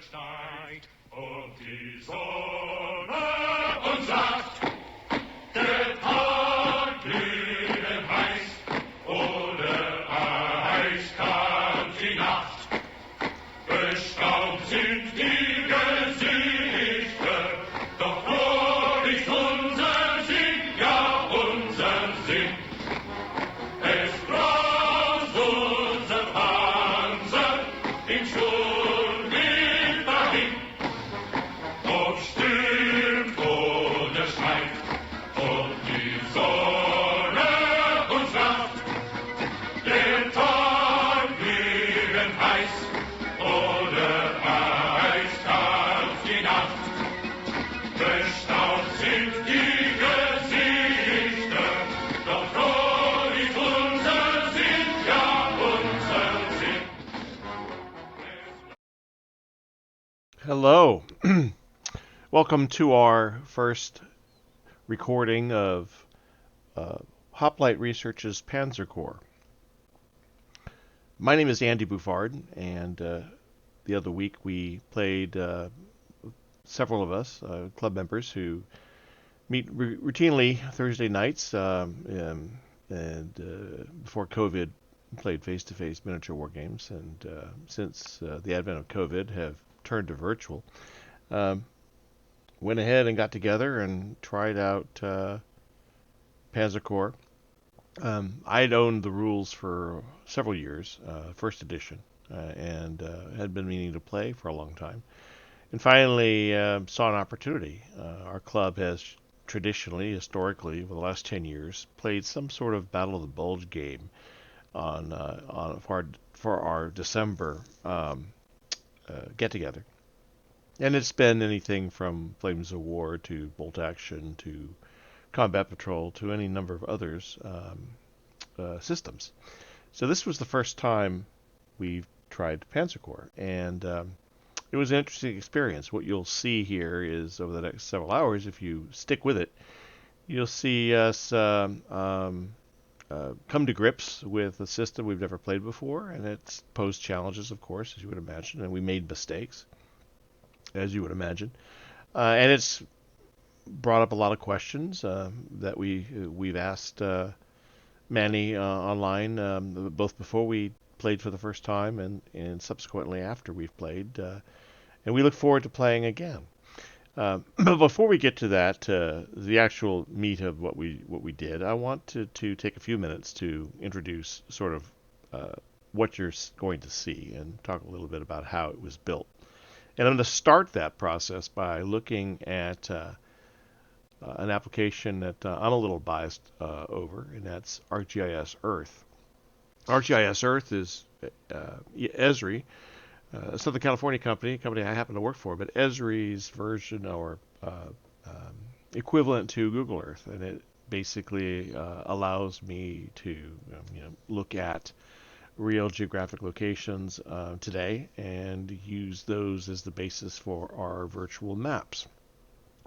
steigt und die Sonne und sagt, der Tag glühend heiß, ohne eiskalt die Nacht. Bestaubt sind die Gesichter, doch froh ist unser Sinn, ja unser Sinn. Es braust unser Panzer in Sturmwind dahin, ob stürmt oder schneit, und die Sonne uns lacht. Der Tag glühend heiß, oder eiskalt die Nacht. Bestaubt sind die Gesichter, doch froh ist unser Sinn, ja unser Sinn. Hello. Welcome to our first recording of Hoplite Research's Panzer Corps. My name is Andy Buffard, and the other week we played, several of us, club members who meet routinely Thursday nights, and before COVID played face-to-face miniature war games, and since the advent of COVID have turned to virtual. Went ahead and got together and tried out Panzer Corps. I'd owned the rules for several years, first edition, and had been meaning to play for a long time. And finally saw an opportunity. Our club has traditionally, historically, over the last 10 years, played some sort of Battle of the Bulge game for our December get-together. And it's been anything from Flames of War to Bolt Action to Combat Patrol to any number of others systems. So this was the first time we've tried Panzer Corps, and it was an interesting experience. What you'll see here is over the next several hours, if you stick with it, you'll see us come to grips with a system we've never played before, and it's posed challenges, of course, as you would imagine, and we made mistakes, as you would imagine. And it's brought up a lot of questions that we've asked Manny online, both before we played for the first time and subsequently after we've played. And we look forward to playing again. But before we get to that, the actual meat of what we did, I want to take a few minutes to introduce sort of what you're going to see and talk a little bit about how it was built. And I'm going to start that process by looking at an application that I'm a little biased over, and that's ArcGIS Earth. ArcGIS Earth is Esri, a Southern California company, a company I happen to work for, but Esri's version or equivalent to Google Earth, and it basically allows me to look at real geographic locations today and use those as the basis for our virtual maps.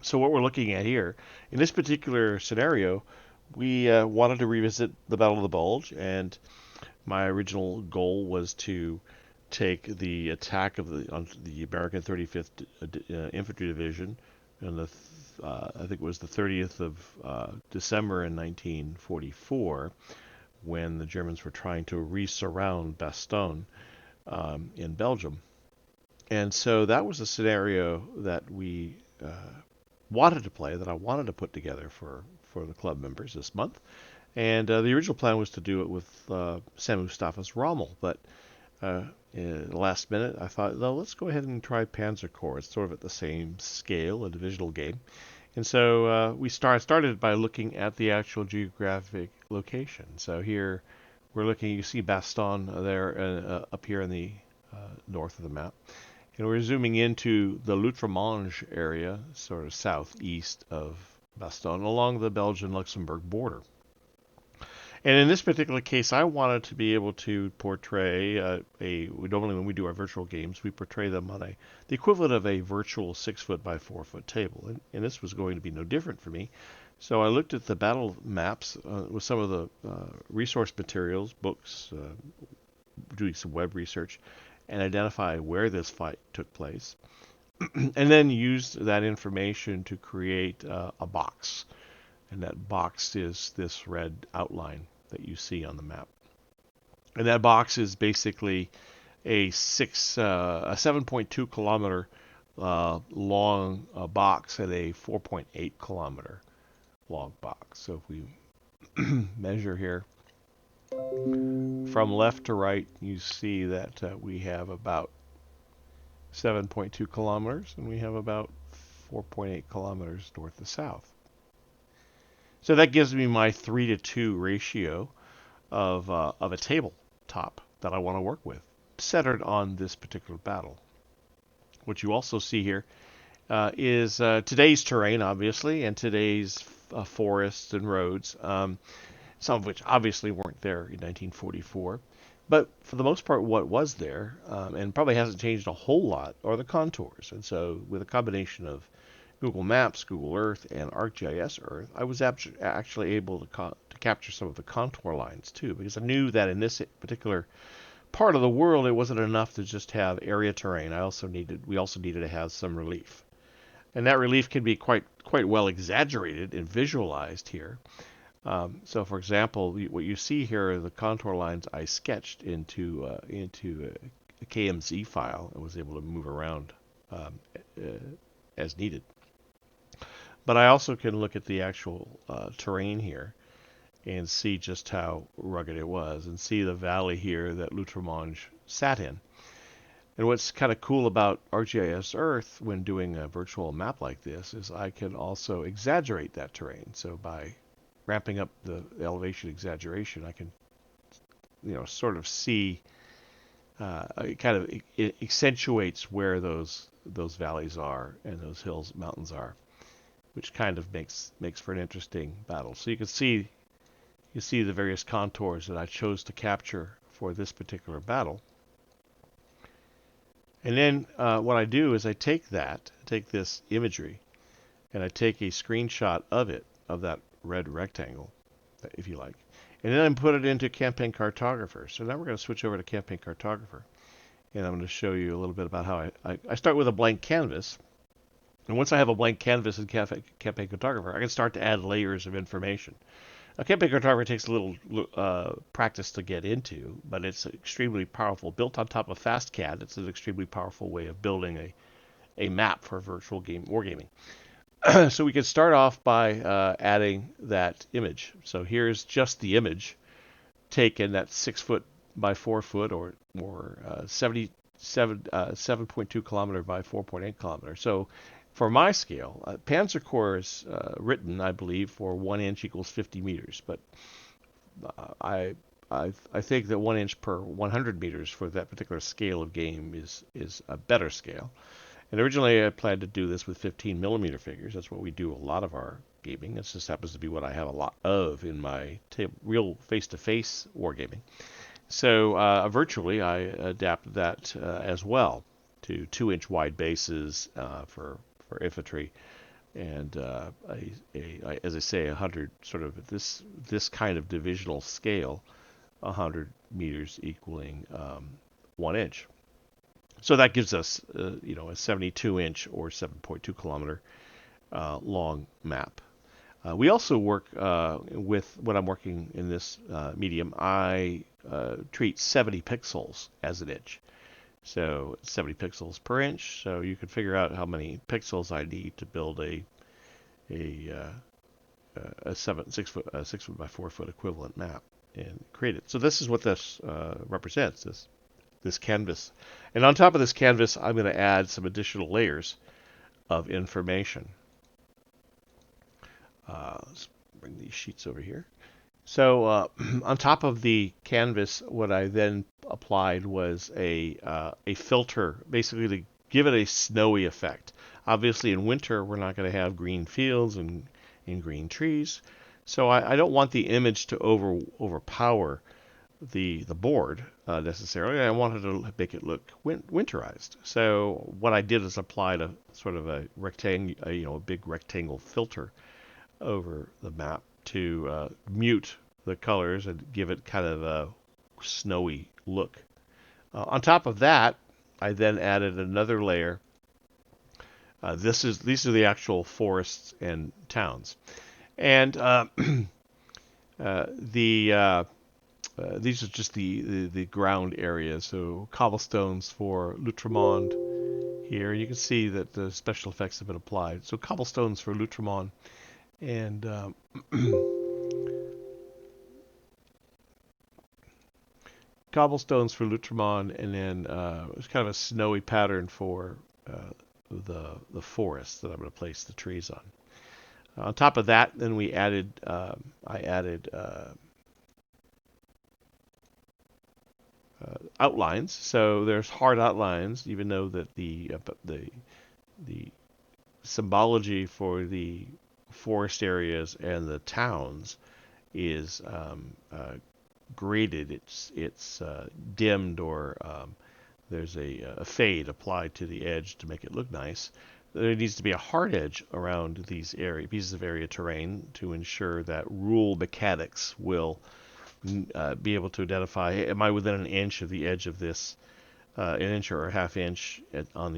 So what we're looking at here, in this particular scenario, we wanted to revisit the Battle of the Bulge, and my original goal was to take the attack of the American 35th Infantry Division, and I think it was the 30th of December in 1944, when the Germans were trying to re-surround Bastogne in Belgium. And so that was a scenario that we wanted to play, that I wanted to put together for the club members this month. And the original plan was to do it with Sam Mustafa's Rommel, but in the last minute I thought, no, let's go ahead and try Panzer Corps. It's sort of at the same scale, a divisional game. And so we started by looking at the actual geographic location. So here we're looking, you see Bastogne there up here in the north of the map. And we're zooming into the L'Outremange area, sort of southeast of Bastogne, along the Belgian-Luxembourg border. And in this particular case, I wanted to be able to portray normally when we do our virtual games, we portray them on the equivalent of a virtual 6-foot by 4-foot table. And this was going to be no different for me. So I looked at the battle maps with some of the resource materials, books, doing some web research, and identify where this fight took place, and then use that information to create a box. And that box is this red outline that you see on the map. And that box is basically a 7.2 kilometer long box and a 4.8 kilometer long box. So if we measure here from left to right, you see that we have about 7.2 kilometers and we have about 4.8 kilometers north to south. So that gives me my 3-to-2 ratio of a tabletop that I want to work with, centered on this particular battle. What you also see here is today's terrain, obviously, and today's forests and roads, some of which obviously weren't there in 1944. But for the most part, what was there, and probably hasn't changed a whole lot, are the contours. And so with a combination of Google Maps, Google Earth, and ArcGIS Earth, I was actually able to capture some of the contour lines too, because I knew that in this particular part of the world, it wasn't enough to just have area terrain. We also needed to have some relief, and that relief can be quite well exaggerated and visualized here. So, for example, what you see here are the contour lines I sketched into a KMZ file and was able to move around as needed. But I also can look at the actual terrain here and see just how rugged it was, and see the valley here that L'Outremange sat in. And what's kind of cool about ArcGIS Earth when doing a virtual map like this is I can also exaggerate that terrain. So by ramping up the elevation exaggeration, I can, sort of see. It accentuates where those valleys are and those hills, mountains are, which kind of makes for an interesting battle. So you can see the various contours that I chose to capture for this particular battle. And then what I do is I take this imagery, and I take a screenshot of that red rectangle, if you like, and then I put it into Campaign Cartographer. So now we're going to switch over to Campaign Cartographer, and I'm going to show you a little bit about how I start with a blank canvas. And once I have a blank canvas in Campaign Cartographer, I can start to add layers of information. Now, Campaign Cartographer takes a little practice to get into, but it's extremely powerful. Built on top of FastCAD, it's an extremely powerful way of building a map for virtual wargaming. So we can start off by adding that image. So here's just the image taken, that 6 foot by 4 foot, or 7.2 kilometer by 4.8 kilometer. So for my scale, Panzer Corps is written, I believe, for 1 inch equals 50 meters, but I think that 1 inch per 100 meters for that particular scale of game is a better scale. And originally I planned to do this with 15 millimeter figures. That's what we do a lot of our gaming. This just happens to be what I have a lot of in my real face-to-face wargaming. So virtually I adapted that as well to 2-inch wide bases for infantry, and as I say, 100 sort of this kind of divisional scale, 100 meters equaling 1 inch. So that gives us a 72-inch or 7.2 kilometer long map. We also work with, when I'm working in this medium, I treat 70 pixels as an inch. So 70 pixels per inch. So you can figure out how many pixels I need to build a 6 foot by 4 foot equivalent map and create it. So this is what this represents, this canvas. And on top of this canvas, I'm going to add some additional layers of information. Let's bring these sheets over here. So on top of the canvas, what I then applied was a filter, basically to give it a snowy effect. Obviously, in winter, we're not going to have green fields and green trees. So I don't want the image to overpower the board necessarily. I wanted to make it look winterized. So what I did is applied a sort of a rectangle, a big rectangle filter over the map to mute the colors and give it kind of a snowy look On top of that, I then added another layer. These are the actual forests and towns, and the these are just the ground area. So cobblestones for L'Outremont here. You can see that the special effects have been applied. So cobblestones for L'Outremont and cobblestones for L'Outremont, and then it's kind of a snowy pattern for the forest that I'm going to place the trees on. On top of that, then I added outlines. So there's hard outlines, even though that the symbology for the forest areas and the towns is graded. It's dimmed, or there's a fade applied to the edge to make it look nice. There needs to be a hard edge around these pieces of area terrain to ensure that rule mechanics will be able to identify, am I within an inch of the edge of this, an inch or a half inch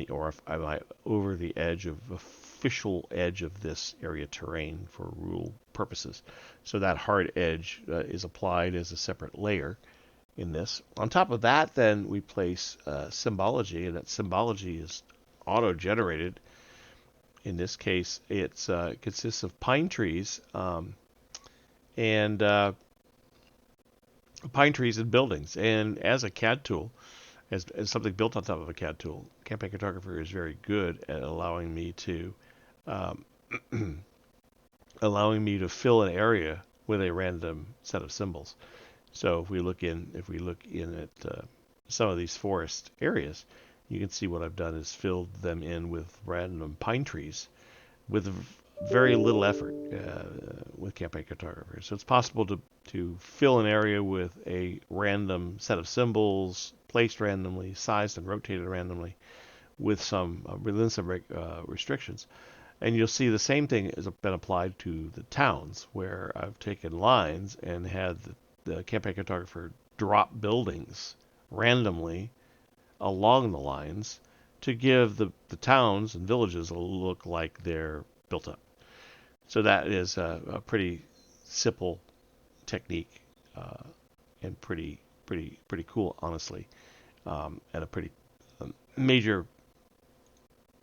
or am I over the edge of official edge of this area terrain for rule purposes. So that hard edge is applied as a separate layer in this. On top of that, then we place symbology, and that symbology is auto-generated. In this case, it consists of pine trees and buildings. And as a CAD tool, as something built on top of a CAD tool, Campaign Cartographer is very good at allowing me to fill an area with a random set of symbols. So if we look in at some of these forest areas, you can see what I've done is filled them in with random pine trees with very little effort with Campaign Cartographer. So it's possible to fill an area with a random set of symbols, placed randomly, sized and rotated randomly, with some within some restrictions. And you'll see the same thing has been applied to the towns, where I've taken lines and had the Campaign Cartographer drop buildings randomly along the lines to give the towns and villages a look like they're built up. So that is a pretty simple technique and pretty cool, honestly, and a pretty major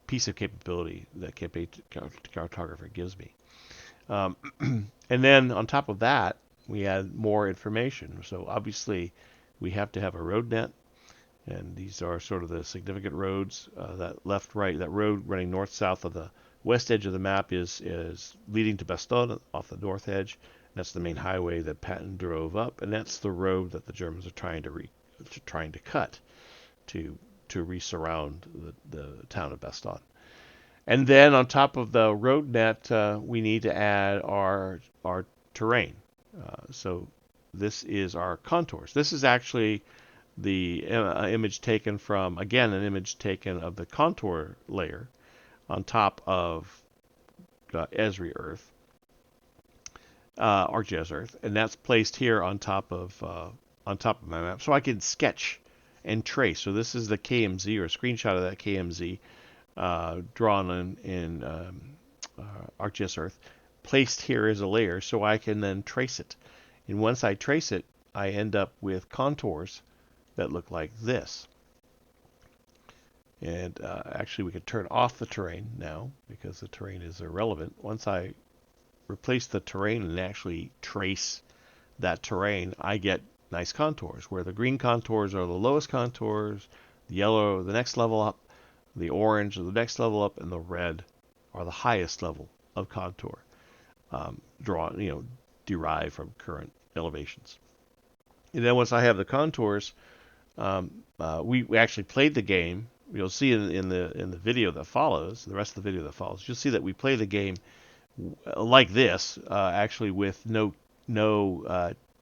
piece of capability that Campaign Cartographer gives me. And then on top of that, we add more information. So obviously, we have to have a road net, and these are sort of the significant roads. That road running north-south of the west edge of the map is leading to Bastogne off the north edge. That's the main highway that Patton drove up, and that's the road that the Germans are trying to cut to re-surround the town of Bastogne. And then on top of the road net, we need to add our terrain. So this is our contours. This is actually the image taken from, again, an image taken of the contour layer on top of Esri Earth, ArcGIS Earth, and that's placed here on top of my map, so I can sketch and trace. So this is the KMZ, or a screenshot of that KMZ drawn in ArcGIS Earth, placed here as a layer, so I can then trace it. And once I trace it, I end up with contours that look like this. And actually, we can turn off the terrain now because the terrain is irrelevant. Once I replace the terrain and actually trace that terrain, I get nice contours, where the green contours are the lowest contours, the yellow the next level up, the orange are the next level up, and the red are the highest level of contour, derived from current elevations. And then once I have the contours, we actually played the game. You'll see in the video that follows, the rest of the video that follows, you'll see that we play the game like this, actually with no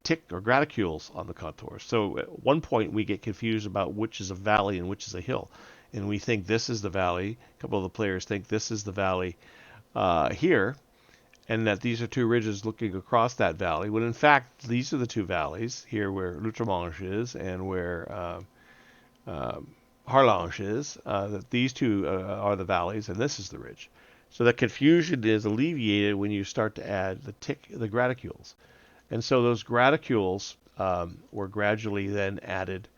tick or graticules on the contours. So at one point we get confused about which is a valley and which is a hill, and we think this is the valley. A couple of the players think this is the valley here, and that these are two ridges looking across that valley, when in fact these are the two valleys, here where L'Outremont is and where Harlange is, that these two are the valleys and this is the ridge. So the confusion is alleviated when you start to add the graticules. And so those graticules were gradually then added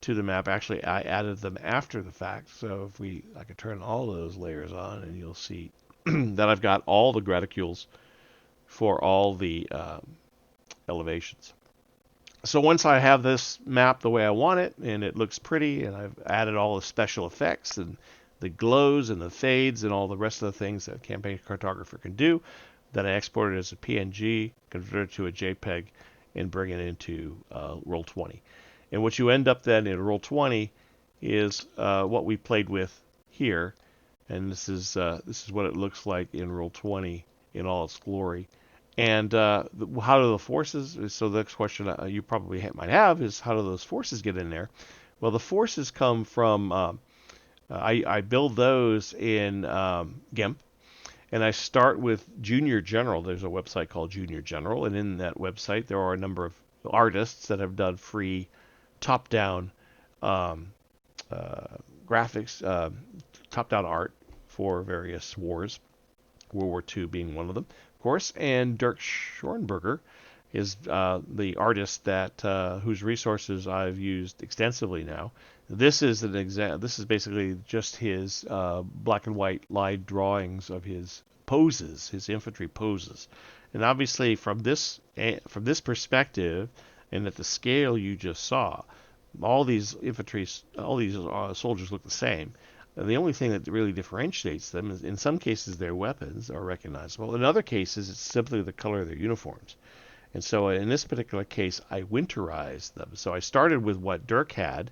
to the map. Actually, I added them after the fact. So I could turn all of those layers on, and you'll see that I've got all the graticules for all the elevations. So once I have this map the way I want it, and it looks pretty, and I've added all the special effects and the glows and the fades and all the rest of the things that Campaign Cartographer can do, then I export it as a PNG, convert it to a JPEG, and bring it into Roll20. And what you end up then in Roll20 is what we played with here, and this is what it looks like in Roll20 in all its glory. And how do the forces? So the next question you probably might have is, how do those forces get in there? Well, the forces come from I build those in GIMP, and I start with Junior General. There's a website called Junior General, and in that website there are a number of artists that have done free top-down graphics, top-down art for various wars, World War II being one of them, of course. And Dirk Schornberger is the artist that whose resources I've used extensively now. This is an This is basically just his black and white line drawings of his poses, his infantry poses, and obviously from this perspective, and at the scale you just saw, all these soldiers look the same. And the only thing that really differentiates them is, in some cases, their weapons are recognizable. In other cases, it's simply the color of their uniforms. And so in this particular case, I winterized them. So I started with what Dirk had,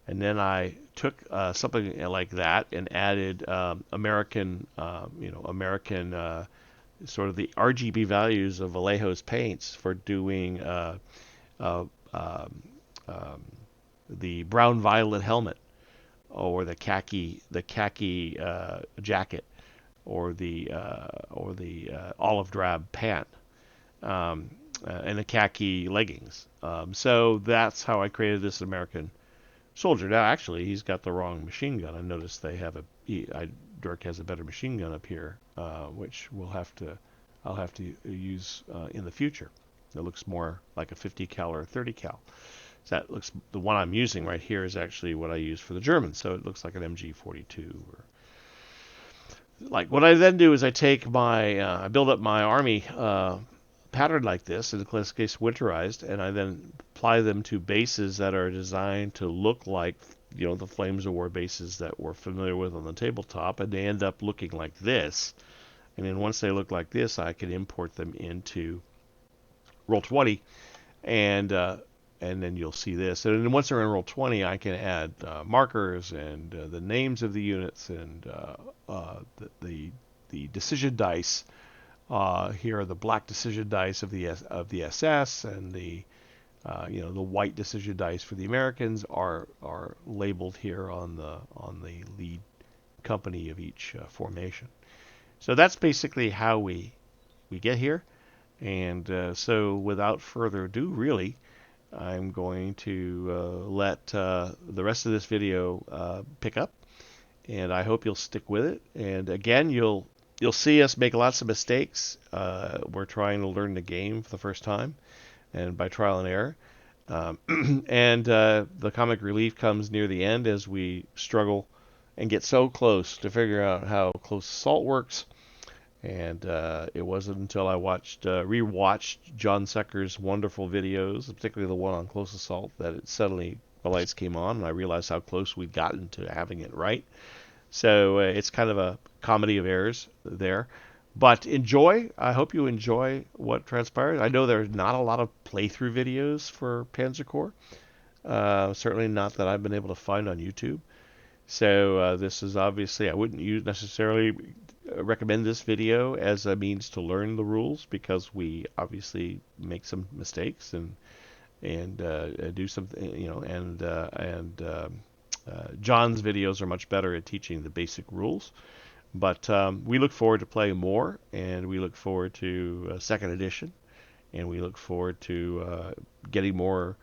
and then I took something like that and added American sort of the RGB values of Vallejo's paints for doing the brown violet helmet, or the khaki jacket, or the olive drab pant, and the khaki leggings. So that's how I created this American soldier. Now, actually, he's got the wrong machine gun. I noticed they have Dirk has a better machine gun up here, which I'll have to use in the future. It looks more like a 50 cal or a 30 cal. So that looks, the one I'm using right here is actually what I use for the Germans. So it looks like an MG42. Or like, what I then do is I take I build up my army pattern like this, in this case winterized, and I then apply them to bases that are designed to look like, the Flames of War bases that we're familiar with on the tabletop, and they end up looking like this. And then once they look like this, I can import them into Roll20, and then you'll see this. And then once they're in Roll20, I can add markers and the names of the units, and the decision dice. Here are the black decision dice of the SS, and the white decision dice for the Americans are labeled here on the lead company of each formation. So that's basically how we get here. And so without further ado, really, I'm going to let the rest of this video pick up, and I hope you'll stick with it. And again, you'll see us make lots of mistakes. We're trying to learn the game for the first time, and by trial and error. And the comic relief comes near the end as we struggle and get so close to figure out how close assault works. And it wasn't until I rewatched John Secker's wonderful videos, particularly the one on close assault, that it suddenly the lights came on, and I realized how close we'd gotten to having it right. So it's kind of a comedy of errors there. But I hope you enjoy what transpires. I know there's not a lot of playthrough videos for Panzer Corps. Certainly not that I've been able to find on YouTube. So this is obviously, I wouldn't necessarily recommend this video as a means to learn the rules, because we obviously make some mistakes and do something, John's videos are much better at teaching the basic rules. But we look forward to playing more, and we look forward to second edition, and we look forward to getting more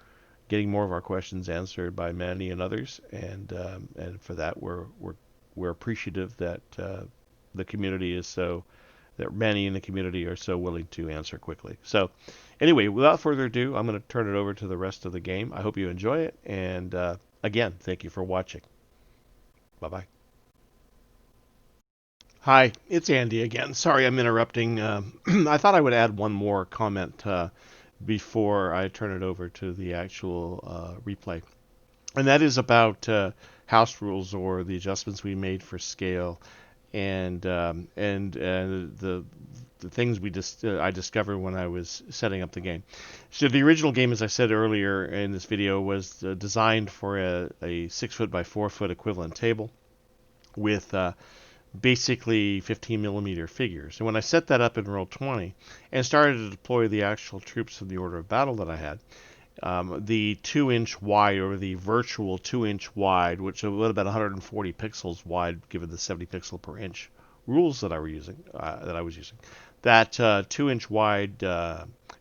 getting more of our questions answered by Manny and others, and for that we're appreciative that the community is so that Manny and the community are so willing to answer quickly. So, anyway, without further ado, I'm going to turn it over to the rest of the game. I hope you enjoy it, and again, thank you for watching. Bye bye. Hi, it's Andy again. Sorry I'm interrupting. I thought I would add one more comment before I turn it over to the actual replay. And that is about house rules or the adjustments we made for scale and the things I discovered when I was setting up the game. So the original game, as I said earlier in this video, was designed for a 6 foot by 4 foot equivalent table with basically 15 millimeter figures. And when I set that up in Roll20 and started to deploy the actual troops of the order of battle that I had, the 2-inch wide, or the virtual 2-inch wide, which was about 140 pixels wide, given the 70 pixel per inch rules that I was using, that 2-inch wide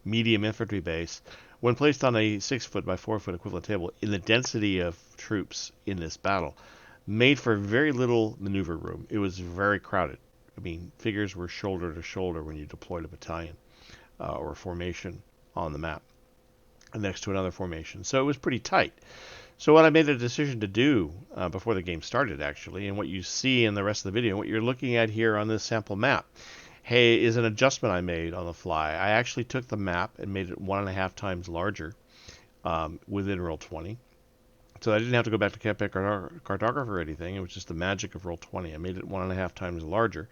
medium infantry base, when placed on a 6 foot by 4 foot equivalent table, in the density of troops in this battle, made for very little maneuver room. It was very crowded. I mean, figures were shoulder to shoulder when you deployed a battalion or a formation on the map next to another formation. So it was pretty tight. So what I made a decision to do before the game started, actually, and what you see in the rest of the video, what you're looking at here on this sample map, hey, is an adjustment I made on the fly. I actually took the map and made it 1.5 times larger within Roll20. So I didn't have to go back to campaign cartographer or anything. It was just the magic of Roll20. I made it 1.5 times larger,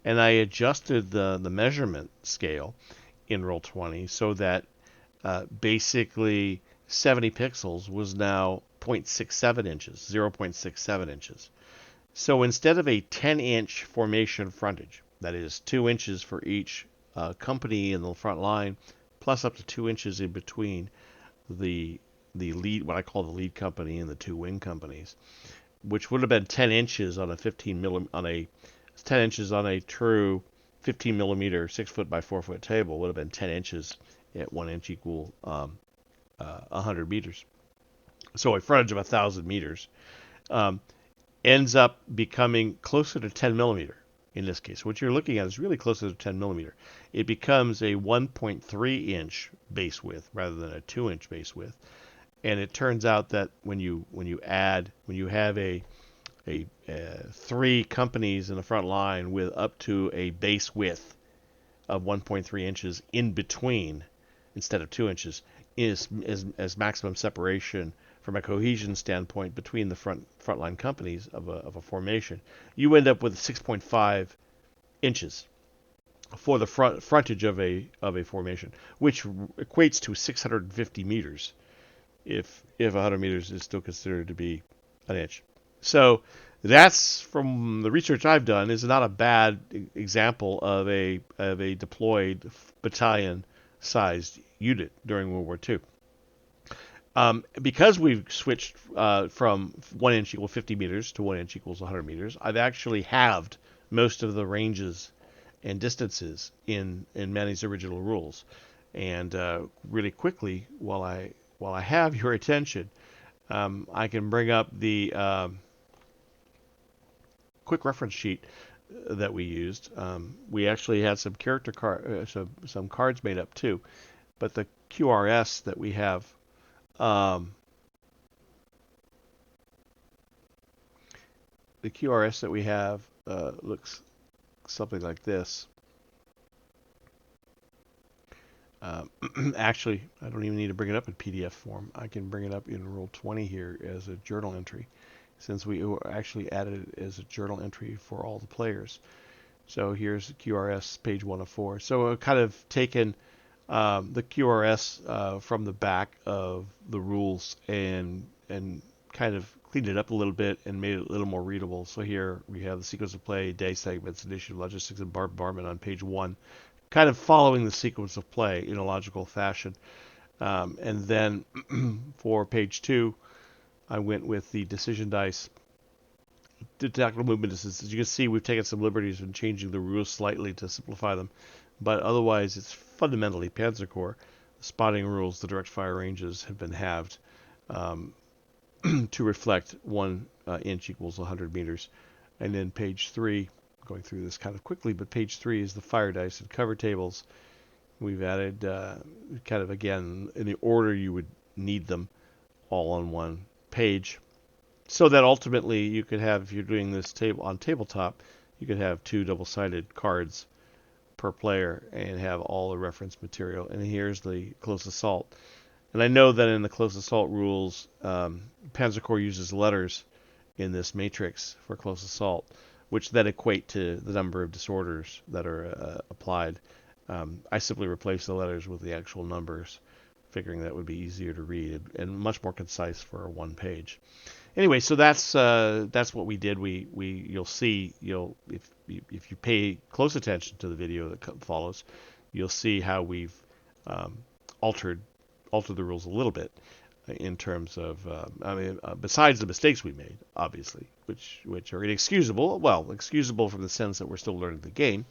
and I adjusted the measurement scale in Roll20 so that basically 70 pixels was now 0.67 inches, 0.67 inches. So instead of a 10-inch formation frontage, that is 2 inches for each company in the front line, plus up to 2 inches in between the lead, what I call the lead company, and the 2 wing companies, which would have been 10 inches on a 10 inches on a true 15 millimeter 6 foot by 4 foot table, would have been 10 inches at 1 inch equal 100 meters. So a frontage of 1,000 meters ends up becoming closer to 10 millimeter in this case. What you're looking at is really closer to 10 millimeter. It becomes a 1.3 inch base width rather than a 2 inch base width. And it turns out that when you have a 3 companies in the front line with up to a base width of 1.3 inches in between, instead of 2 inches, is as maximum separation from a cohesion standpoint between the frontline companies of a formation. You end up with 6.5 inches for the frontage of a formation, which equates to 650 meters, if 100 meters is still considered to be an inch. So that's, from the research I've done, is not a bad example of a deployed battalion-sized unit during World War II. Because we've switched from 1 inch equals 50 meters to 1 inch equals 100 meters, I've actually halved most of the ranges and distances in Manny's original rules. And really quickly, while I have your attention, I can bring up the quick reference sheet that we used. We actually had some some cards made up too, but the QRS that we have, looks something like this. Actually, I don't even need to bring it up in PDF form. I can bring it up in Roll20 here as a journal entry, since we actually added it as a journal entry for all the players. So here's the QRS, page 1 of 4. So I've kind of taken the QRS from the back of the rules and kind of cleaned it up a little bit and made it a little more readable. So here we have the sequence of play, day segments, initiative, logistics, and bombardment on page 1, kind of following the sequence of play in a logical fashion. And then for page 2, I went with the decision dice. The tactical movement is, as you can see, we've taken some liberties in changing the rules slightly to simplify them, but otherwise it's fundamentally Panzer Corps. The spotting rules, the direct fire ranges have been halved. to reflect 1 inch equals 100 meters. And then page 3, going through this kind of quickly, but page 3 is the fire dice and cover tables. We've added kind of, again, in the order you would need them, all on one page, so that ultimately you could have, if you're doing this table on tabletop, you could have 2 double-sided cards per player and have all the reference material. And here's the close assault. And I know that in the close assault rules, Panzer Corps uses letters in this matrix for close assault, which then equate to the number of disorders that are applied. I simply replace the letters with the actual numbers, figuring that would be easier to read and much more concise for a one page. Anyway, so that's what we did. You'll see, if you pay close attention to the video that follows, you'll see how we've altered the rules a little bit in terms of, besides the mistakes we made, obviously, which are inexcusable. Well, excusable from the sense that we're still learning the game,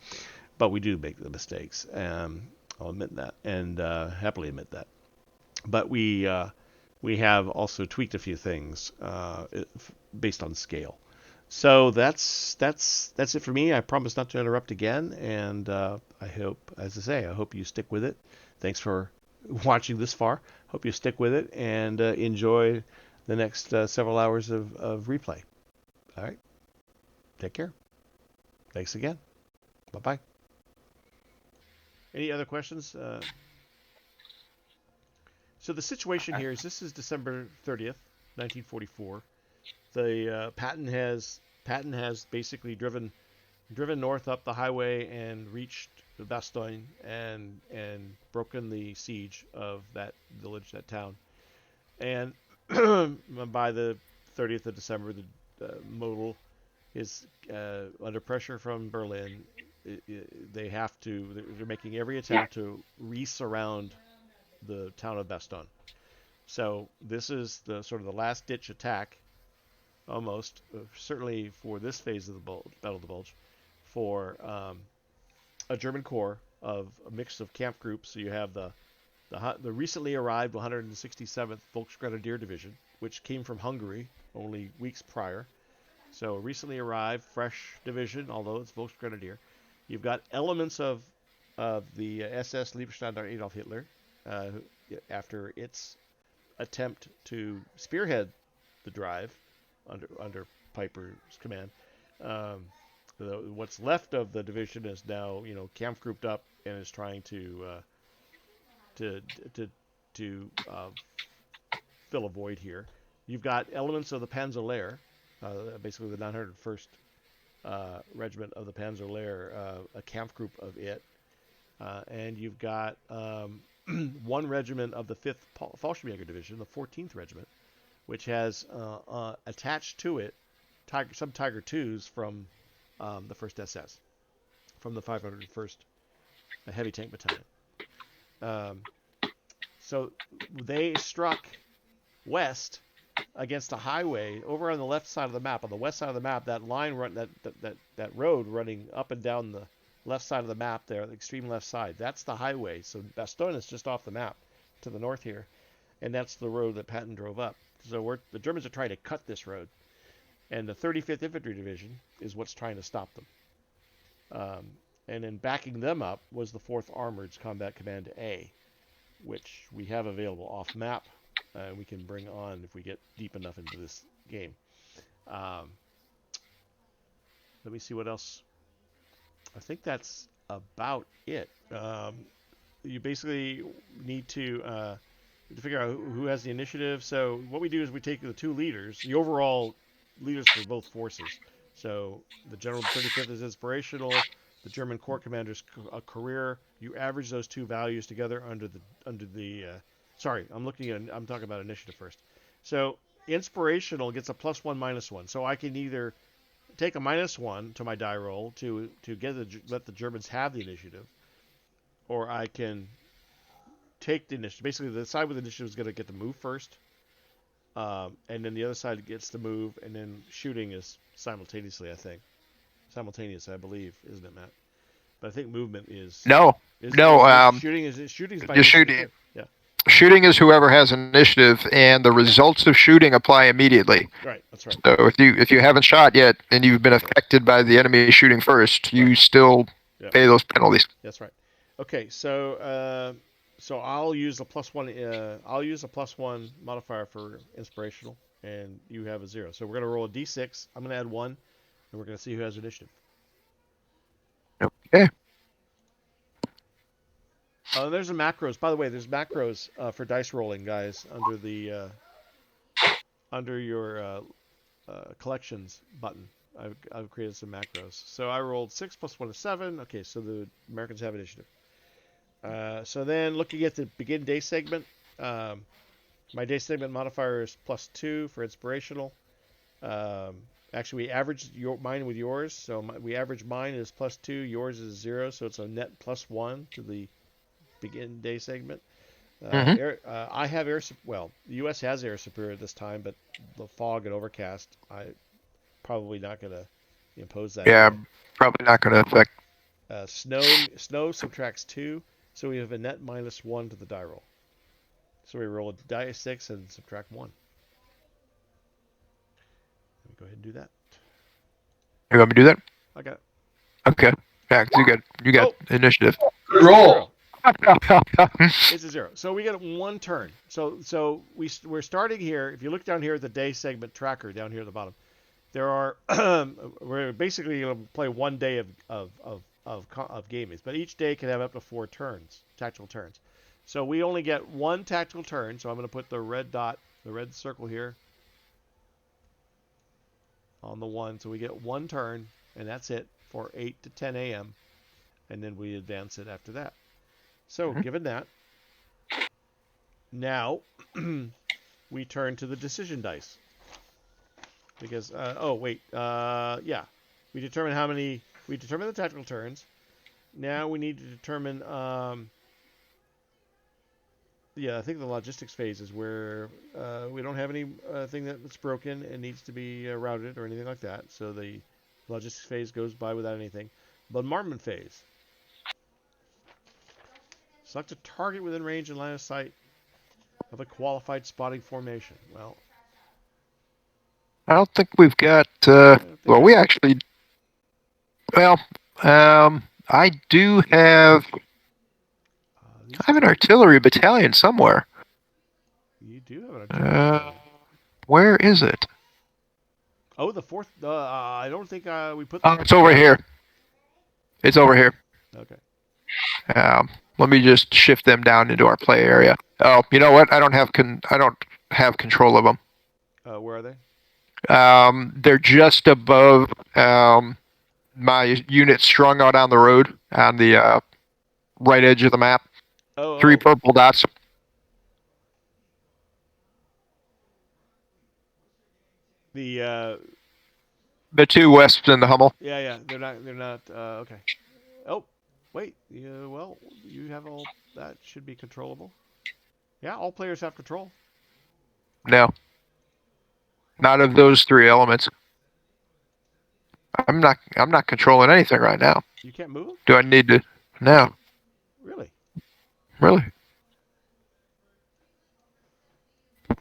but we do make the mistakes. I'll admit that, and happily admit that. But we have also tweaked a few things based on scale. So that's it for me. I promise not to interrupt again, and I hope, as I say, I hope you stick with it. Thanks for watching this far. Hope you stick with it and enjoy the next several hours of replay. All right. Take care. Thanks again. Bye-bye. Any other questions? So the situation here is, this is December 30th, 1944. The Patton has basically driven north up the highway and reached the Bastogne and broken the siege of that village, that town. And by the 30th of December, the modal is under pressure from Berlin. They're making every attempt to re-surround the town of Bastogne. So this is the sort of the last ditch attack, almost, certainly for this phase of the Battle of the Bulge, for a German corps of a mix of camp groups. So you have the recently arrived 167th Volksgrenadier Division, which came from Hungary only weeks prior. So recently arrived, fresh division, although it's Volksgrenadier. You've got elements of the SS Leibstandarte Adolf Hitler, after its attempt to spearhead the drive under Piper's command. What's left of the division is now, camp grouped up and is trying to fill a void here. You've got elements of the Panzer Lehr, basically the 901st Regiment of the Panzer Lehr, a camp group of it, and you've got one regiment of the 5th Fallschirmjäger Division, the 14th Regiment, which has attached to it some Tiger IIs from the 1st SS, from the 501st Heavy Tank Battalion. So they struck west against a highway over on the left side of the map. On the west side of the map, that line that road running up and down the left side of the map there, the extreme left side, that's the highway. So Bastogne is just off the map to the north here, and that's the road that Patton drove up. So the Germans are trying to cut this road, and the 35th Infantry Division is what's trying to stop them. And then backing them up was the 4th Armored's Combat Command A, which we have available off map. We can bring on if we get deep enough into this game. Let me see what else. I think that's about it. You basically need to figure out who has the initiative. So what we do is we take the 2 leaders, the overall leaders for both forces. So the General 35th is inspirational. The German Corps Commander's career. You average those 2 values together under the. Sorry, I'm talking about initiative first. So inspirational gets a +1, -1. So I can either take a -1 to my die roll to let the Germans have the initiative, or I can take the initiative. Basically, the side with the initiative is going to get to move first, and then the other side gets to move, and then shooting is simultaneously. I think simultaneous, I believe, isn't it, Matt? But I think movement is no. shooting is by You're shooting. Yeah. Shooting is whoever has initiative, and the results of shooting apply immediately. Right, that's right. So if you haven't shot yet and you've been affected by the enemy shooting first, you still Yeah, pay those penalties. that's right. Okay, so I'll use a +1. I'll use a +1 modifier for inspirational, and you have a 0. So we're gonna roll a d6. I'm gonna add 1, and we're gonna see who has initiative. Okay. There's a macros. By the way, there's macros for dice rolling, guys, under your collections button. I've created some macros. So I rolled 6 + 1 is 7. Okay, so the Americans have initiative. So then looking at the begin day segment, my day segment modifier is +2 for inspirational. Actually, we averaged mine with yours, so we average mine is +2, yours is 0, so it's a net +1 to the begin day segment. Mm-hmm. I have air. Well, the U.S. has air superior this time, but the fog and overcast, I probably not going to impose that Yeah, here. probably not going to affect. Snow subtracts 2, so we have a net -1 to the die roll. So we roll a die 6 and subtract 1. Let me go ahead and do that. You want me to do that? I got it. Okay. Yeah, 'cause you got initiative. Good roll. It's a 0. So we get 1 turn. So we're starting here. If you look down here at the day segment tracker down here at the bottom, there are we're basically going to play 1 day of gaming, but each day can have up to 4 turns, tactical turns. So we only get 1 tactical turn. So I'm going to put the red dot, the red circle here on the 1. So we get 1 turn, and that's it for 8 to 10 a.m. And then we advance it after that. So given that, now we turn to the decision dice. Because, yeah. We determine we determine the tactical turns. Now we need to determine, I think the logistics phase is where we don't have any thing that's broken and needs to be routed or anything like that. So the logistics phase goes by without anything. Bombardment phase. Select a target within range and line of sight of a qualified spotting formation. Well, I don't think we've got. Well, we actually. Well, I do have. I have an artillery battalion somewhere. You do have an artillery battalion. Where is it? Oh, the 4th. I don't think we put. Oh, it's over here. It's over here. Okay. Let me just shift them down into our play area. Oh, you know what? I don't have control of them. Where are they? They're just above my unit strung out on the road on the right edge of the map. 3 purple dots. The 2 west in the Hummel. Yeah, they're not. Okay. Oh, wait. Well, you have all that should be controllable. Yeah, all players have control. No, not of those 3 elements. I'm not controlling anything right now. You can't move them? Do I need to? No. Really? Really?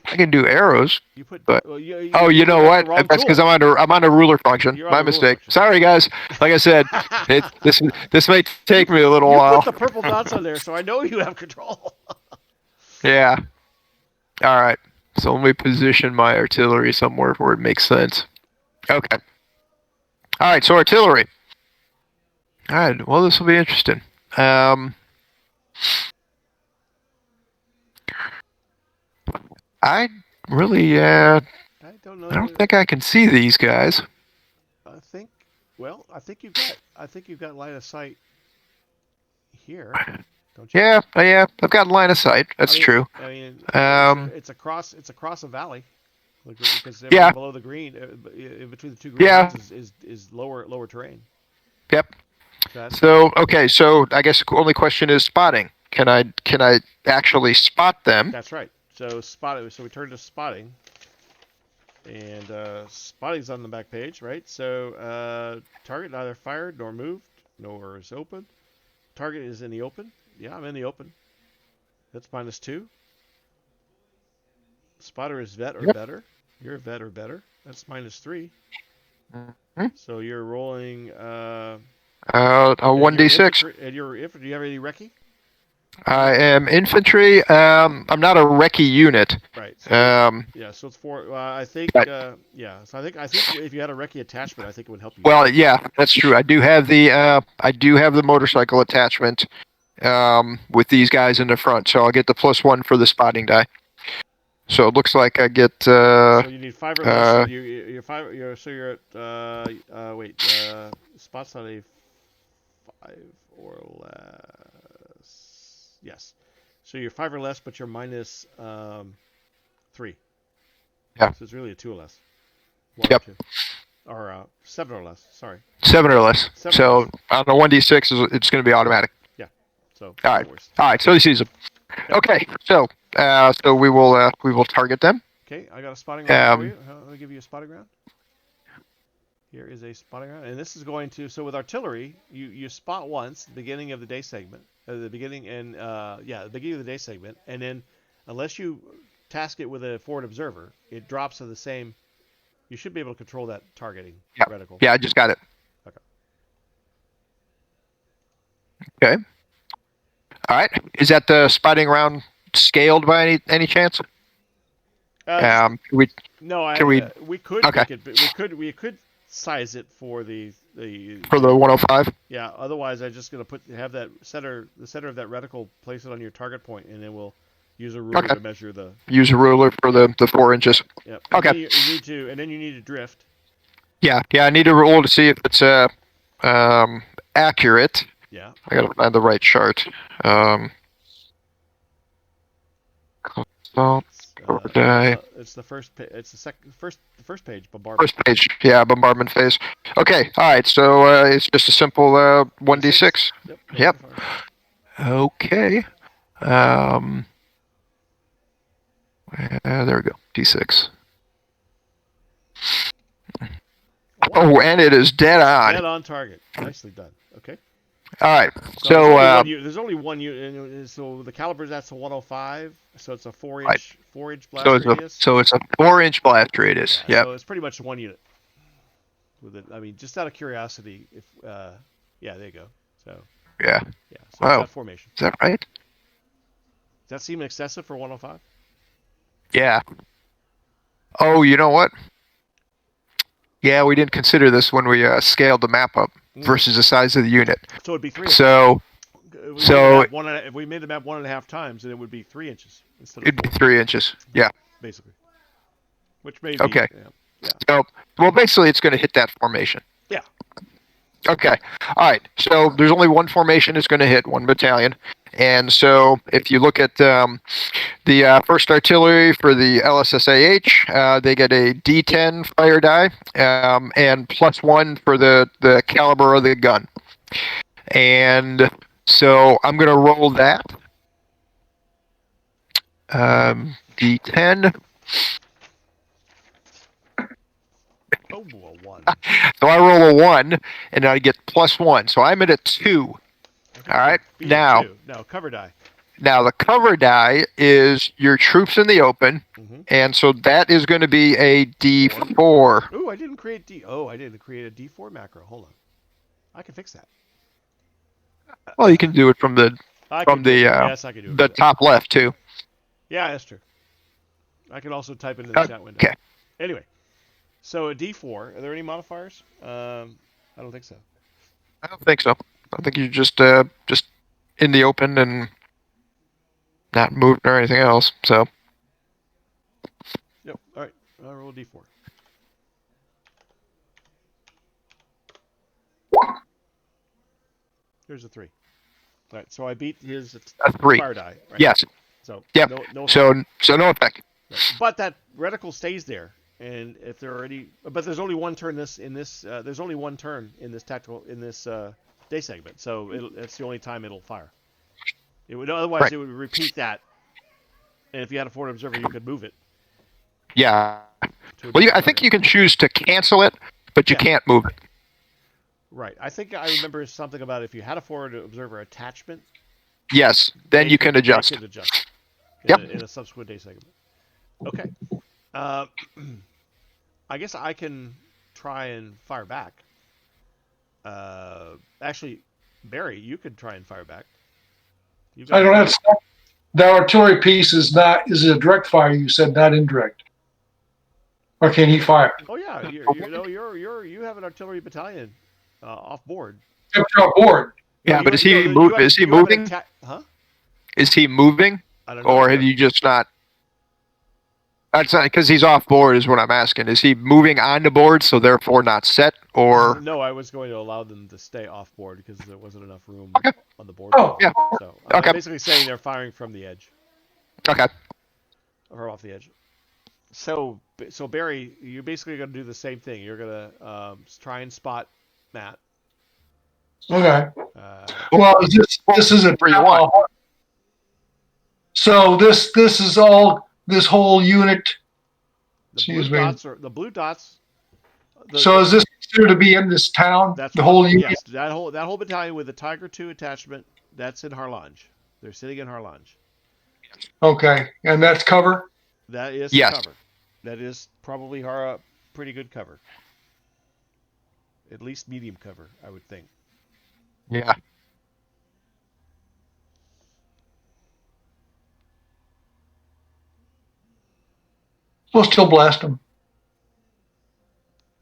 I can do arrows. You put. But, you know what? That's because I'm on a ruler function. My mistake. Sorry, guys. Like I said, this may take me a little while. You put the purple dots on there, so I know you have control. Yeah. All right. So let me position my artillery somewhere where it makes sense. Okay. All right. So artillery. All right. Well, this will be interesting. I really. I don't know. I don't think I can see these guys. I think. Well, I think you've got line of sight here, don't you? Yeah. I've got line of sight. That's true. I mean, it's across a valley. Because below the green, in between the 2 greens is lower terrain. Yep. So okay, so I guess the only question is spotting. Can I actually spot them? That's right. So spotting. So we turn to spotting, and spotting's on the back page, right? So target neither fired nor moved nor is open. Target is in the open. Yeah, I'm in the open. That's -2. Spotter is vet or Yep. better. You're a vet or better. That's -3. Mhm. So you're rolling. A And your 1d6. infantry. And your infantry. Do you have any recce? I am infantry. I'm not a recce unit. Right. So Um, yeah. So it's 4. I think. but, Yeah. So I think if you had a recce attachment, I think it would help you. well, yeah, that's true. I do have the motorcycle attachment with these guys in the front, so I'll get the +1 for the spotting die. So it looks like I get. So you need 5 or less. uh, You're 5. So you're at. Wait. Spots on a 5 or less. Yes. So you're 5 or less, but you're -3. Yeah. So it's really a 2 or less. 1 Yep. or 2. Or 7 or less. Sorry. 7 or less. 7 or So less. on the 1d6, it's going to be automatic. So All right. no worries. All right. So he sees them. Okay. So we will target them. Okay, I got a spotting round for you. Let me give you a spotting round. Here is a spotting round, and this is going to. So with artillery, you spot once, the beginning of the day segment, the beginning and the beginning of the day segment, and then unless you task it with a forward observer, it drops to the same. You should be able to control that targeting reticle. Yeah, I just got it. Okay. Okay. All right. Is that the spotting round scaled by any chance? We No, can we we could okay. make it. We could size it for the for the 105. Yeah. Otherwise, I'm just gonna have the center of that reticle, place it on your target point, and then we'll use a ruler to measure the. Use a ruler for the 4 inches. Yep. Okay. You need to, and then you need to drift. Yeah. I need a roll to see if it's accurate. Yeah. I gotta find the right chart. It's the first. It's the first page. First page. Yeah, bombardment phase. Okay. All right. So it's just a simple 1d6. Yep. Okay. There we go. D6. Oh, and it is dead on. Dead on target. Nicely done. Okay. All right. So there's only one unit. So the caliber that's a 105. So it's a 4-inch blast radius. So it's a 4-inch blast radius. Yeah. So it's pretty much one unit. With it, I mean, just out of curiosity, if there you go. So yeah. So that formation. Is that right? Does that seem excessive for 105? Yeah. Oh, you know what? Yeah, we didn't consider this when we scaled the map up versus the size of the unit. So it'd be 3. If we made the map 1.5 times, then it would be 3 inches instead of 4. It'd be 3 inches. Yeah. Basically. Which may be. Okay. Yeah. So, well, basically, it's going to hit that formation. Yeah. Okay. All right. So there's only one formation that's going to hit, one battalion. And so if you look at the 1st Artillery for the LSSAH, they get a D10 fire die and +1 for the caliber of the gun. And so I'm going to roll that. D10. Oh, a 1. So I roll a 1, and I get +1. So I'm at a 2. All right. Now cover die. Now the cover die is your troops in the open, and so that is going to be a D4. Ooh, I didn't create I didn't create a D4 macro. Hold on, I can fix that. Well, you can do it from the top left too. Yeah, that's true. I can also type into the chat window. Okay. Anyway, so a D4. Are there any modifiers? I don't think so. I don't think so. I think you're just in the open and not moving or anything else. So. Yep. All right. I'll roll a D4. Here's a 3. All right. So I beat his 3 fire die. Right? Yes. So. Yep. No so no effect. Right. But that reticle stays there. And if there are any, but there's only one turn there's only one turn in this day segment, so it's the only time it'll fire. It would otherwise it would repeat that, and if you had a forward observer, you could move it. Yeah. Well, I think you can choose to cancel it, but you can't move it. Right. I think I remember something about if you had a forward observer attachment. Yes. Then you can adjust. In a subsequent day segment. Okay. I guess I can try and fire back. Actually, Barry, you could try and fire back. You got I a don't gun. have the artillery piece is a direct fire. You said not indirect. Or can he fire? Oh yeah, you have an artillery battalion off board. Capture board. No, Yeah, but is he you Is he have an moving? attack, huh? Is he moving, I don't know. or have you just not? That's not because he's off board. Is what I'm asking. Is he moving on the board, so therefore not set, or? No, I was going to allow them to stay off board because there wasn't enough room Okay. on the board. Oh, Yeah. So Okay. I'm basically saying they're firing from the edge Okay. or off the edge. So Barry, you're basically going to do the same thing. You're going to try and spot Matt. okay. Uh, Well, this is a Where you want. So this is all this whole unit. the blue dots. So is this considered to be in this town? That's The whole unit. yes. That whole battalion with the Tiger 2 attachment. That's in Harlange. They're sitting in Harlange. Okay, and that's cover. That is Yes. cover. That is probably pretty good cover. At least medium cover, I would think. Yeah. We'll still blast them.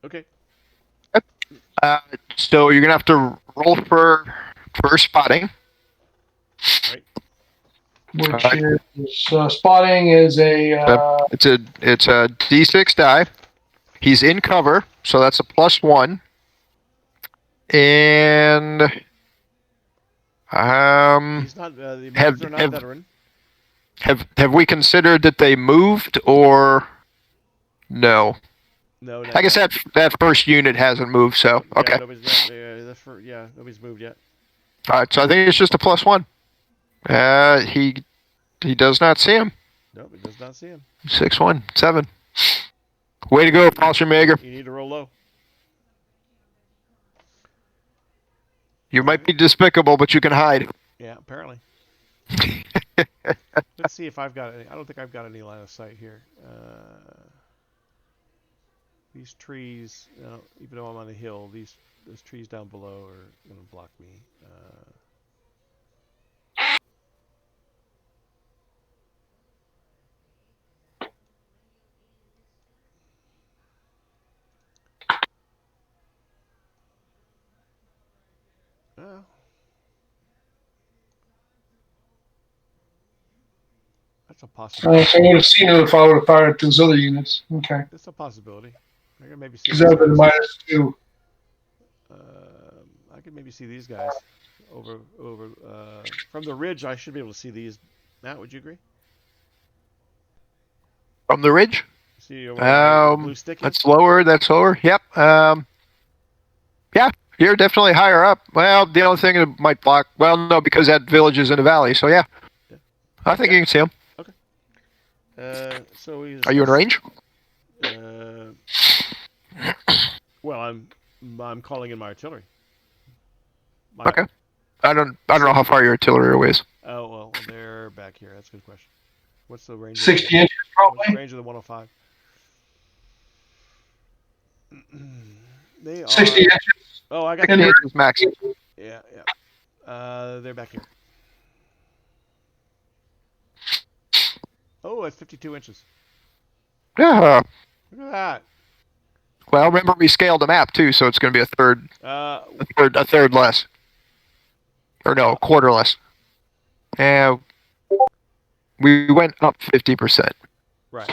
Okay. So you're gonna have to roll for spotting. Right. Which Alright. is spotting is a It's a D6 die. He's in cover, so that's a +1. And He's not. The Americans are not veteran. have we considered that they moved or no? No. I guess that first unit hasn't moved, so okay. Yeah, nobody's moved yet. All right, so I think it's just a +1. He does not see him. Nope, it does not see him. 617. Way to go, Fallschirmjäger. You need to roll low. You might be despicable, but you can hide. Yeah, apparently. Let's see if I've got any. I don't think I've got any line of sight here. These trees, even though I'm on a hill, those trees down below are going to block me. That's a possibility. so I would have seen it if I would have fired those other units. Okay, That's a possibility. I can maybe see. because that would have been -2. I can maybe see these guys over from the ridge. I should be able to see these. Matt, would you agree? From the ridge? See where the blue stick is? That's lower. Yep. Yeah, you're definitely higher up. Well, the only thing that might block. Well, no, because that village is in the valley. So yeah, I think you can see him. So he's. Are you in range? Well, I'm calling in my artillery. Okay. I don't know how far your artillery weighs. Oh well, they're back here. That's a good question. What's the range? 60 inches What's the probably. range of the 105? They are. 60 inches. Oh, I got. And This here- is max. Yeah. They're back here. Oh, it's 52 inches. Yeah. Look at that. Well, remember we scaled the map too, so it's going to be a third less, or no, a quarter less. And we went up 50%. Right.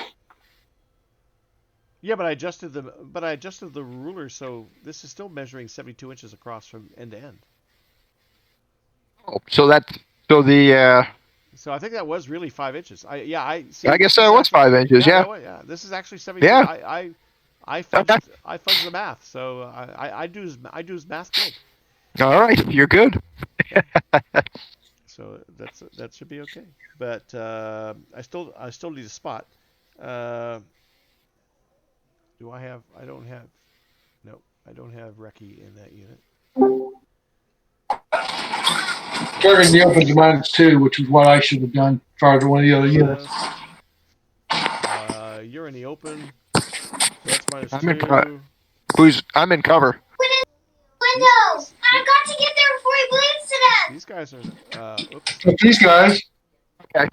Yeah, but I adjusted the ruler, so this is still measuring 72 inches across from end to end. Oh, so the So I think that was really 5 inches. I see. I guess that was 5 inches. Yeah. Yeah. This is actually 72. Yeah. I fudged the math, so I do his math good. All right, you're good. So that should be okay. But I still need a spot. Do I have? I don't have. No, I don't have Reki in that unit. Targeting the open to -2, which is what I should have done. Fired one of the other units. you're in the open. So that's minus I'm in 2. I'm in cover. Window! I've got to get there before he bleeds to death. These guys are. Oops. But these guys, Okay.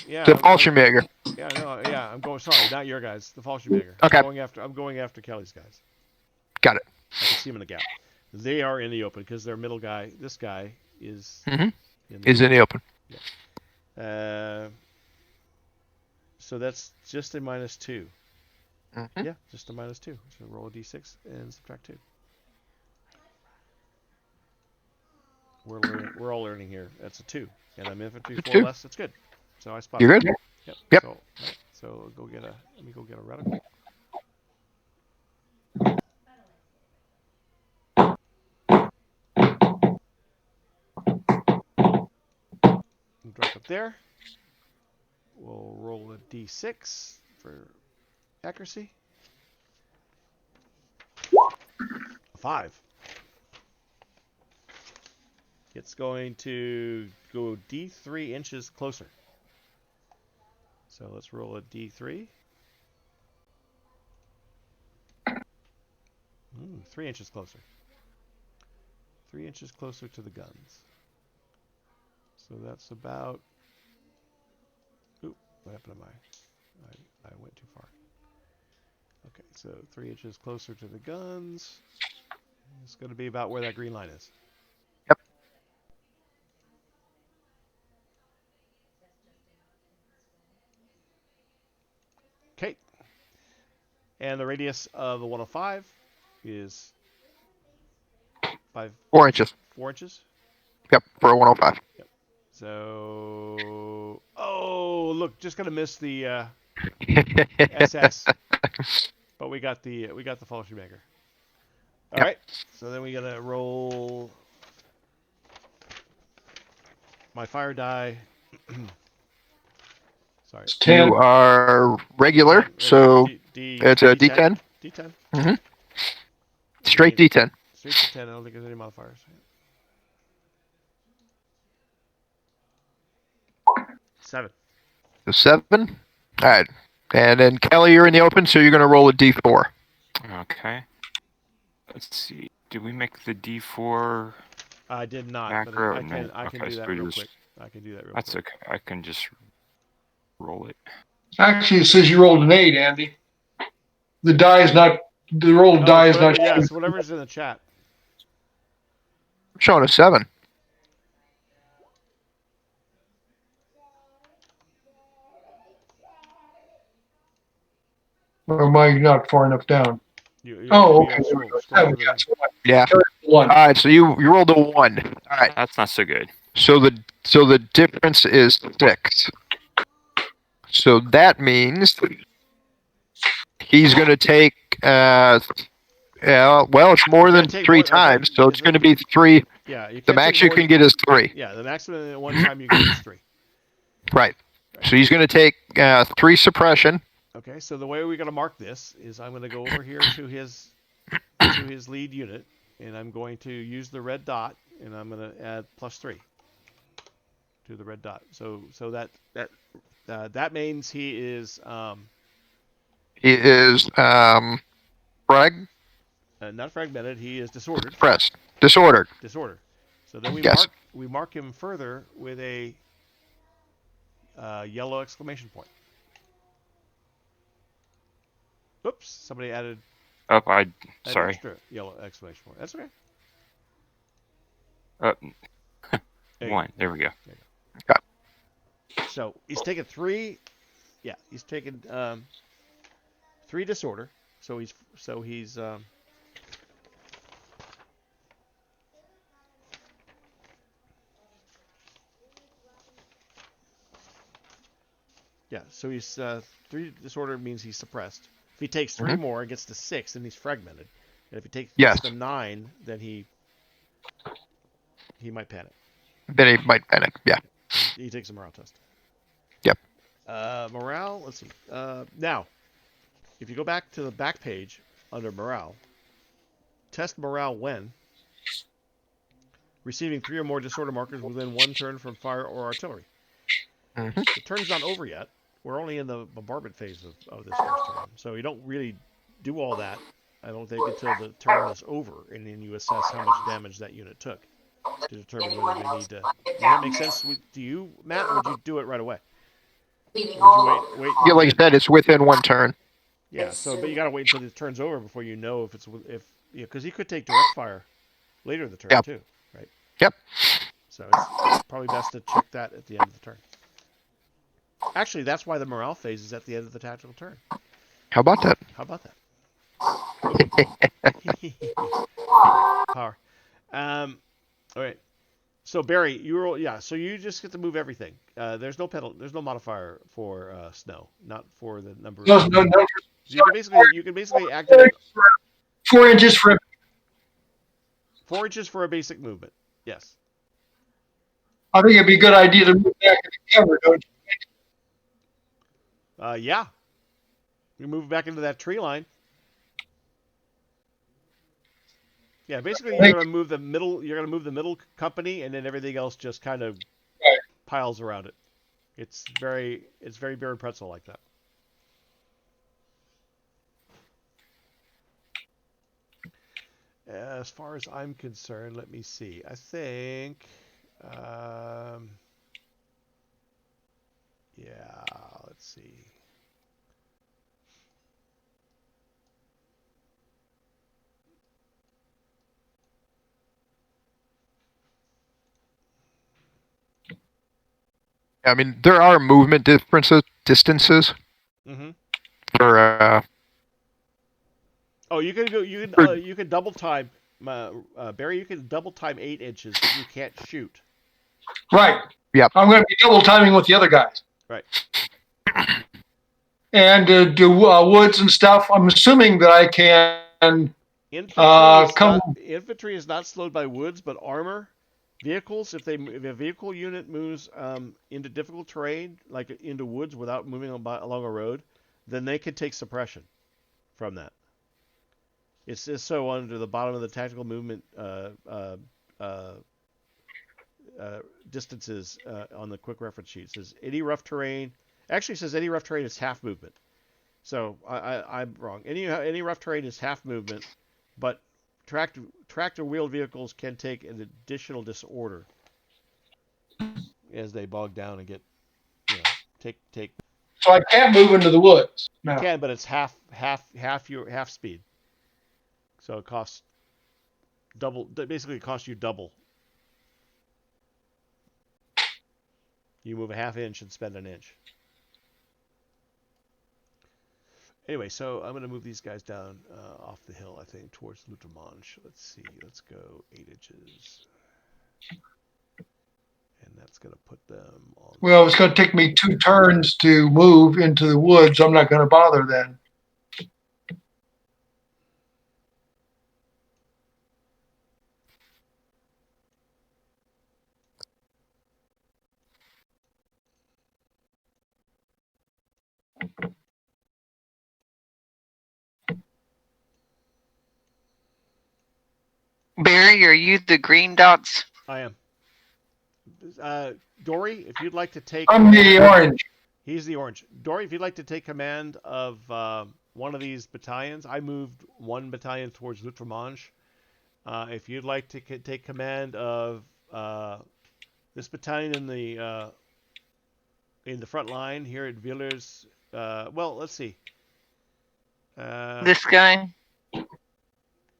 Yeah. The Fallschirmjäger. Yeah. No. Yeah. I'm going. Sorry, not your guys. The Fallschirmjäger. Okay. I'm going after Kelly's guys. Got it. I can see them in the gap. They are in the open because their middle guy. This guy is. Mm-hmm. In Is in the open. So that's just a minus 2. Mm-hmm. Yeah, just a minus 2. So roll a d6 and subtract 2. We're all learning here. That's a 2, and I'm infantry 4 less. That's good. So I spot. You're good. Yep. Yep. So let me go get a reticle. Drop it there. We'll roll a d6 for accuracy. 5. It's going to go d3 inches closer. So let's roll a d3. 3 inches closer. 3 inches closer to the guns. So that's about. Oop, what happened to I went too far. Okay, so 3 inches closer to the guns. It's going to be about where that green line is. Yep. Okay. And the radius of the 105 is 4 inches. 4 inches. Yep, for a 105. Yep. So, look, just gonna miss the SS, but we got the Fallschirmjäger. All right. So then we gotta roll my fire die. Sorry. it's 10. You are regular, so it's a D10. D10. Mm-hmm. Straight D10. Straight D10. I don't think there's any modifiers. 7. So 7. All right. And then Kelly, you're in the open, so you're going to roll a D4. Okay. Let's see. Did we make the D4? I did not, but Macro? I can No. I can Okay, do so that we real just- quick. I can do that real That's quick. okay. I can just roll it. Actually, it says you rolled an 8, Andy. The die is not. The rolled No, die it's is not. whatever, yeah, it's whatever's in the chat. I'm showing a 7. Or am I not far enough down? You Oh, you okay. gotta There we go. scroll 7, further. yeah, so Yeah. one. All right, so you rolled a 1. All right. That's not so good. So the difference is 6. So that means he's going to take well, it's more He's than gonna take 3 more- okay, times, so it's is it- going to be 3. Yeah, you The can't max take you more can than- get is 3. Yeah, the maximum at one time you get is 3. Right. So he's going to take 3 suppression. Okay, so the way we're gonna mark this is I'm gonna go over here to his lead unit, and I'm going to use the red dot, and I'm gonna add +3 to the red dot. So that means he is He is frag not fragmented. He is disordered. pressed. Disordered. Disorder. So then Yes. we mark him further with a yellow exclamation point. Oops! Somebody added Oh, an sorry. extra yellow exclamation point. That's okay. There you 1. There we go. go. So he's taken 3. Yeah, he's taken 3 disorder. So he's yeah. So he's 3 disorder means he's suppressed. If he takes 3 more and gets to 6, then he's fragmented. And if he takes Yes. to 9, then he might panic. Then he might panic. Yeah. He takes a morale test. Yep. Morale. Let's see. Now, if you go back to the back page under morale, test morale when receiving 3 or more disorder markers within 1 turn from fire or artillery. Mhm. The turn's not over yet, we're only in the bombardment phase of this first turn, so you don't really do all that. I don't think until the turn is over, and then you assess how much damage that unit took to determine whether you need to. Does that make sense to you, Matt, or would you do it right away? Or would you wait Yeah, like until you said, it's within one turn. yeah, so but you gotta wait until the turn's over before you know if it's because he could take direct fire later in the turn Yep. too, right? Yep. So it's probably best to check that at the end of the turn. Actually, that's why the morale phase is at the end of the tactical turn. How about that? How about that? Power. All right. So Barry, So you just get to move everything. There's no There's no modifier for snow, not for the number. No, no, no. You can basically activate 4 inches for 4 inches for a basic movement. Yes. I think it'd be a good idea to move back in the cover, don't you? Yeah. You move back into that tree line. Yeah, basically you're gonna move the middle. You're gonna move the middle company, and then everything else just kind of piles around it. It's very beer and pretzel like that. As far as I'm concerned, let me see. I think, yeah. Let's see. I mean, there are movement distances Mm-hmm. for. Oh, you can go. You can double time, Barry. You can double time 8 inches, but you can't shoot. Right. Yep. I'm going to be double timing with the other guys. Right. And do woods and stuff. I'm assuming that I can. Infantry is not slowed by woods, but armor. Vehicles, if a vehicle unit moves into difficult terrain, like into woods without moving along a road, then they can take suppression from that. It's just so under the bottom of the tactical movement distances on the quick reference sheet. It says any rough terrain. Actually, it says any rough terrain is half movement. So I'm wrong. Any rough terrain is half movement, but tractor wheeled vehicles can take an additional disorder as they bog down and get, take. So I can't move into the woods. You No. can, but it's half speed. So it costs double. Basically, it costs you double. You move a half inch and spend an inch. Anyway, so I'm going to move these guys down off the hill, I think, towards Lutermanche. Let's see. Let's go 8 inches. And that's going to put them on... Well, it's going to take me 2 turns to move into the woods. I'm not going to bother then. Barry, are you the green dots? I am. Dory, if you'd like to take... I'm the orange. He's the orange. Dory, if you'd like to take command of one of these battalions, I moved one battalion towards Lutermanche. If you'd like to take command of this battalion in the front line here at Villers, well, let's see. This guy?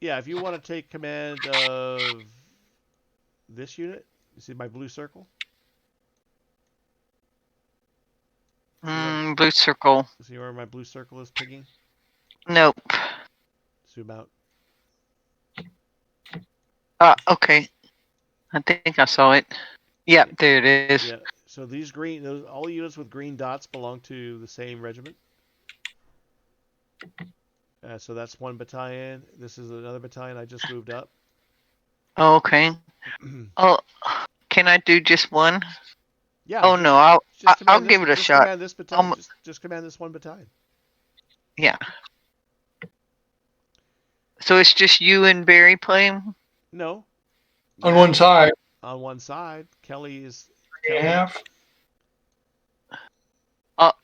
Yeah, if you want to take command of this unit, you see my blue circle? Blue circle. See where my blue circle is pinging? Nope. Zoom out. Okay. I think I saw it. Yep, there it is. Yeah. So these all units with green dots belong to the same regiment. So that's one battalion. This is another battalion I just moved up. Oh, okay. Oh, can I do just one? Yeah. Oh no, I'll give it a shot. Command this battalion. Just command this one battalion. Yeah. So it's just you and Barry playing? No. On one side. On one side, Kelly is. Half.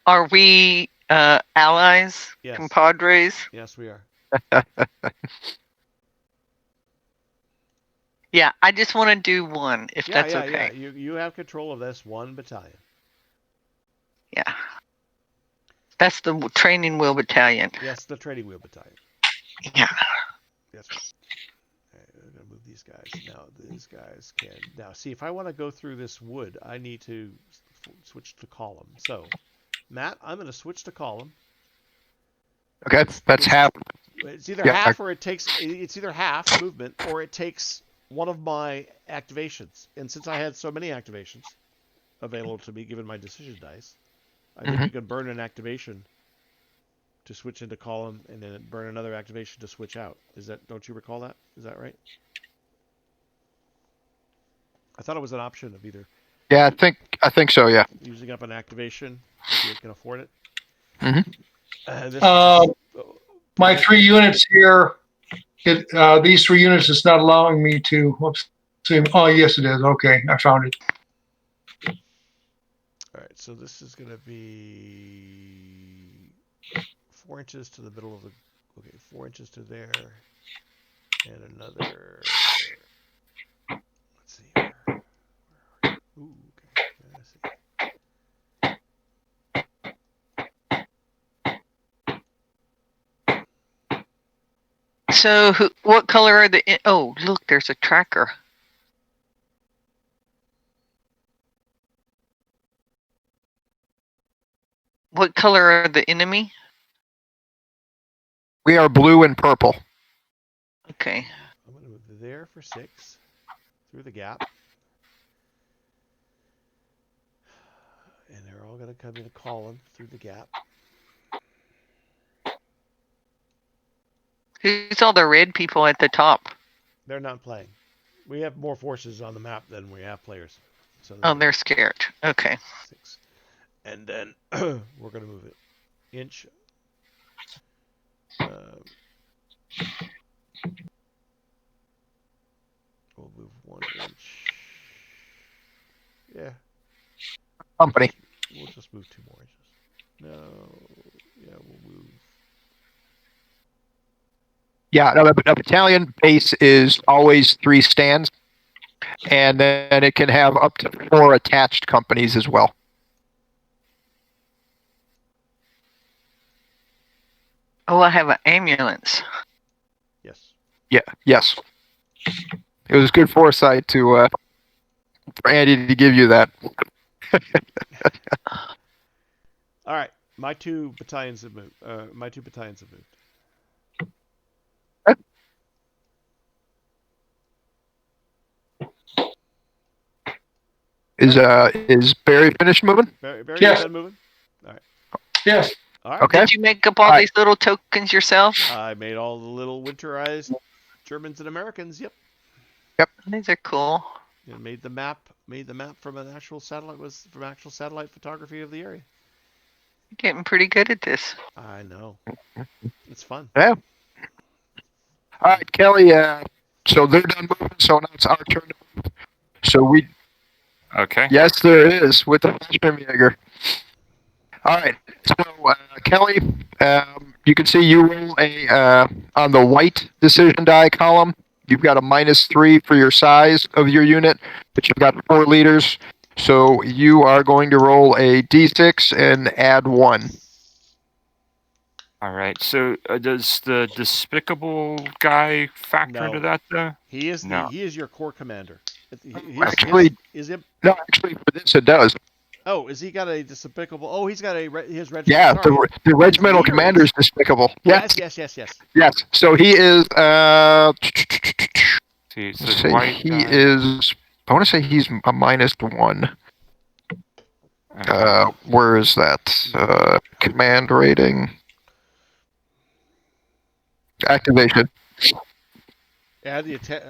Are we allies? Yes. Compadres? Yes, we are. Yeah, I just want to do one, if Yeah, that's yeah, okay. yeah. You have control of this one battalion. Yeah. That's the training wheel battalion. Yes, the trading wheel battalion. Yeah. That's right. I'm gonna move these guys. Now these guys can. Now see, if I want to go through this wood, I need to switch to column. So, Matt, I'm gonna switch to column. Okay, that's half. It's either Yeah. half or it's either half movement or it takes one of my activations. And since I had so many activations available to me given my decision dice, I think you can burn an activation to switch into column and then burn another activation to switch out. Don't you recall that? Is that right? I thought it was an option of either Yeah, I think so. Yeah. using up an activation if you can afford it. This My 3 units here, these 3 units is not allowing me to. Whoops. Oh, yes, it is. Okay, I found it. All right, so this is going to be 4 inches to the middle of the. Okay, 4 inches to there, and another. Let's see here. Ooh, okay. Let's see. So, what color are the? Oh, look, there's a tracker. What color are the enemy? We are blue and purple. Okay. I'm going to move there for 6 through the gap, and they're all going to come in a column through the gap. Who's all the red people at the top? They're not playing. We have more forces on the map than we have players. So They're scared. Okay. 6. And then we're going to move it inch. We'll move 1 inch. Yeah. Company. We'll just move 2 more inches. No. Yeah, we'll move. Yeah, no, a battalion base is always 3 stands, and then it can have up to 4 attached companies as well. Oh, I have an ambulance. Yes. Yeah. Yes. It was good foresight for Andy to give you that. All right. My 2 battalions have moved. Is Barry finished moving? Barry, Yes. you done moving? All right. Yes. All right. Okay. Did you make up all these little tokens yourself? I made all the little winterized Germans and Americans. Yep. These are cool. And made the map from actual satellite photography of the area. You're getting pretty good at this. I know. It's fun. Yeah. All right, Kelly. So they're done moving. So now it's our turn to move. So we. Okay. Yes, there is with the Fallschirmjäger. All right. So Kelly, you can see you roll on the white decision die column. You've got a -3 for your size of your unit, but you've got 4 leaders. So you are going to roll a d6 and add 1. All right. So does the despicable guy factor No. into that though? He is No. he is your core commander. Actually, for this it does. Oh, is he got a despicable? Oh, he's got his regimental. Yeah, Sorry. the regimental Leader commander is. is despicable. Yes. Yes. So he is. See, so Say white he guy. is. I want to say he's a -1. Where is that? Command rating. Activation. Yeah, the attack.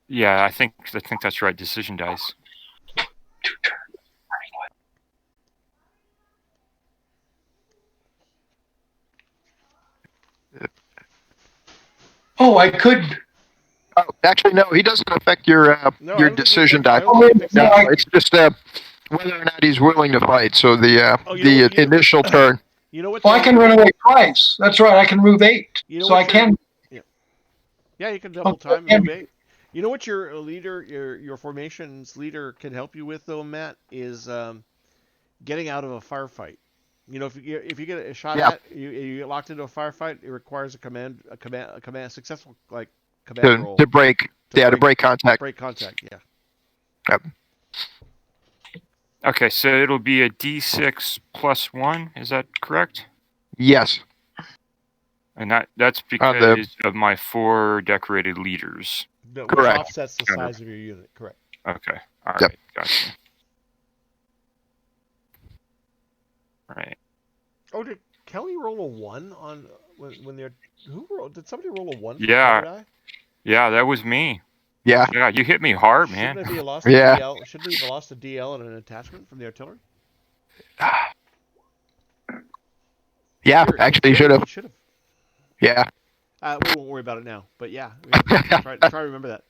Yeah, I think that's right. Decision dice. Oh, I could Oh, actually, no. He doesn't affect your No, I your don't think it decision affects- I die. don't think it affects No, anything. it's just whether or not he's willing to fight. So Oh, you know what- you know- initial turn. You know what? Well, I can run away twice. That's right. I can move 8. You know So what I can. Yeah, you can double time and move 8. You know what your leader, your formation's leader can help you with though, Matt, is getting out of a firefight. You know, if you get a shot Yeah. at, you get locked into a firefight, it requires a successful command roll To break. To break contact. break contact. Yeah. Yep. Okay, so it'll be a D6 plus 1. Is that correct? Yes. And that's because of my 4 decorated leaders. Which Correct. offsets the size of your unit. Correct. Okay. All Yep. right. Gotcha. All right. Oh, did Kelly roll a 1 on when they're who rolled? Did somebody roll a 1? Yeah. For die? Yeah, that was me. Yeah. Yeah, you hit me hard, man. Shouldn't he have lost Yeah. a DL? Shouldn't he have lost a DL and an attachment from the artillery? Yeah. Actually, you should have. He should have. Yeah. We won't worry about it now. But yeah, try to remember that.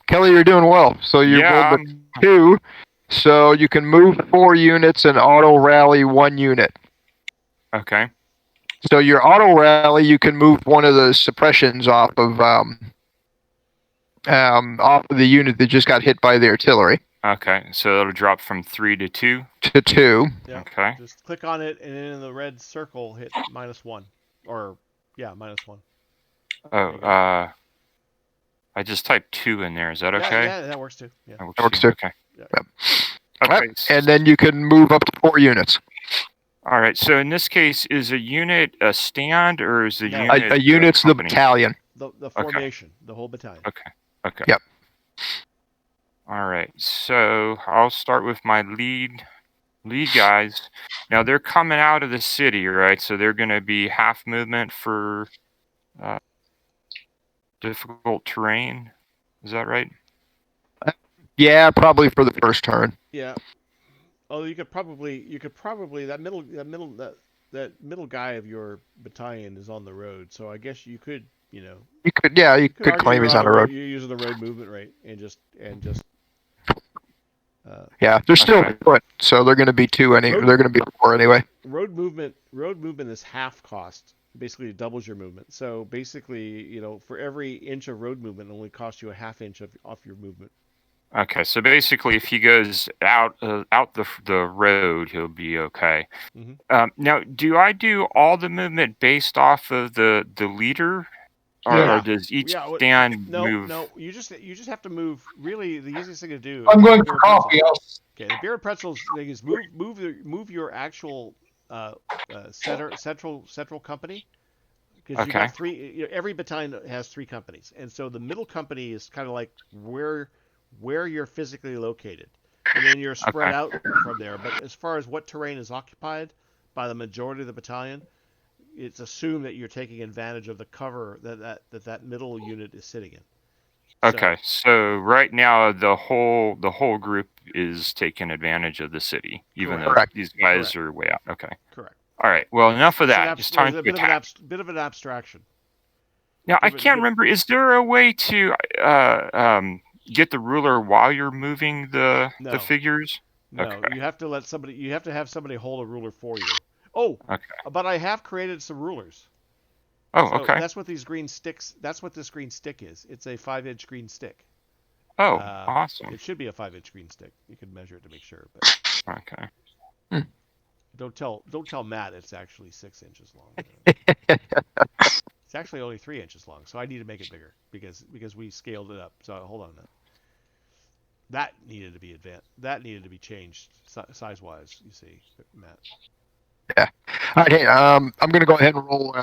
Kelly, you're doing well. So you Yeah, rolled a 2, so you can move 4 units and auto rally 1 unit. Okay. So your auto rally, you can move one of the suppressions off of the unit that just got hit by the artillery Okay. So it'll drop from 3 to 2. to 2. Yeah. Okay. Just click on it, and then in the red circle, hit -1, or yeah, -1. Oh, I just typed 2 in there. Is that okay? Yeah, that works too. Yeah. That works too. Okay. Yeah. Yep. Okay. Right. And then you can move up to 4 units. All right. So in this case, is a unit a stand or is the No. unit A unit's the company? battalion. The formation, the whole battalion. Okay. Okay. Yep. All right. So I'll start with my lead guys. Now they're coming out of the city, right? So they're going to be half movement for difficult terrain. Is that right? Yeah, probably for the first turn. Yeah. Oh, you could probably that middle guy of your battalion is on the road, so I guess you could, You could argue claim he's you're on the road. You're using the road movement rate and just. Yeah, they're still Okay. foot, so they're going to be 2 Road- They're going to be 4 anyway. Road movement is half cost. Basically, it doubles your movement. So basically, for every inch of road movement, it only costs you a half inch off your movement. Okay. So basically, if he goes out the road, he'll be okay. Mhm. Now, do I do all the movement based off of the leader, or, Yeah. or does each Yeah, stand No, move? no. You just have to move. Really, the easiest thing to do. I'm going Beer for coffee. pretzels. Okay, the beer and pretzels thing is move your actual central company, because you Okay. got 3. Every battalion has 3 companies, and so the middle company is kind of like where you're physically located, and then you're spread out from there. But as far as what terrain is occupied by the majority of the battalion, it's assumed that you're taking advantage of the cover that middle unit is sitting in. Okay, so right now the whole group is taking advantage of the city, even though Correct. these guys Correct. are way out. Okay. Correct. All right. Well, enough of It's that. It's time a to bit attack. bit of an abstraction. Now, I give it- can't give- remember. Is there a way to get the ruler while you're moving the No. figures? No, Okay. you have to let somebody. You have to have somebody hold a ruler for you. Oh, Okay. but I have created some rulers. Oh, So okay. That's what these green sticks. That's what this green stick is. It's a 5-inch green stick. Oh, awesome. It should be a 5-inch green stick. You can measure it to make sure, but Okay. don't tell Matt it's actually 6 inches long. It's actually only 3 inches long, so I need to make it bigger because we scaled it up. So hold on a minute. That needed to be That needed to be changed size wise. You see, Matt. Yeah. All right. Hey, I'm going to go ahead and roll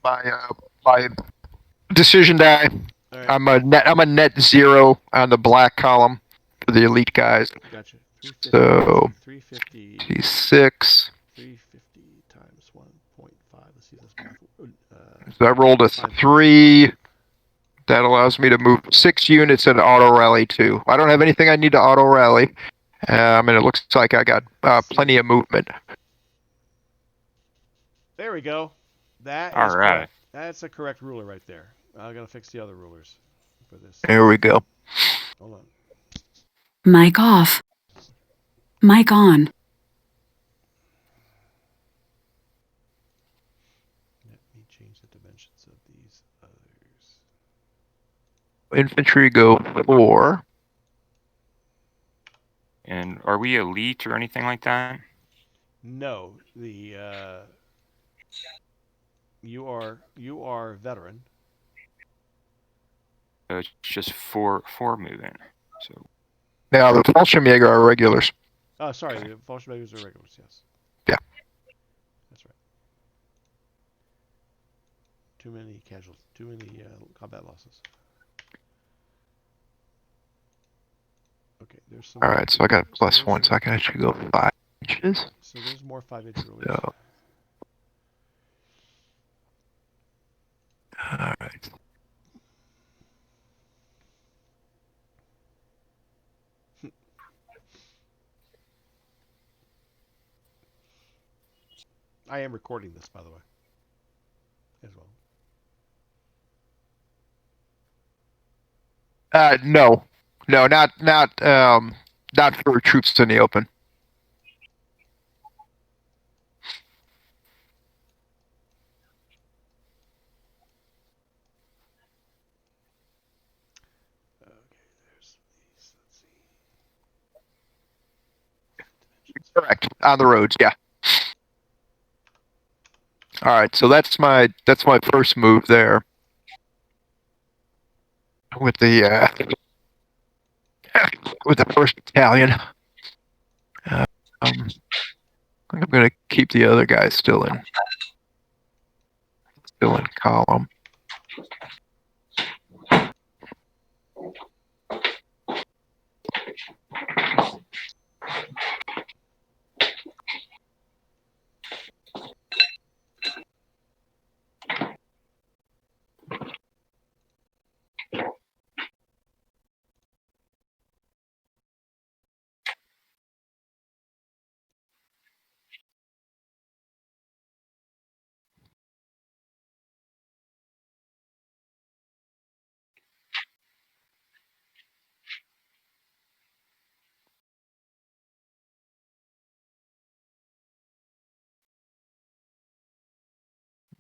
my decision die. All right. I'm a net 0 on the black column for the elite guys. Gotcha. 350, So 350, T6. 350 times 1.5. Let's see this math. So I rolled a 3. That allows me to move 6 units and auto rally 2. I don't have anything I need to auto rally. And it looks like I got plenty of movement. There we go. That is All right. correct. That's a correct ruler right there. I'm gonna fix the other rulers. for this. There we go. Hold on. Mic off. Mic on. Let me change the dimensions of these others. Infantry go 4. And are we elite or anything like that? No, the you are veteran. So it's just four movement. So Now the Fallschirmjäger are regulars. Oh, sorry, the Fallschirmjägers are regulars. Yes. Yeah. That's right. Too many casualties. Too many combat losses. Okay, there's some. All right, so I got so +1, there's so I can actually go 5 inches. So there's more 5-inch release. So, all right. I am recording this, by the way, as well. No, not for troops in the open. Okay, there's these. Let's see. Correct. On the roads, yeah. All right, so that's my first move there. With the with the 1st battalion. I think I'm gonna keep the other guys still in column.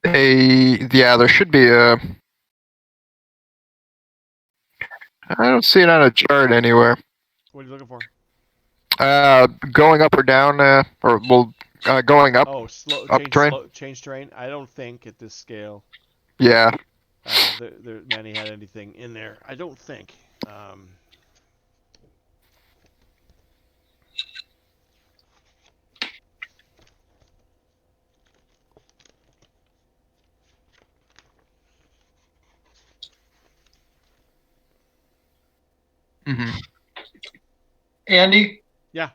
There should be a. I don't see it on a chart anywhere. What are you looking for? Going up or down, going up. Oh, up terrain. Change terrain. I don't think at this scale. Yeah. Manny had anything in there. I don't think. Mm-hmm. Andy? Yeah.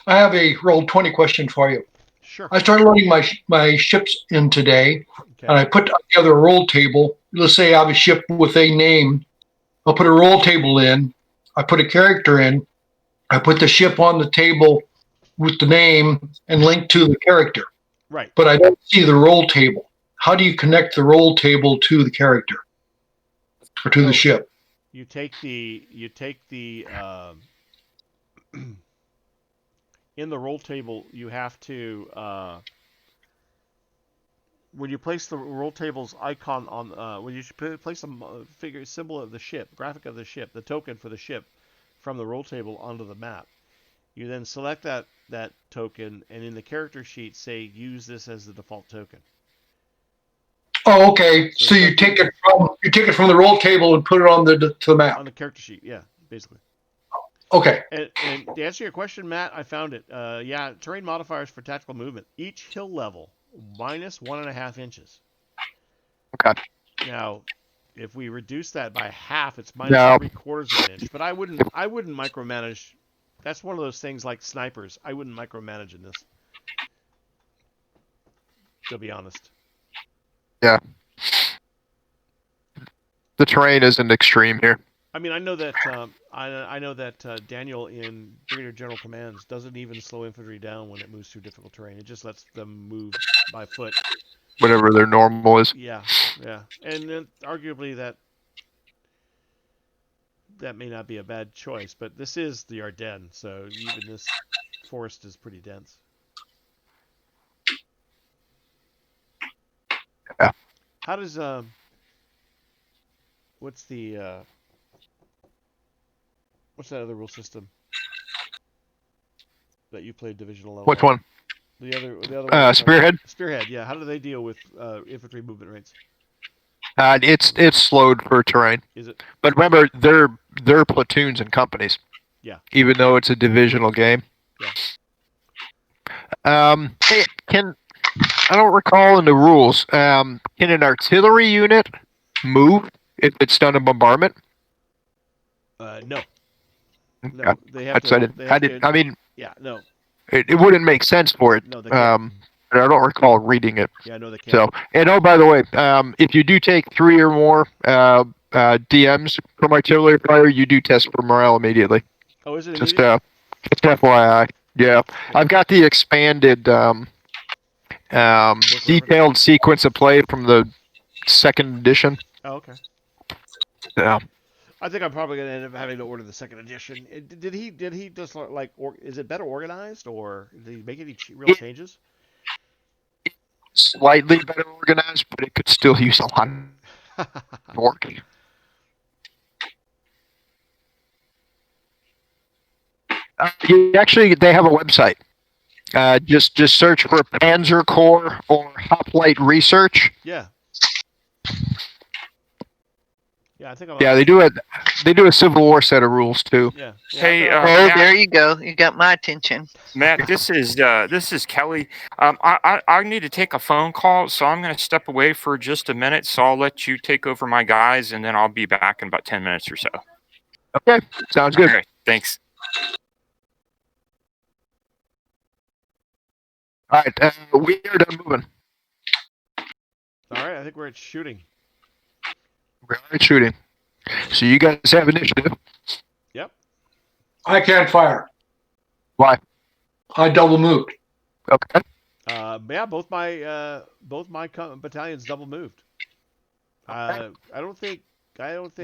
I have a Roll20 question for you. Sure. I started loading my ships in today, Okay. and I put together a roll table. Let's say I have a ship with a name. I'll put a roll table in. I put a character in. I put the ship on the table with the name and link to the character. Right. But I don't see the roll table. How do you connect the roll table to the character or to the ship? You take the in the roll table, you have to when you place the roll table's icon on when you place a figure symbol of the ship, graphic of the ship, the token for the ship from the roll table onto the map. You then select that token, and in the character sheet say use this as the default token. Oh, okay. So you take it from the roll table and put it on to the map. On the character sheet, yeah, basically. Okay. And to answer your question, Matt, I found it. Yeah, terrain modifiers for tactical movement. Each hill level minus 1.5 inches. Okay. Now, if we reduce that by half, it's minus 3/4 of an inch. But I wouldn't micromanage. That's one of those things like snipers. I wouldn't micromanage in this. To be honest. Yeah. The terrain isn't extreme here. I mean, I know that I know that Daniel in Brigadier General Commands doesn't even slow infantry down when it moves through difficult terrain. It just lets them move by foot. Whatever their normal is. Yeah, yeah, and then arguably that that may not be a bad choice, but this is the Ardennes, so even this forest is pretty dense. Yeah. How does what's the what's that other rule system that you played divisional level Which on? one? The other one. Spearhead. Spearhead, yeah. How do they deal with infantry movement rates? It's slowed for terrain. Is it? But remember, they're platoons and companies. Yeah. Even though it's a divisional game. Yeah. Hey, I don't recall in the rules. Can an artillery unit move if it's done a bombardment? No. No, Yeah, they have that's I to. didn't. They I have didn't. to. I mean, Yeah, no, it wouldn't make sense for it. no, they can't. But I don't recall reading it. Yeah, no, they can't. So, and oh, by the way, if you do take 3 or more DMs from artillery fire, you do test for morale immediately. Oh, is it Just immediate? just FYI. Yeah, I've got the expanded detailed sequence of play from the 2nd edition. Oh, okay. Yeah. I think I'm probably gonna end up having to order the 2nd edition. Did he just like? Is it better organized, or did he make any real changes? Slightly better organized, but it could still use a lot of work. They have a website. Just search for Panzer Corps or Hoplite Research. Yeah. Yeah, I think I'm. Yeah, they do it. They do a Civil War set of rules too. Yeah. Hey, Oh, Matt, there you go. You got my attention. Matt, this is Kelly. I need to take a phone call, so I'm going to step away for just a minute. So I'll let you take over my guys, and then I'll be back in about 10 minutes or so. Okay, sounds good. Okay, thanks. All right, we are done moving. All right, I think we're at shooting. We are at shooting. So you guys have initiative. Yep. I can't fire. Why? I double moved. Okay. Yeah, both my battalions double moved. I don't think.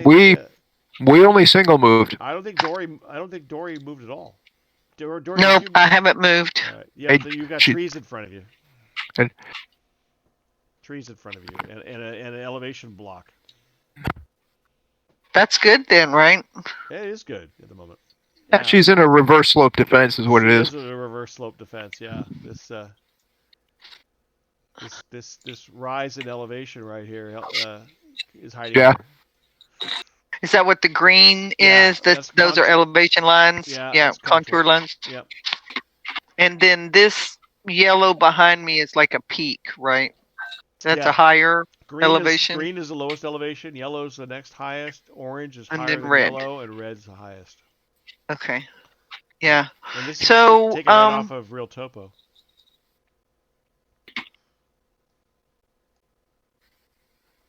We only single moved. I don't think Dory moved at all. Dory, Nope, did you I haven't moved. yeah, so you got trees in front of you. And- Trees in front of you, and an elevation block. That's good then, right? Yeah, it is good at the moment. Yeah, she's in a reverse slope defense, is what it is. This is a reverse slope defense. Yeah, this rise in elevation right here is hiding. Yeah. Her. Is that what the green Yeah, is? Those are contour. elevation lines. Yeah, Yeah, that's contour contour. lines. Yep. And then this yellow behind me is like a peak, right? That's Yeah. a higher Green elevation. Green is the lowest elevation. Yellow is the next highest. Orange is And higher then than red. yellow, and red's the highest. Okay. Yeah. And this is So, taken right off of Real Topo.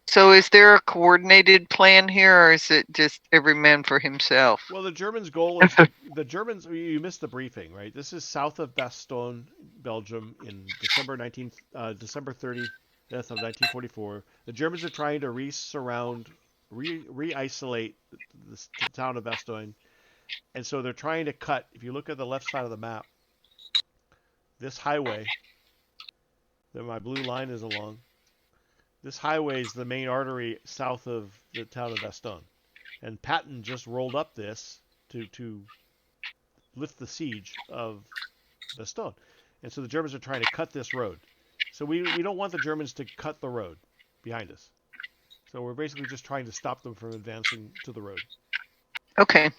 So is there a coordinated plan here, or is it just every man for himself? Well, the Germans' goal is the Germans. You missed the briefing, right? This is south of Bastogne, Belgium, in December 30th of 1944. The Germans are trying to re-isolate the town of Bastogne, and so they're trying to cut. If you look at the left side of the map, this highway that my blue line is along. This highway is the main artery south of the town of Bastogne. And Patton just rolled up this to lift the siege of Bastogne. And so the Germans are trying to cut this road. So we don't want the Germans to cut the road behind us. So we're basically just trying to stop them from advancing to the road. Okay.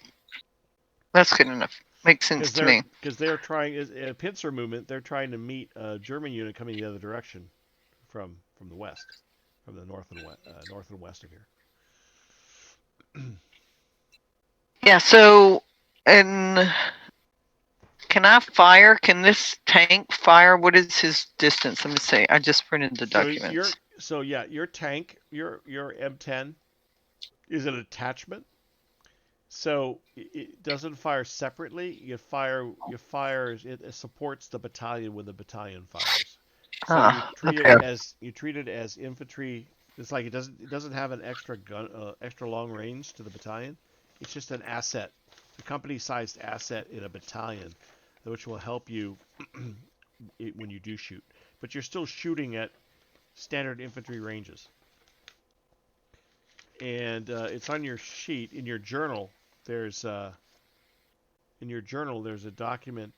That's good enough. Makes sense to me. Because they're trying, a pincer movement, they're trying to meet a German unit coming the other direction from the west. From the north and west of here. Yeah, so, and can I fire? Can this tank fire? What is his distance? Let me see. I just printed the documents. Your tank, your M10 is an attachment. So it doesn't fire separately. It supports the battalion when the battalion fires. So you treat it as infantry. It's like it doesn't have an extra gun, extra long range to the battalion. It's just an asset, a company-sized asset in a battalion, which will help you when you do shoot. But you're still shooting at standard infantry ranges. And it's on your sheet in your journal. There's a document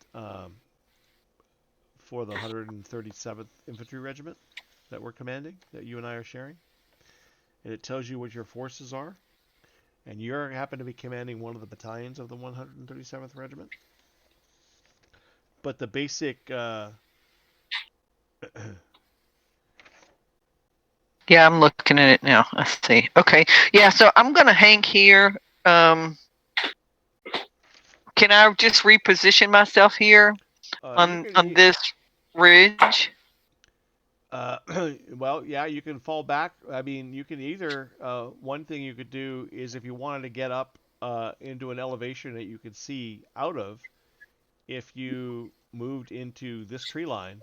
for the 137th Infantry Regiment that we're commanding, that you and I are sharing, and it tells you what your forces are. And you happen to be commanding one of the battalions of the 137th Regiment. But the basic Yeah, I'm looking at it now. I see. Okay. Yeah, so I'm gonna hang here. Can I just reposition myself here on this ridge? Well, yeah, you can fall back. I mean, you can either. One thing you could do is if you wanted to get up into an elevation that you could see out of, if you moved into this tree line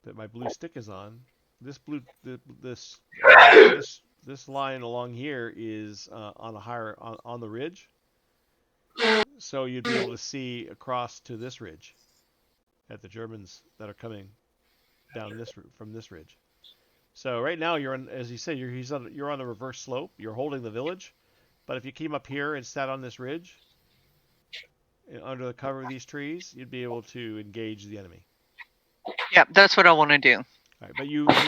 that my blue stick is on, this line along here is on a higher on the ridge, so you'd be able to see across to this ridge at the Germans that are coming down this from this ridge. So right now you're on, as you say, you're on the reverse slope. You're holding the village, but if you came up here and sat on this ridge under the cover of these trees, you'd be able to engage the enemy. Yeah, that's what I want to do. All right, but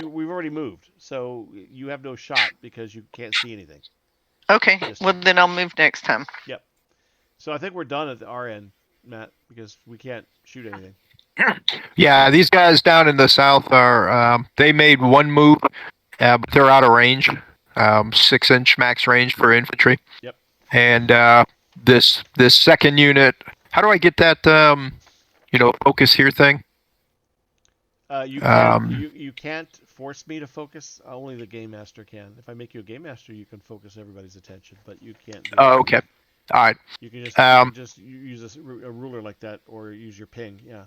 we've already moved, so you have no shot because you can't see anything. Okay, well then I'll move next time. Yep. So I think we're done at our end, Matt, because we can't shoot anything. Yeah, these guys down in the south are they made one move, but they're out of range, 6-inch max range for infantry. Yep. And this second unit, how do I get that focus here thing? You can't force me to focus. Only the game master can. If I make you a game master, you can focus everybody's attention, but you can't do Oh, okay. All right. You can just use a ruler like that, or use your ping. Yeah.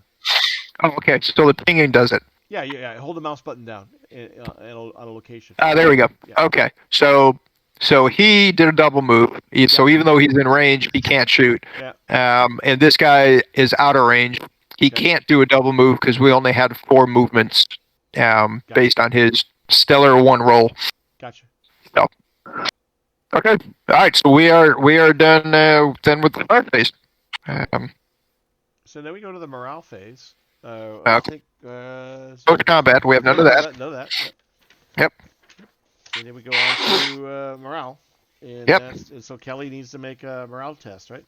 Oh, okay. So the pinging does it. Yeah. Hold the mouse button down on a location. There we go. Yeah. Okay. So he did a double move. So even though he's in range, he can't shoot. Yeah. And this guy is out of range. He can't do a double move because we only had 4 movements based on his stellar 1 roll. Gotcha. So, okay. All right. So we are done with the fire phase. So then we go to the morale phase. I think, go to combat. We have none of that. None of that. Yep. And then we go on to morale. And yep. And so Kelly needs to make a morale test, right?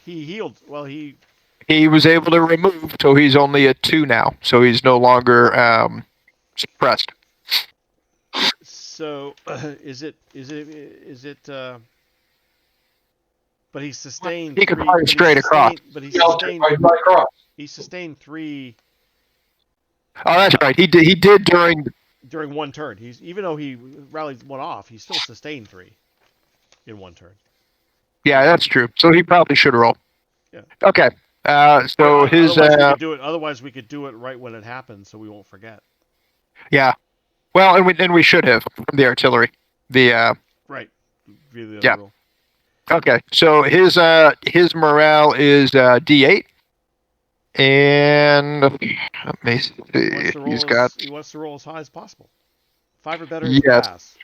He healed. Well, he was able to remove, so he's only at 2 now. So he's no longer suppressed. So is it? But he sustained. He could fire straight across. But he sustained 3. Oh, that's right. He did during 1 turn. Even though he rallied 1 off, he still sustained 3 in 1 turn. Yeah, that's true. So he probably should roll. Yeah. Okay. So his. Otherwise, we could do it right when it happens, so we won't forget. Yeah. Well, and we should have from the artillery. The. Right. Yeah. Roll. Okay. So his morale is D8. And let me see. He wants to roll as high as possible. 5 or better is a pass.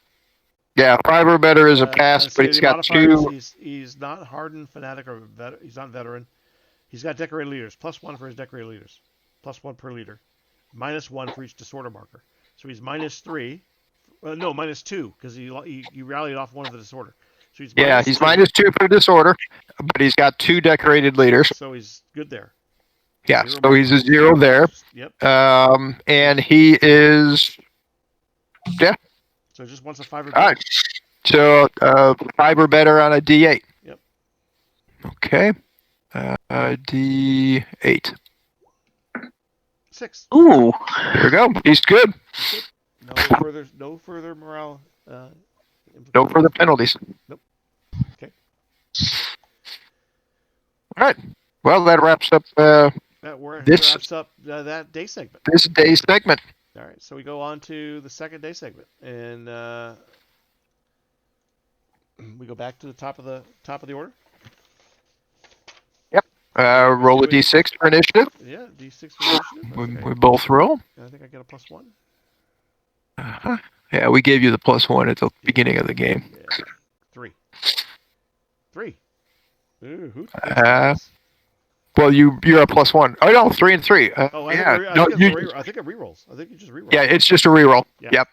Yeah, 5 or better is a pass, but he's got 2. He's not hardened fanatic or he's not veteran. He's got decorated leaders. +1 for his decorated leaders. +1 per leader. -1 for each disorder marker. So he's -3. No, -2 because he rallied off 1 of the disorder. So he's he's -2 for disorder, but he's got 2 decorated leaders. So he's good there. Yeah, so he's a 0 there. Yep. And he is. Yeah. So just wants a 5 or better. All right. So 5 or better on a D8. Yep. Okay. D8. 6. Ooh. There we go. He's good. No further morale. No further penalties. Nope. Okay. All right. Well, that wraps up. Wraps up that day segment. This day segment. All right, so we go on to the second day segment, and we go back to the top of the order. Roll a d6 for initiative. Yeah, D6 for initiative. Okay. We both roll. I think I get a +1. Uh-huh. Yeah, we gave you the +1 at the beginning of the game. Yeah. 3. Ooh, who? Well, you're a +1. Oh no, 3 and 3. I think it rerolls. I think you just reroll. Yeah, it's just a reroll. Yeah. Yep.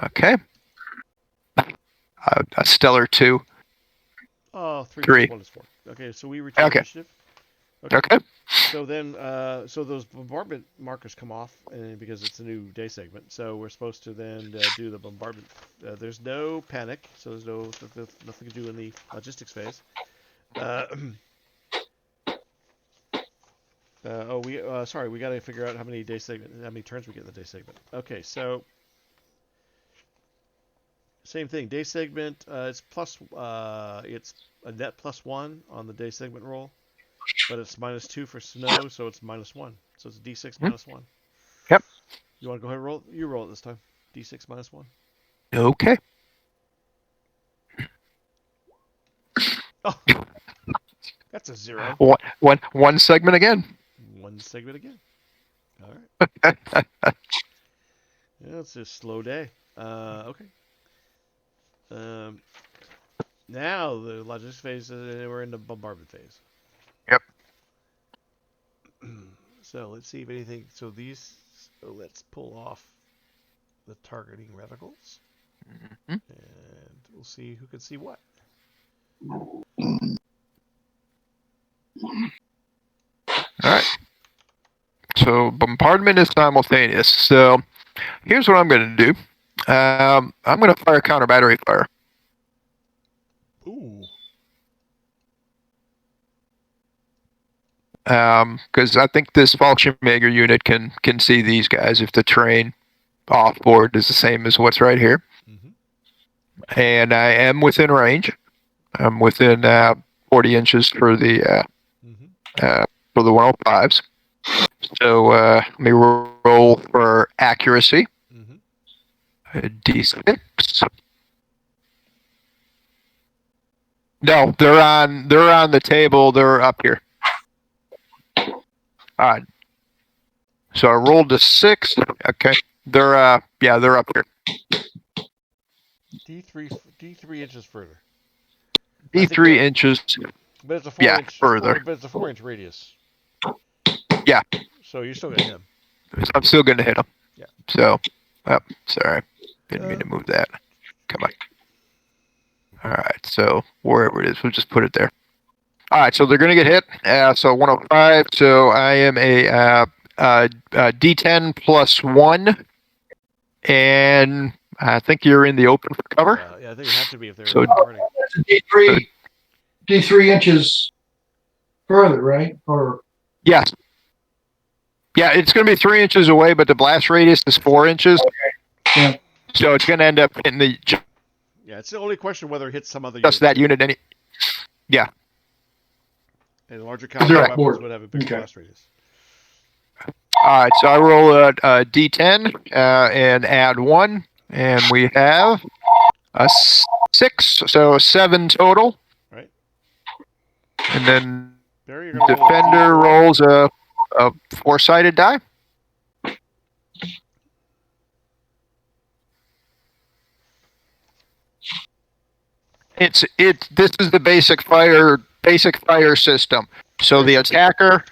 Okay. A stellar 2. Oh, 3 3. + 1 is 4. Okay, so we retain initiative. Okay. So then, so those bombardment markers come off, because it's a new day segment. So we're supposed to then do the bombardment. There's no panic, so there's nothing to do in the logistics phase. Sorry, we got to figure out how many turns we get in the day segment. Okay, so same thing. Day segment, it's a net +1 on the day segment roll. But it's -2 for snow, so it's -1. So it's a D6 -1. Yep. You want to go ahead and roll? You roll it this time. D6 -1. Okay. Oh, that's a 0. One segment again. One segment again. All right. Yeah, it's a slow day. Okay. Now the logistics phase, we're in the bombardment phase. Yep. So let's see if anything. So let's pull off the targeting reticles, and we'll see who can see what. All right. So bombardment is simultaneous. So here's what I'm going to do. I'm going to fire counter battery fire. Ooh. Because I think this Fallschirmjäger unit can see these guys if the terrain off board is the same as what's right here. Mm-hmm. And I am within range. I'm within 40 inches for the 105s. So let me roll for accuracy. Mm-hmm. D6. No, they're on the table. They're up here. All right. So I rolled a 6. Okay. They're up here. D3 inches further. D3 inches. But it's a 4-inch. Further. But it's a 4-inch radius. Yeah. So you're still gonna hit him. I'm still going to hit them. Yeah. So, sorry. Didn't mean to move that. Come on. All right. So wherever it is, we'll just put it there. All right. So they're going to get hit. So 105. So I am a D10 +1. And I think you're in the open for cover. Yeah, I think it have to be if they're So- bombarding. That's a D3 inches further, right? Or Yes. Yeah, it's going to be 3 inches away, but the blast radius is 4 inches. Yeah. So it's going to end up in the Yeah, it's the only question whether it hits some other just that unit. Yeah. And larger caliber Direct weapons board. would have a big Okay. blast radius. All right, so I roll a D10 and add 1, and we have a 6, so 7 total. Right. And then Barry, you're gonna roll a defender D4. rolls a 4-sided die. This is the basic fire system. So the attacker,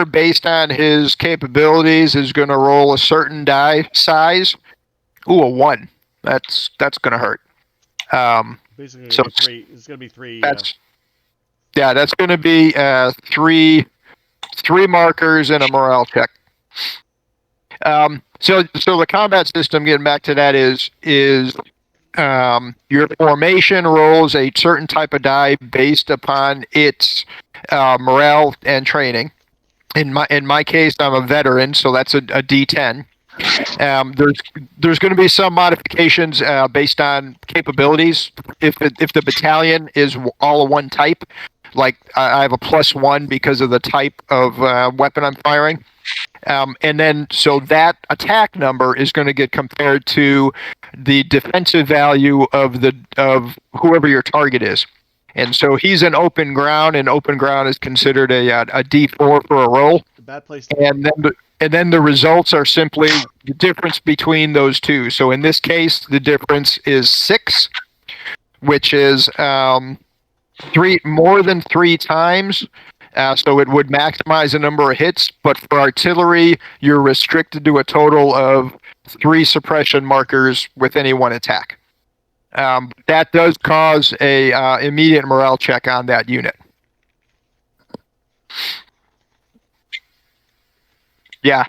based on his capabilities, is going to roll a certain die size. Ooh, a 1. That's going to hurt. Basically, So it's gonna be 3. that's going to be 3 markers and a morale check. So the combat system, getting back to that, is your formation rolls a certain type of die based upon its morale and training. In my case, I'm a veteran, so that's a D10. There's going to be some modifications based on capabilities. If the battalion is all of one type, like I have a +1 because of the type of weapon I'm firing. And then, so that attack number is going to get compared to the defensive value of whoever your target is. And so he's in open ground, and open ground is considered a D4 for a roll. The bad place to be. And then the results are simply the difference between those two. So in this case, the difference is 6, which is more than 3 times. So it would maximize the number of hits, but for artillery, you're restricted to a total of 3 suppression markers with any one attack. That does cause a immediate morale check on that unit. Yeah.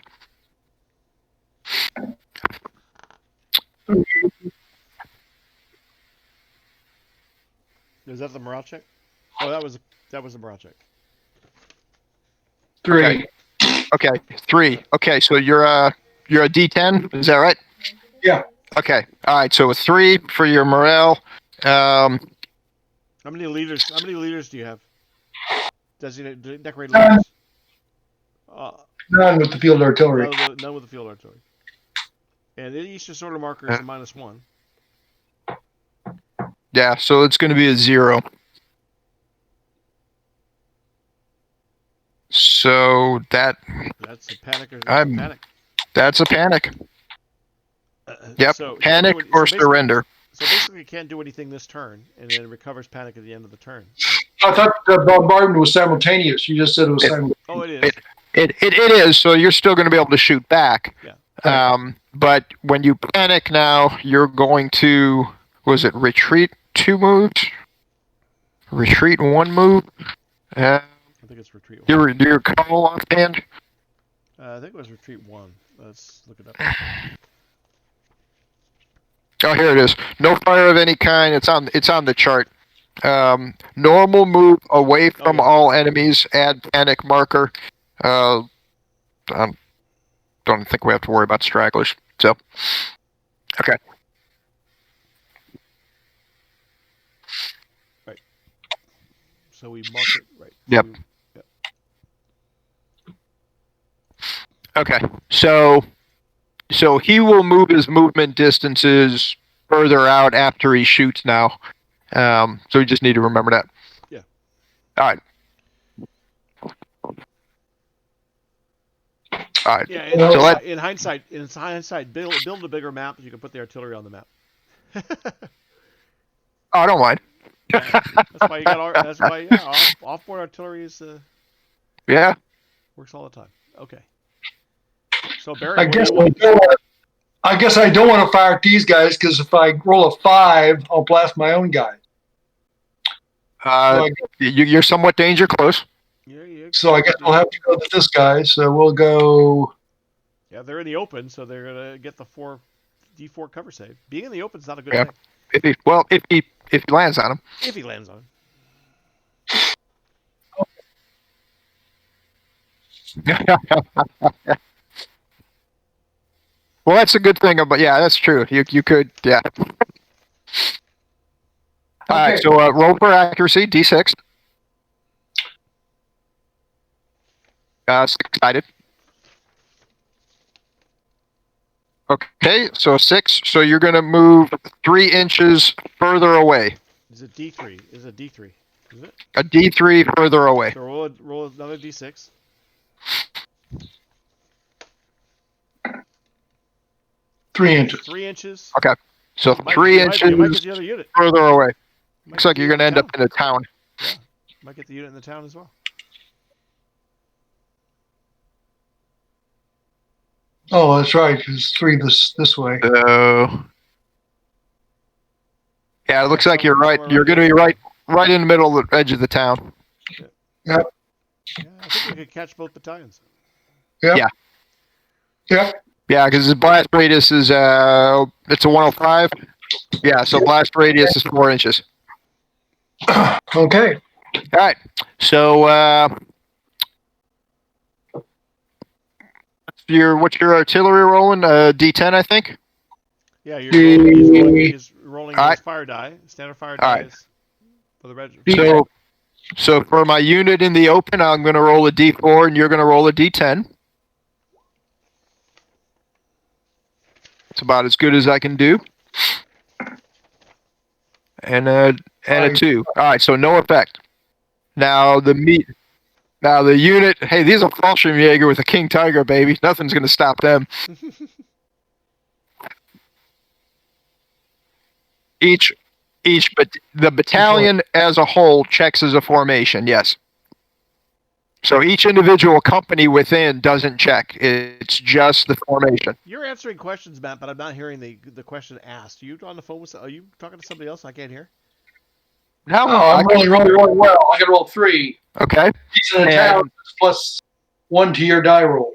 Is that the morale check? Oh, that was the morale check. 3. Okay, 3. Okay, so you're a D10, is that right? Yeah. Okay. All right. So a 3 for your morale. How many leaders do you have? Decorated None. leaders. None with the field artillery. None with the field artillery. And each disorder marker is a -1. Yeah. So it's going to be a 0. So that's a panic. That's a panic. Yep. So panic or surrender. So basically, it can't do anything this turn, and then it recovers panic at the end of the turn. I thought the bombardment was simultaneous. You just said it was simultaneous. Oh, it is. It is. So you're still going to be able to shoot back. Yeah. But when you panic now, you're going to retreat 2 moves? Retreat 1 move? I think it's retreat 1. Do your call offhand? I think it was retreat 1. Let's look it up. Oh, here it is. No fire of any kind. It's on the chart. Normal move away from all enemies. Add panic marker. I don't think we have to worry about stragglers. So, okay. Right. So we mark it right. Yep. Okay. So he will move his movement distances further out after he shoots now. So we just need to remember that. Yeah. All right. All right. Yeah. In hindsight, build a bigger map so you can put the artillery on the map. Oh, I don't mind. Yeah, that's why you got. That's why offboard artillery is. Yeah. Works all the time. Okay. So Barry, I guess I don't want to fire at these guys because if I roll a 5, I'll blast my own guy. You're somewhat danger close. So I guess we'll have to go with this guy. So we'll go. Yeah, they're in the open, so they're gonna get the D4 cover save. Being in the open is not a good thing. If he lands on him. If he lands on him. Well, that's a good thing. But yeah, that's true. You could, yeah. All right, so roll for accuracy, D6. 6-sided. Okay, so 6. So you're going to move 3 inches further away. Is it D3? Is it D3? Is it? A D3 further away. So roll another D6. 3 inches. 3 inches. Okay, so 3 inches further away. Looks like you're going to end up in a town. Yeah, might get the unit in the town as well. Oh, that's right. It's 3 this way. Yeah, it looks like you're right. You're going to be right in the middle of the edge of the town. Yep. Yeah, I think we could catch both battalions. Yep. Yeah. Yep. Yeah, because the blast radius is it's a 105. Yeah, so blast radius is 4 inches. Okay. All right. So what's your artillery rolling? D10, I think. Yeah, he's rolling his fire die. Standard fire die is for the regiment. So for my unit in the open, I'm going to roll a D4, and you're going to roll a D10. It's about as good as I can do. And a 2. All right, so no effect. Now the unit. Hey, these are Fallschirmjäger with a King Tiger, baby. Nothing's gonna stop them. The battalion as a whole checks as a formation. Yes. So each individual company within doesn't check. It's just the formation. You're answering questions, Matt, but I'm not hearing the question asked. Are you on the phone with? Are you talking to somebody else? I can't hear. No, I'm rolling really well. I can roll 3. Okay. Decent attack plus 1 to your die roll.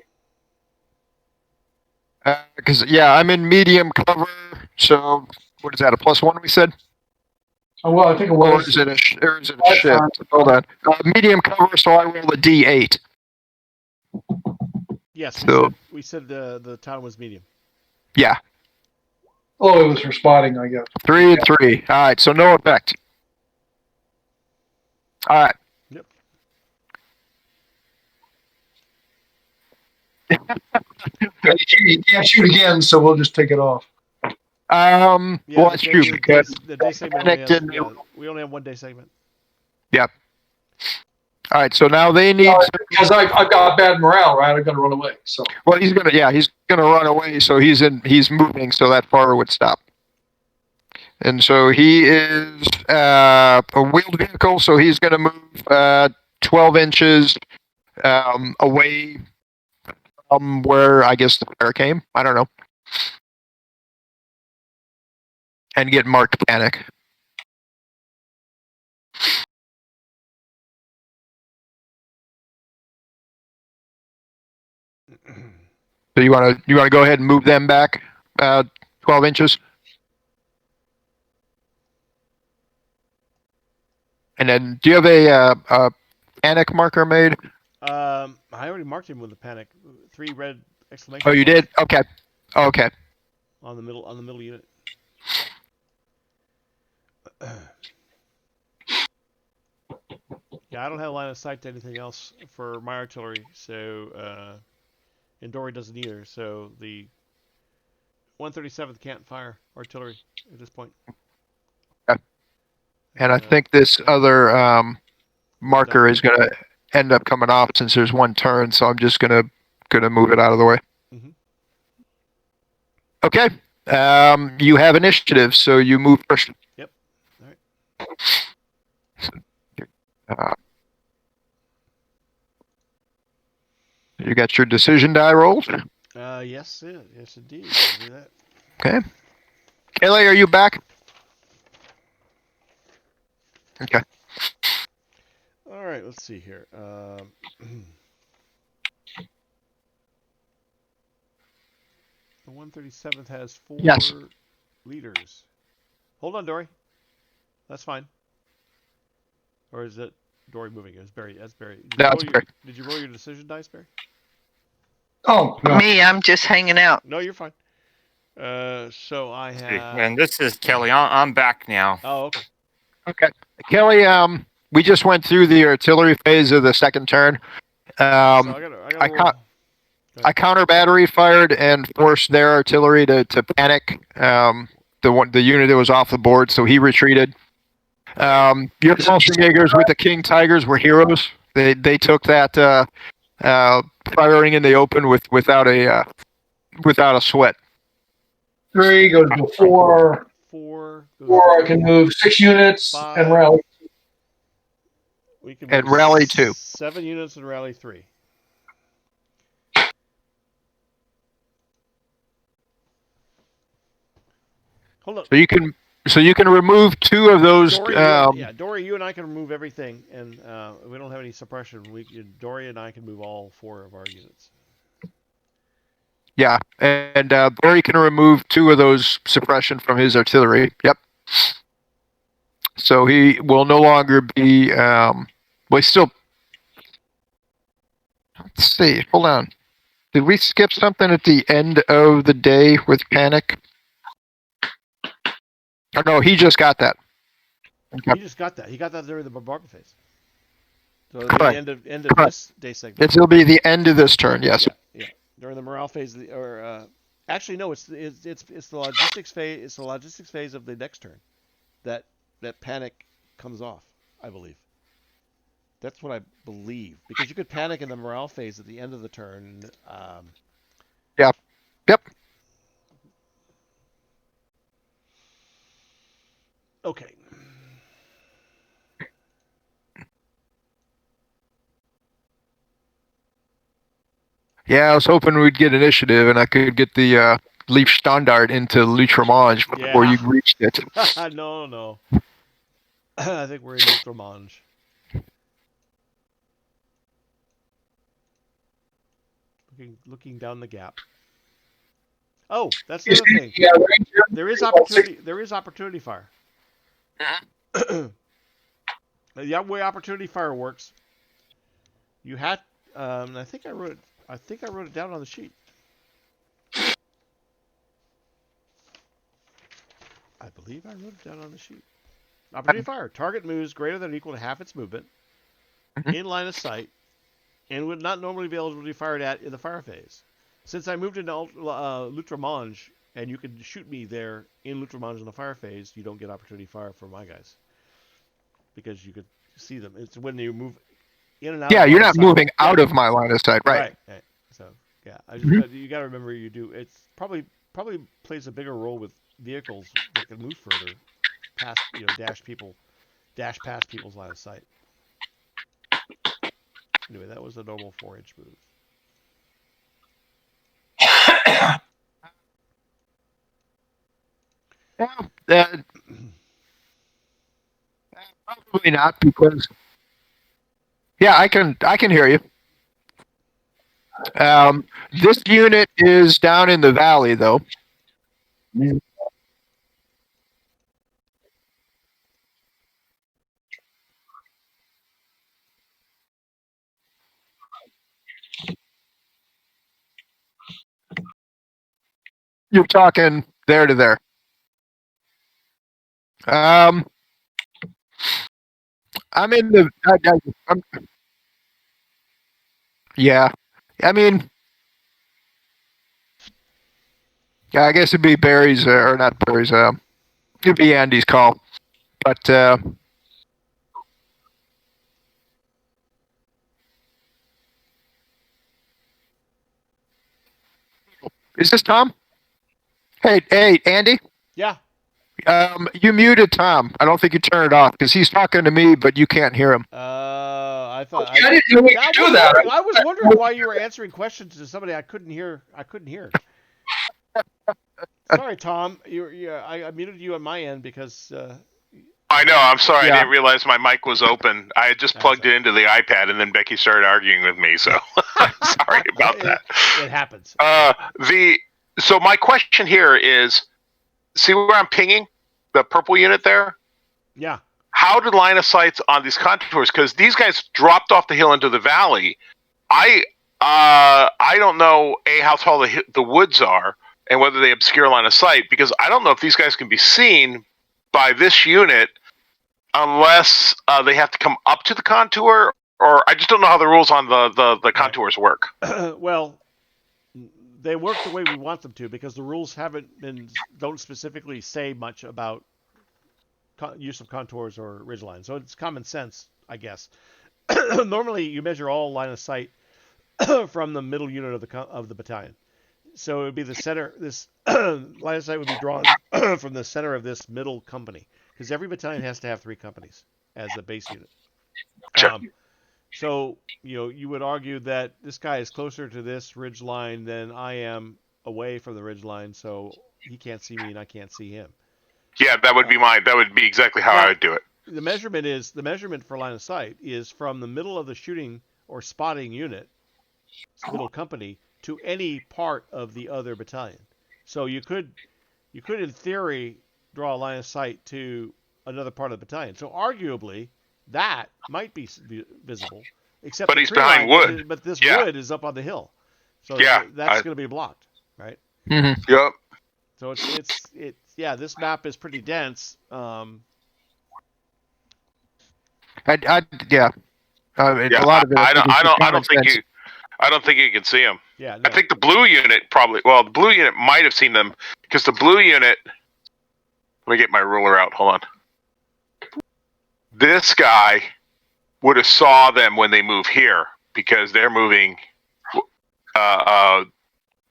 Because I'm in medium cover. So what is that? A +1 we said? Oh, well, I think it was. Or is it a shift? Hold on. Medium cover, so I roll a D8. Yes, So, we said the town was medium. Yeah. Oh, it was for spotting, I guess. 3 and 3. All right, so no effect. All right. Yep. You can't shoot again, so we'll just take it off. Yeah, well, let's shoot because the day segment we only have 1 day segment. Yep. All right, so now they need because I've got bad morale, right? I've got to run away. So well, he's gonna run away. So he's moving, so that far would stop. And so he is a wheeled vehicle, so he's gonna move 12 inches away from where I guess the fire came. I don't know. And get marked panic. So you want to go ahead and move them back 12 inches? And then do you have a panic marker made? I already marked him with a panic. 3 red exclamation. Oh, you did? Okay. Okay. On the middle unit. Yeah, I don't have line of sight to anything else for my artillery, so and Dory doesn't either. So the 137th can't fire artillery at this point. Okay. And I think this other marker is going to end up coming off since there's 1 turn, so I'm just gonna move it out of the way. Mm-hmm. Okay. You have initiative, so you move first. Yep. All right. You got your decision die rolled? Yes, indeed. I'll do that. Okay. Kelly, are you back? Okay. All right, let's see here. The 137th has 4 leaders. Hold on, Dory. That's fine. Or is it Dory moving? It was Barry. That's Barry. Did you roll your decision dice, Barry? Oh, no. Me, I'm just hanging out. No, you're fine. So I have. And this is Kelly. I'm back now. Oh, okay. Okay. Kelly, we just went through the artillery phase of the second turn. I counter battery fired and forced their artillery to panic. The unit that was off the board, so he retreated. Your Fallschirmjägers with the King Tigers were heroes. They took that firing in the open without a sweat. 3 goes to 4. 4. 4. I can move 6 units 5, and rally. We can and rally 2. 7 units and rally 3. Hold up. So you can remove 2 of those. Dory, you and I can remove everything, and we don't have any suppression. Dory and I can move all 4 of our units. Yeah, and Dory can remove 2 of those suppression from his artillery. Yep. So he will no longer be. Let's see. Hold on. Did we skip something at the end of the day with panic? Oh, no, he just got that. Okay. He just got that. He got that during the bombardment phase. So it'll Correct. be the end of this day segment. It'll be the end of this turn, yes. Yeah. During the morale phase, Actually, no. It's the logistics phase. It's the logistics phase of the next turn that panic comes off. I believe. That's what I believe because you could panic in the morale phase at the end of the turn. Yeah. Yep. Okay. Yeah, I was hoping we'd get initiative and I could get the Leaf Standard into Lutramange before Yeah. you reached it. No. I think we're in Lutramange. Looking down the gap. Oh, that's the other thing. Yeah, Ranger. There is opportunity. There is opportunity fire. The way opportunity fire works, you had. I think I wrote it. I think I wrote it down on the sheet. I believe I wrote it down on the sheet. Opportunity fire. Target moves greater than or equal to half its movement in line of sight and would not normally be eligible to be fired at in the fire phase. Since I moved into Lutramange and you can shoot me there in Lutramange in the fire phase, you don't get opportunity fire for my guys because you could see them. It's when you move in and out. Yeah, of you're line not of moving sight. out of my line of sight, right? Right. So yeah, you got to remember you do. It's probably plays a bigger role with vehicles that can move further, past dash past people's line of sight. Anyway, that was a normal 4-inch move. Yeah, probably not because. Yeah, I can hear you. This unit is down in the valley, though. You're talking there to there. I'm in the. Yeah, I mean, yeah, I guess it'd be Barry's or not Barry's. It'd be Andy's call, but is this Tom? Hey, Andy. Yeah. You muted Tom. I don't think you turned it off because he's talking to me, but you can't hear him. I thought I didn't know we could do that. I was wondering why you were answering questions to somebody I couldn't hear. Sorry, Tom. I muted you on my end because. I know. I'm sorry. Yeah. I didn't realize my mic was open. I had just plugged it into the iPad, and then Becky started arguing with me. So sorry about that. It happens. So my question here is, see where I'm pinging the purple unit there? Yeah. How did line of sights on these contours? Because these guys dropped off the hill into the valley. I don't know how tall the woods are and whether they obscure line of sight, because I don't know if these guys can be seen by this unit unless they have to come up to the contour, or I just don't know how the rules on the contours work. Well, they work the way we want them to because the rules don't specifically say much about use of contours or ridgelines. So it's common sense, I guess. Normally, you measure all line of sight from the middle unit of the battalion. So it would be the center. This line of sight would be drawn from the center of this middle company because every battalion has to have 3 companies as the base unit. Sure. So you would argue that this guy is closer to this ridge line than I am away from the ridge line, so he can't see me and I can't see him. Yeah, that would be mine. That would be exactly how I would do it. The measurement for line of sight is from the middle of the shooting or spotting unit, middle company, to any part of the other battalion. So you could in theory draw a line of sight to another part of the battalion. So arguably that might be visible, except but he's behind wood. But this wood is up on the hill, so that's going to be blocked, right? Mm-hmm. Yep. So it's this map is pretty dense. A lot of it. I don't think you. I don't think you can see them. Yeah, I think the blue unit probably. Well, the blue unit might have seen them because the blue unit. Let me get my ruler out. Hold on. This guy would have saw them when they move here because they're moving.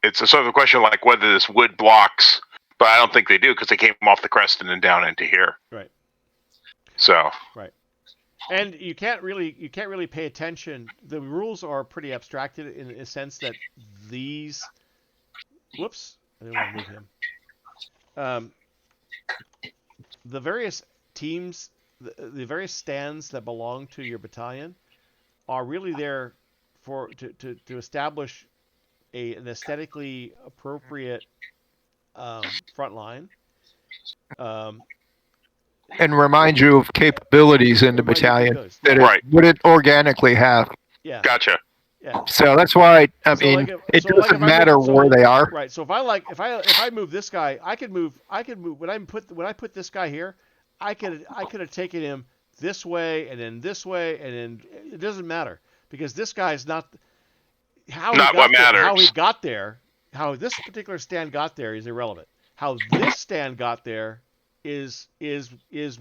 It's a sort of a question like whether this wood blocks, but I don't think they do because they came off the crest and then down into here. Right. So. Right. And you can't really pay attention. The rules are pretty abstracted in a sense that these. Whoops! I didn't want to move him. The various teams, the various stands that belong to your battalion, are really there to establish an aesthetically appropriate front line. And remind you of capabilities in the battalion that it wouldn't organically have. Yeah. Gotcha. Yeah. So that's why it doesn't matter where they are. Right. So if I move this guy, I could move when I put this guy here, I could have taken him this way and then this way and then it doesn't matter because this guy is not what matters. How he got there, how this particular stand got there is irrelevant. How this stand got there is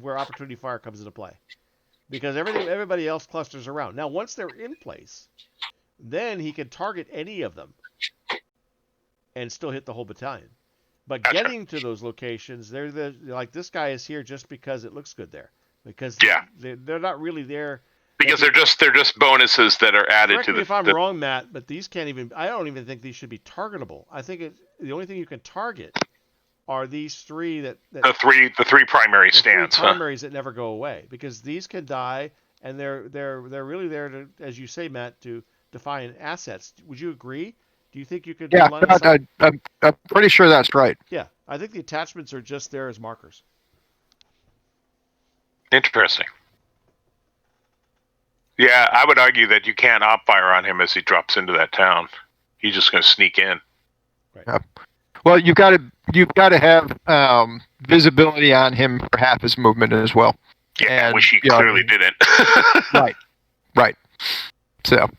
where opportunity fire comes into play, because everybody else clusters around. Now, once they're in place, then he can target any of them and still hit the whole battalion. But getting to those locations, they're like this guy is here just because it looks good there, because they're not really there. Because they're just bonuses that are added Correct to me if I'm wrong, Matt, but these can't even. I don't even think these should be targetable. I think the only thing you can target are these three the three primary stands, primaries that never go away, because these can die, and they're really there to, as you say, Matt, to define assets. Would you agree? Do you think you could? Yeah, I'm pretty sure that's right. Yeah, I think the attachments are just there as markers. Interesting. Yeah, I would argue that you can't op fire on him as he drops into that town. He's just going to sneak in. Right. Yep. Well, you've got to have visibility on him for half his movement as well. Yeah, which he clearly didn't. Right. So,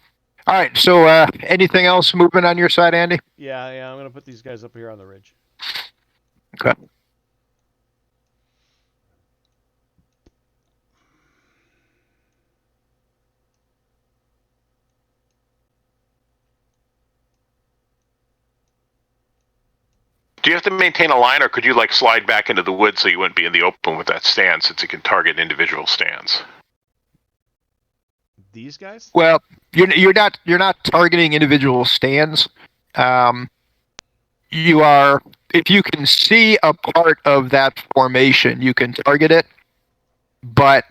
all right. So, anything else movement on your side, Andy? Yeah. I'm going to put these guys up here on the ridge. Okay. Do you have to maintain a line, or could you slide back into the woods so you wouldn't be in the open with that stand, since it can target individual stands? These guys? Well, you're not targeting individual stands. You are, if you can see a part of that formation, you can target it. But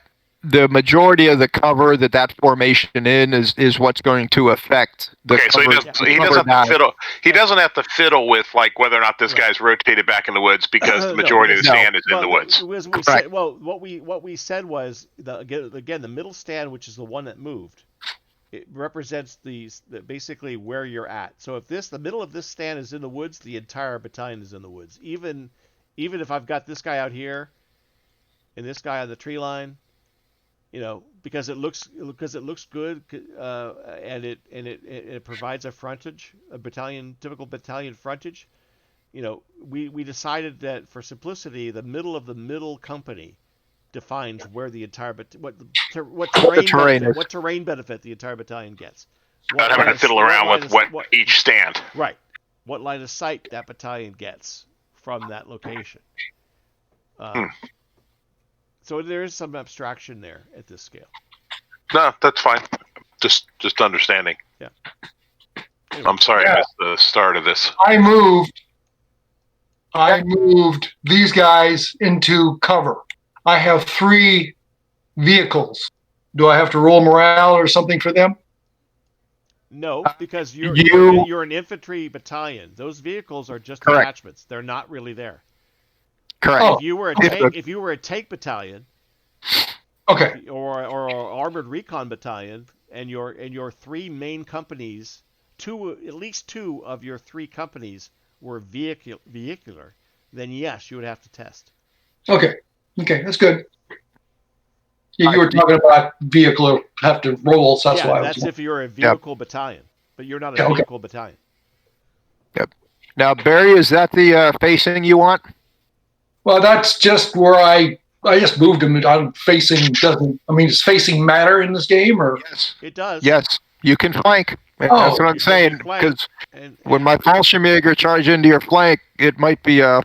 the majority of the cover that formation is what's going to affect the cover. So he doesn't have to fiddle. He doesn't have to fiddle with whether or not this guy's rotated back in the woods, because the majority of the stand is in the woods. What we said was the middle stand, which is the one that moved, it represents basically where you're at. So if the middle of this stand is in the woods, the entire battalion is in the woods. Even if I've got this guy out here and this guy on the tree line, because it looks good, and it provides a frontage, typical battalion frontage. We decided that for simplicity, the middle of the middle company defines where the entire what terrain benefit the entire battalion gets. Not having to fiddle around with what each stand. Right. What line of sight that battalion gets from that location. So there is some abstraction there at this scale. No, that's fine. Just understanding. Yeah. Anyway. I'm sorry I missed the start of this. I moved these guys into cover. I have 3 vehicles. Do I have to roll morale or something for them? No, because you're an infantry battalion. Those vehicles are just attachments. They're not really there. Correct. If you were a tank battalion, okay, or armored recon battalion, and your 3 main companies, at least 2 of your 3 companies were vehicular, then yes, you would have to test. Okay, that's good. You were talking about vehicular have to roll, so that's why. That's if you're a vehicle battalion. but you're not a Okay. vehicle battalion. Now, Barry, is that the facing you want? Well, that's just where I just moved him. I'm facing doesn't. I mean, does facing matter in this game or? Yes. It does. Yes, you can flank. Oh. That's what I'm You saying. flank, Because and when my Fallschirmjäger charge into your flank, it might be a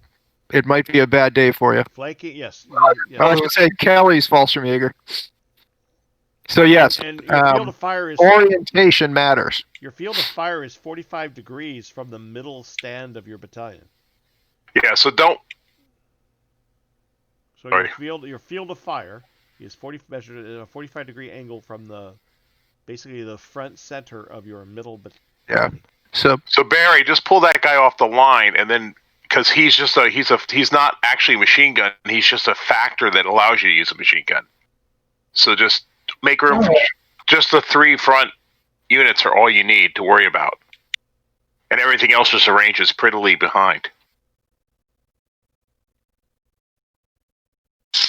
bad day for you. flanking, yes. I was going to say Kelly's Fallschirmjäger. So yes, and your field of fire is orientation matters. Your field of fire is 45 degrees from the middle stand of your battalion. Yeah, so don't. So Sorry. your field of fire is measured at a 45 degree angle from basically the front center of your middle battalion. Yeah. So Barry, just pull that guy off the line, and then because he's not actually a machine gun. He's just a factor that allows you to use a machine gun. So just make room for just the 3 front units are all you need to worry about, and everything else just arranges prettily behind.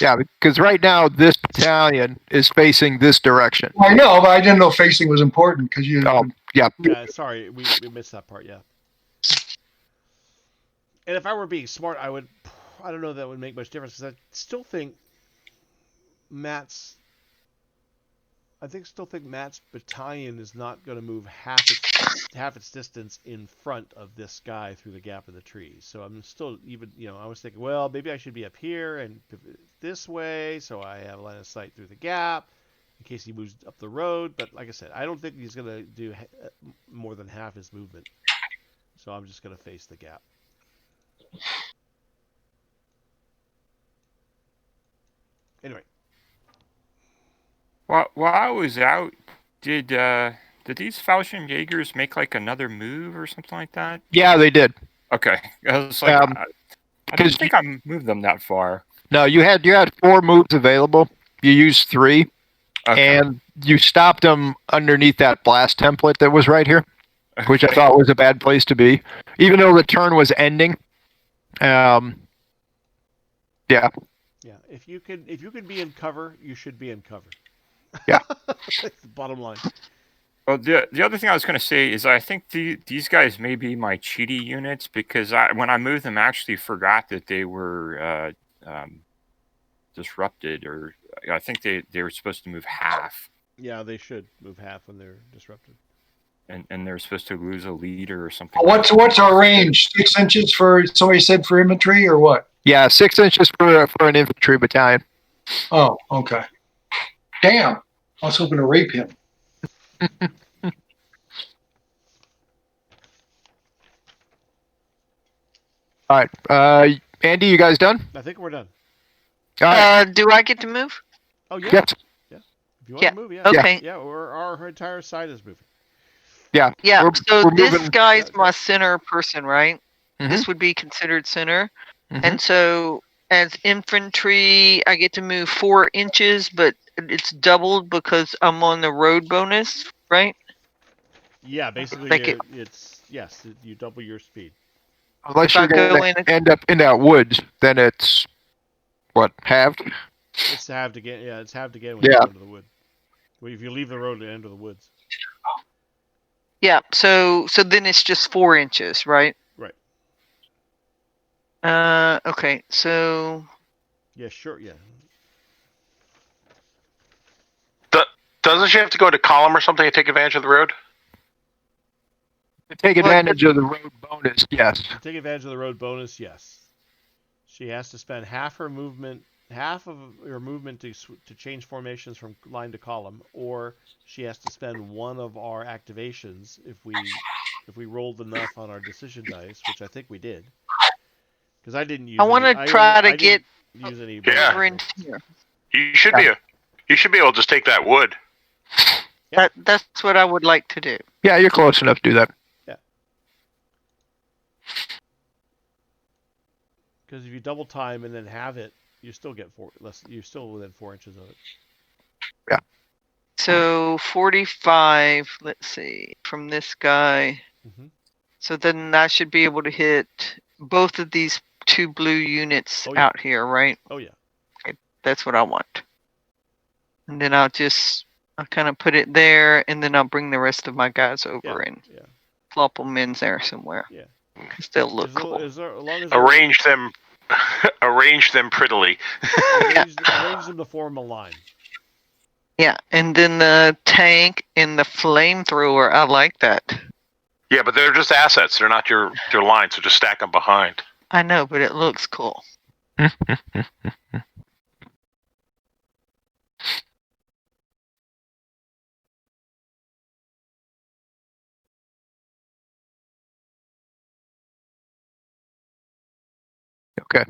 Yeah, because right now this battalion is facing this direction. I know, but I didn't know facing was important because you. Oh, yeah. Yeah, sorry, we missed that part. Yeah. And if I were being smart, I don't know if that would make much difference because I still think Matt's battalion is not going to move half its distance in front of this guy through the gap in the trees. So I'm still I was thinking, well, maybe I should be up here and pivot this way so I have a line of sight through the gap in case he moves up the road. But like I said, I don't think he's going to do more than half his movement. So I'm just going to face the gap. Anyway. While I was out, did these Fallschirmjägers make like another move or something like that? Yeah, they did. Okay, I was like, I didn't think I moved them that far. No, you had 4 moves available. You used 3, and you stopped them underneath that blast template that was right here, which I thought was a bad place to be, even though the turn was ending. Yeah. Yeah, if you could be in cover, you should be in cover. Yeah. That's the bottom line. Well, the other thing I was going to say is I think these guys may be my cheaty units because when I moved them, I actually forgot that they were disrupted, or I think they were supposed to move half. Yeah, they should move half when they're disrupted. And they're supposed to lose a leader or something. What's our range? 6 inches for somebody said for infantry or what? Yeah, 6 inches for an infantry battalion. Oh, okay. Damn, I was hoping to rape him. All right, Andy, you guys done? I think we're done. All right. Do I get to move? Oh yeah. Yes. Yeah. If you want to move, yeah. Okay. Yeah, our entire side is moving. Yeah. Yeah. We're This moving. guy's my center person, right? Mhm. This would be considered center. Mhm. And so as infantry, I get to move 4 inches, but it's doubled because I'm on the road bonus, right? Yeah, basically Like you double your speed. Unless If I you're going go in to and- end up in that woods, then it's what, halved? It's halved again. Yeah, it's halved again when Yeah. you go into the wood. Well, if you leave the road and enter the woods. Yeah. So then it's just 4 inches, right? Right. Okay. So Yeah, sure. Yeah. Doesn't she have to go to column or something to take advantage of the road? To take advantage of the road bonus, yes. To take advantage of the road bonus, yes. She has to spend half of her movement to change formations from line to column, or she has to spend one of our activations if we rolled enough on our decision dice, which I think we did. Because I didn't use. I want to try to get use any. Yeah. over in here. You should be able to just take that wood. That's what I would like to do. Yeah, you're close enough to do that. Yeah. Because if you double time and then have it, you still get you're still within 4 inches of it. Yeah. So 45. Let's see, from this guy. Mm-hmm. So then I should be able to hit both of these 2 blue units out here, right? Oh yeah. Okay, that's what I want. And then I'll just I'll kind of put it there, and then I'll bring the rest of my guys over Yeah, and yeah, plop them in there somewhere. yeah. Because they'll look cool. As long as Arrange them, arrange them prettily. arrange them to form a line. Yeah, and then the tank and the flamethrower, I like that. Yeah, but they're just assets. They're not your line, so just stack them behind. I know, but it looks cool. Okay.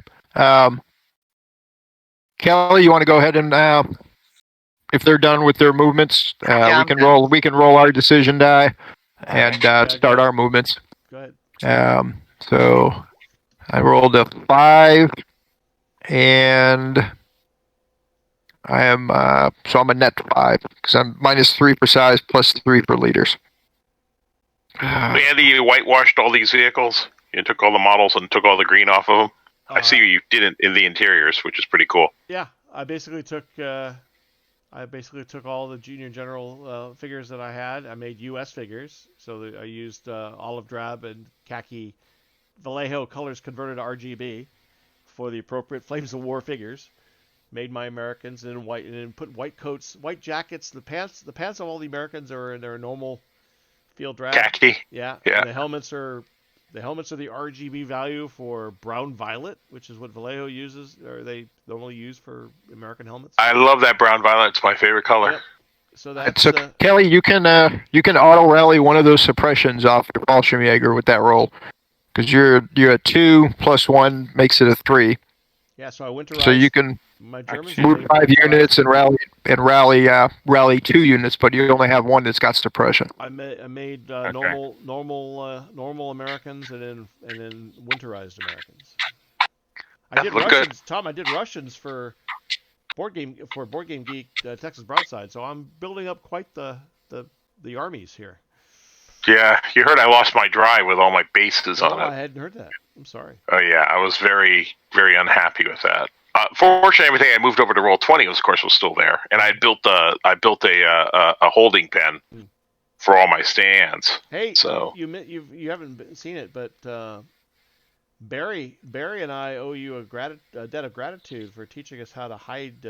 Kelly, you want to go ahead and if they're done with their movements, Yeah, we I'm can done. roll. We can roll our decision die and Yeah, start our movements. Go ahead. So I rolled a 5, and I am so I'm a net 5 because I'm -3 for size, +3 for leaders. Andy, you whitewashed all these vehicles. You took all the models and took all the green off of them. I see you did it in the interiors, which is pretty cool. Yeah, I basically took all the junior general figures that I had. I made U.S. figures, so I used olive drab and khaki Vallejo colors converted to RGB for the appropriate Flames of War figures. Made my Americans in white, and then put white coats, white jackets. The pants of all the Americans are in their normal field drab. Khaki. Yeah. Yeah. And the helmets are the RGB value for brown violet, which is what Vallejo uses, or they normally use for American helmets. I love that brown violet. It's my favorite color. Yep. So that's So Kelly, you can auto rally one of those suppressions off your Fallschirmjäger with that roll, because you're at 2 + 1 makes it a 3. Yeah, so I winterized. So you can my Germans move 5 units and rally 2 units, but you only have one that's got suppression. I made normal Americans and then winterized Americans. I did Russians, Tom. I did Russians for Board Game Geek Texas Broadside. So I'm building up quite the armies here. Yeah, you heard I lost my drive with all my bases on it. I hadn't heard that. I'm sorry. Oh yeah, I was very, very unhappy with that. Fortunately, everything I moved over to Roll20 was, of course, still there, and I built a holding pen for all my stands. Hey, so you haven't seen it, but Barry and I owe you a debt of gratitude for teaching us how to hide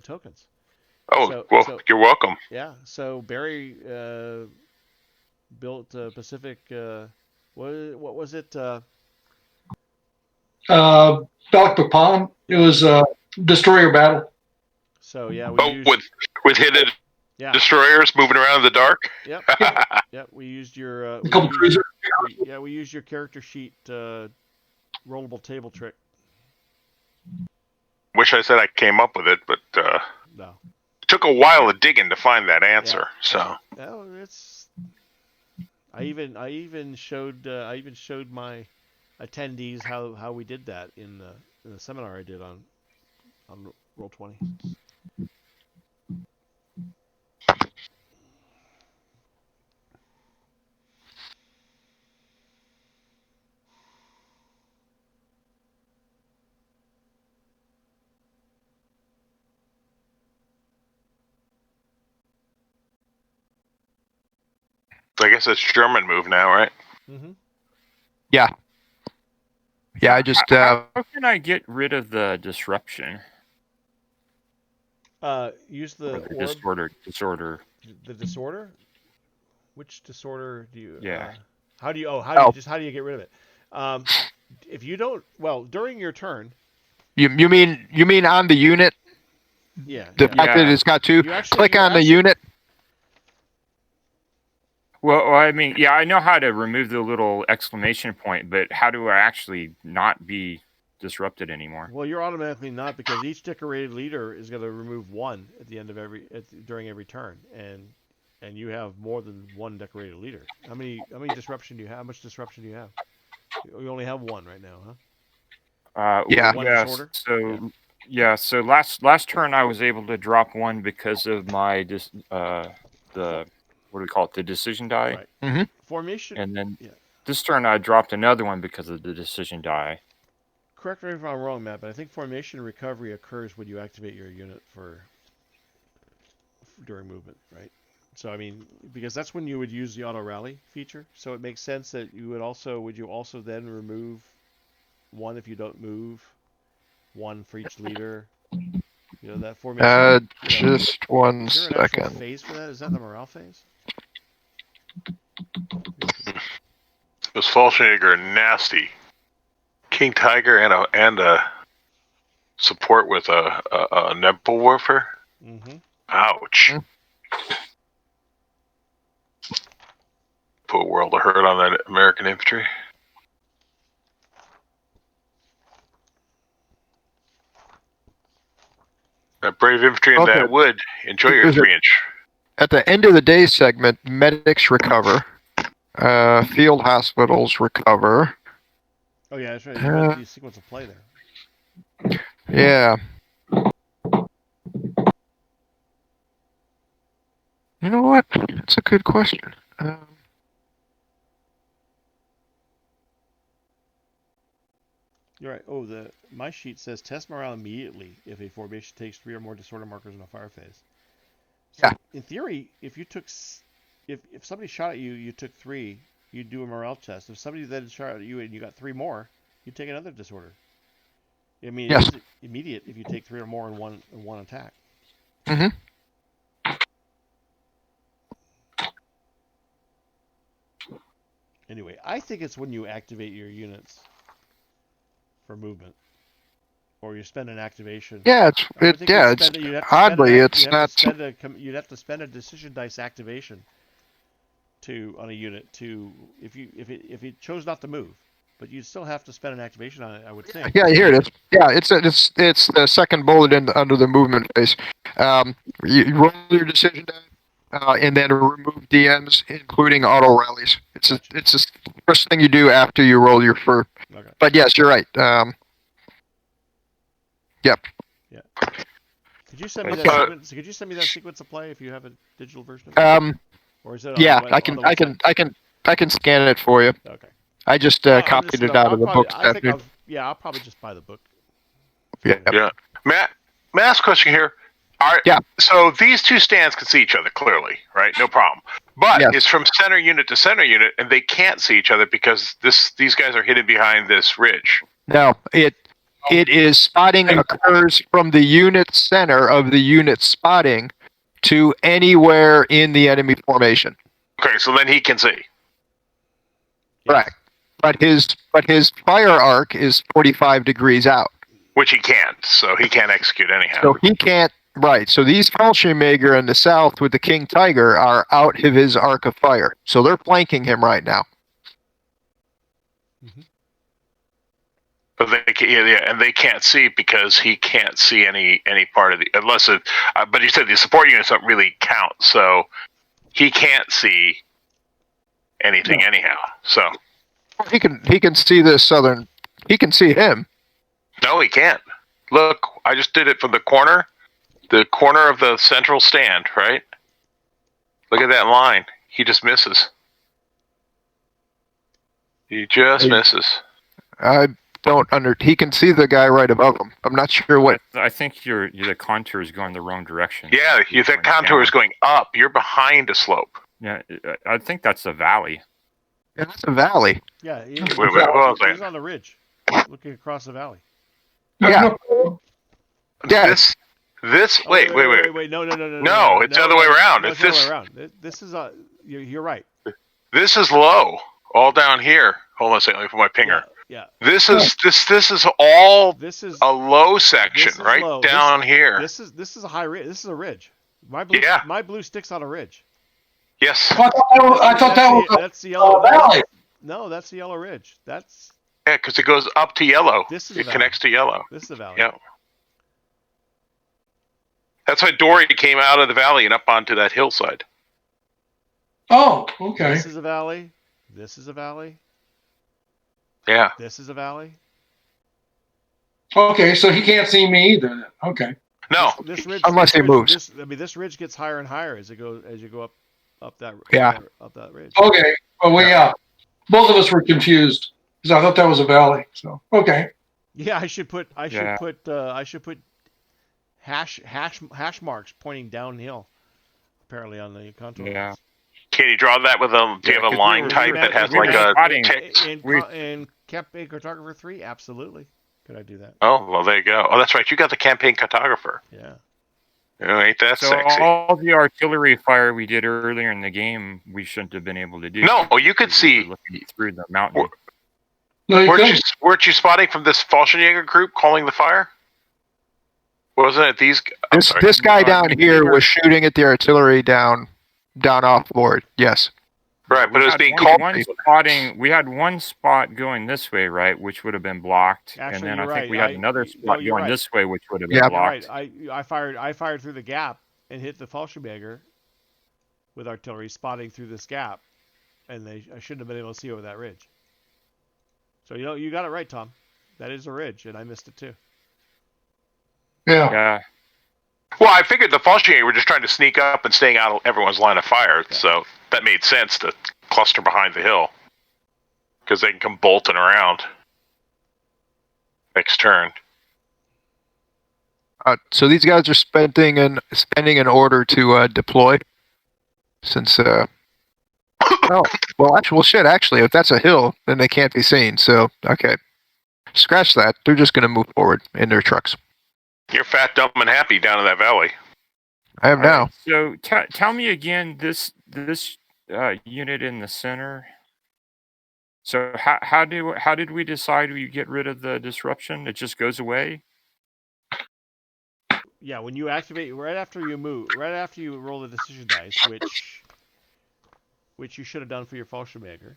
tokens. Oh, you're welcome. Yeah, so Barry built Pacific. What was it? Balikpapan. It was a destroyer battle. So yeah, with hidden destroyers moving around in the dark. Yep. Yep. We used your we used your character sheet rollable table trick. Wish I said I came up with it, but no. It took a while of digging to find that answer. Yeah. So. Well, it's. I even showed my attendees how we did that in the seminar I did on Roll20. I guess it's German move now, right? Mm-hmm. Yeah. Yeah, I just. How can I get rid of the disruption? Use the disorder. The disorder? Which disorder do you? Yeah. How do you get rid of it? If you don't, during your turn. You mean on the unit? Yeah. The fact that it's got 2. Click on the unit. Well, I mean, yeah, I know how to remove the little exclamation point, but how do I actually not be disrupted anymore? Well, you're automatically not, because each decorated leader is going to remove 1 at the end of during every turn, and you have more than 1 decorated leader. How many disruption do you have? How much disruption do you have? You only have 1 right now, huh? Disorder? So last turn I was able to drop 1 because of my what do we call it? The decision die. Right. Mm-hmm. Formation. And then this turn I dropped another 1 because of the decision die. Correct me if I'm wrong, Matt, but I think formation recovery occurs when you activate your unit during movement, right? So I mean, because that's when you would use the auto rally feature. So it makes sense that you would you also then remove one if you don't move, one for each leader. You know that formation. Just one Is there an actual second. phase for that? Is that the morale phase? Those Fallschläger are nasty. King Tiger and a support with a Nebel Warfare. Mm-hmm. Ouch. Put a world of hurt on that American infantry. That brave infantry in that wood. Enjoy your 3-inch. At the end of the day segment, medics recover. Field hospitals recover. Oh yeah, that's right. You got the sequence of play there. Yeah. You know what? That's a good question. You're right. Oh, my sheet says test morale immediately if a formation takes 3 or more disorder markers in a fire phase. So Yeah. In theory, if somebody shot at you, you took 3, you'd do a morale test. If somebody then shot at you and you got 3 more, you'd take another disorder. I mean, Yes. it is immediate if you take 3 or more in one attack. Mm-hmm. Anyway, I think it's when you activate your units for movement, or you spend an activation. Yeah, You'd have to spend a decision dice activation on a unit if it chose not to move, but you'd still have to spend an activation on it, I would think. Yeah, here it is. Yeah, it's the second bullet under the movement phase. You roll your decision die, and then remove DMs, including auto rallies. It's the first thing you do after you roll your fur. Okay. But yes, you're right. Yep. Yeah. Could you send me that sequence? Could you send me that sequence of play if you have a digital version of it? Or is it? I can scan it for you. Okay. I just copied it out of the book. I'll probably just buy the book. Yeah. Matt, may I ask a question here? So these two stands can see each other clearly, right? No problem. But it's from center unit to center unit, and they can't see each other because these guys are hidden behind this ridge. No, it is spotting occurs from the unit center of the unit spotting to anywhere in the enemy formation. Okay, so then he can see. Correct. But his fire arc is 45 degrees out. Which he can't, so he can't execute anyhow. So he can't. Right. So these Fallschirmjäger in the south with the King Tiger are out of his arc of fire. So they're flanking him right now. Mm-hmm. But they can't see because he can't see any part of the but you said the support units don't really count, so he can't see anything anyhow. So he can see the southern. He can see him. No, he can't. Look, I just did it from the corner of the central stand, right? Look at that line. He just misses. He just misses. I don't He can see the guy right above him. I'm not sure what. I think the contour is going the wrong direction. Yeah, the contour is going up. You're behind a slope. Yeah, I think that's a valley. Yeah, that's a valley. Yeah, he's on the ridge, looking across the valley. Yeah. Wait. No. No, it's the other way around. It's the other way around. This is you're right. This is low, all down here. Hold on a second, let me put my finger. Yeah. This is all a low section right low. down here. This is a high ridge. This is a ridge. My blue sticks on a ridge. Yes. I thought that was that's the yellow valley. No, that's the yellow ridge. That's because it goes up to yellow. It connects to yellow. This is the valley. Yeah. That's why Dory came out of the valley and up onto that hillside. Oh, okay. This is a valley. This is a valley. Yeah. This is a valley. Okay, so he can't see me either. Then. Okay. No. This ridge, unless he moves. This ridge gets higher and higher as you go up that ridge. Okay. Well, both of us were confused because I thought that was a valley. So okay. Yeah, I should put hash marks pointing downhill. apparently on the contour. Yeah. lines. Can you draw that with a? Do you Yeah, have a 'cause line we type were- that has we were like a spotting- text? In Campaign Cartographer 3, absolutely. Could I do that? Oh, well, there you go. Oh, that's right. You got the campaign cartographer. Yeah. Oh, ain't that So sexy? all the artillery fire we did earlier in the game, we shouldn't have been able to do. No, you could because we were see. looking through the mountain. No, you Weren't you, couldn't. weren't you spotting from this Fallschirmjäger group calling the fire? Wasn't it these? I'm sorry. This guy down here was shooting at the artillery down off board. Yes. Right, but it was had being one- called. one spotting. We had one spot going this way, right, which would have been blocked, Actually, and then you're I think right. we had another spot no, going you're right. this way, which would have been Yeah. blocked. Right. I fired through the gap and hit the Fallschirmjäger with artillery spotting through this gap, and I shouldn't have been able to see over that ridge. So you got it right, Tom. That is a ridge, and I missed it too. Yeah. Yeah. Well, I figured the Fallschirmjäger were just trying to sneak up and staying out of everyone's line of fire, so that made sense to cluster behind the hill because they can come bolting around next turn. So these guys are spending an order to deploy. Since oh, well, actually, if that's a hill, then they can't be seen. So okay, scratch that. They're just going to move forward in their trucks. You're fat, dumb, and happy down in that valley. I am now. So tell me again this unit in the center. So how did we decide we get rid of the disruption? It just goes away. Yeah, when you activate right after you roll the decision dice, which you should have done for your Fallschirmjäger,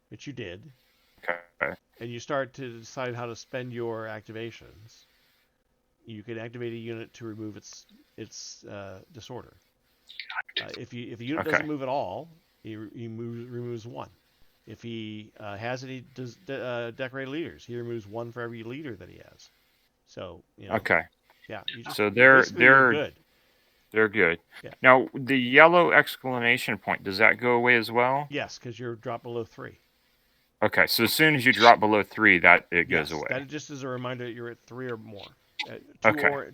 which you did, Okay. and you start to decide how to spend your activations. You can activate a unit to remove its disorder. If a unit doesn't move at all, he removes one. If he has any decorated leaders, he removes one for every leader that he has. So Okay. yeah. So they're good. They're good. Yeah. Now the yellow exclamation point, does that go away as well? Yes, because you're dropped below 3. Okay. So as soon as you drop below 3, it goes away. That just is a reminder that you're at 3 or more.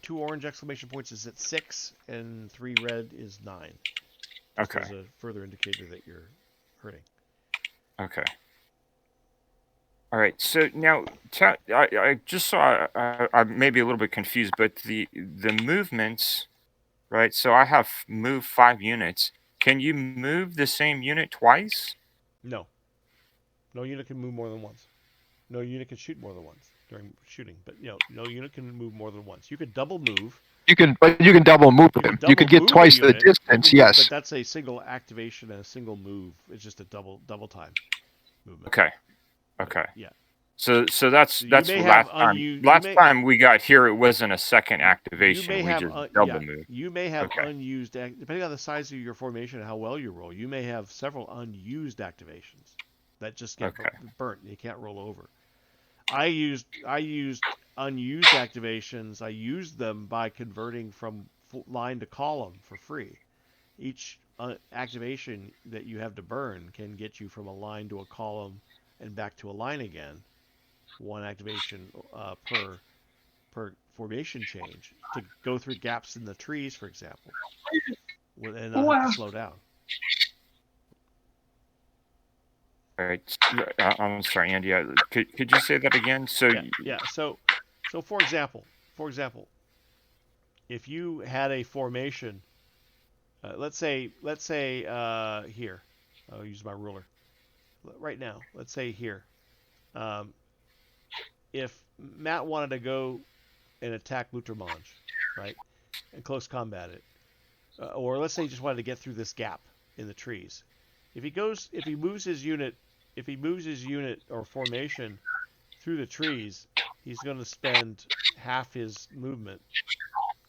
Two orange exclamation points is at 6, and 3 red is 9. Okay. As a further indicator that you're hurting. Okay. All right. So now, I just saw. I may be a little bit confused, but the movements, right? So I have moved 5 units. Can you move the same unit twice? No. No unit can move more than once. No unit can shoot more than once during shooting, but no unit can move more than once. You could double move. You can double move him. You can get twice the distance. Yes. But that's a single activation and a single move. It's just a double time movement. Okay. Okay. Yeah. So that's may last have time. Last time we got here, it wasn't a second activation. You may have just double move. You may have unused, depending on the size of your formation and how well you roll. You may have several unused activations that just get burnt. You can't roll over. I used unused activations. I used them by converting from line to column for free. Each activation that you have to burn can get you from a line to a column and back to a line again. One activation per formation change to go through gaps in the trees, for example, and not have to slow down. All right. I'm sorry, Andy. Could you say that again? So yeah. So for example, if you had a formation, let's say here, I'll use my ruler right now. Let's say here, if Matt wanted to go and attack Lutermange, right, and close combat it, or let's say he just wanted to get through this gap in the trees, if he moves his unit or formation through the trees, he's going to spend half his movement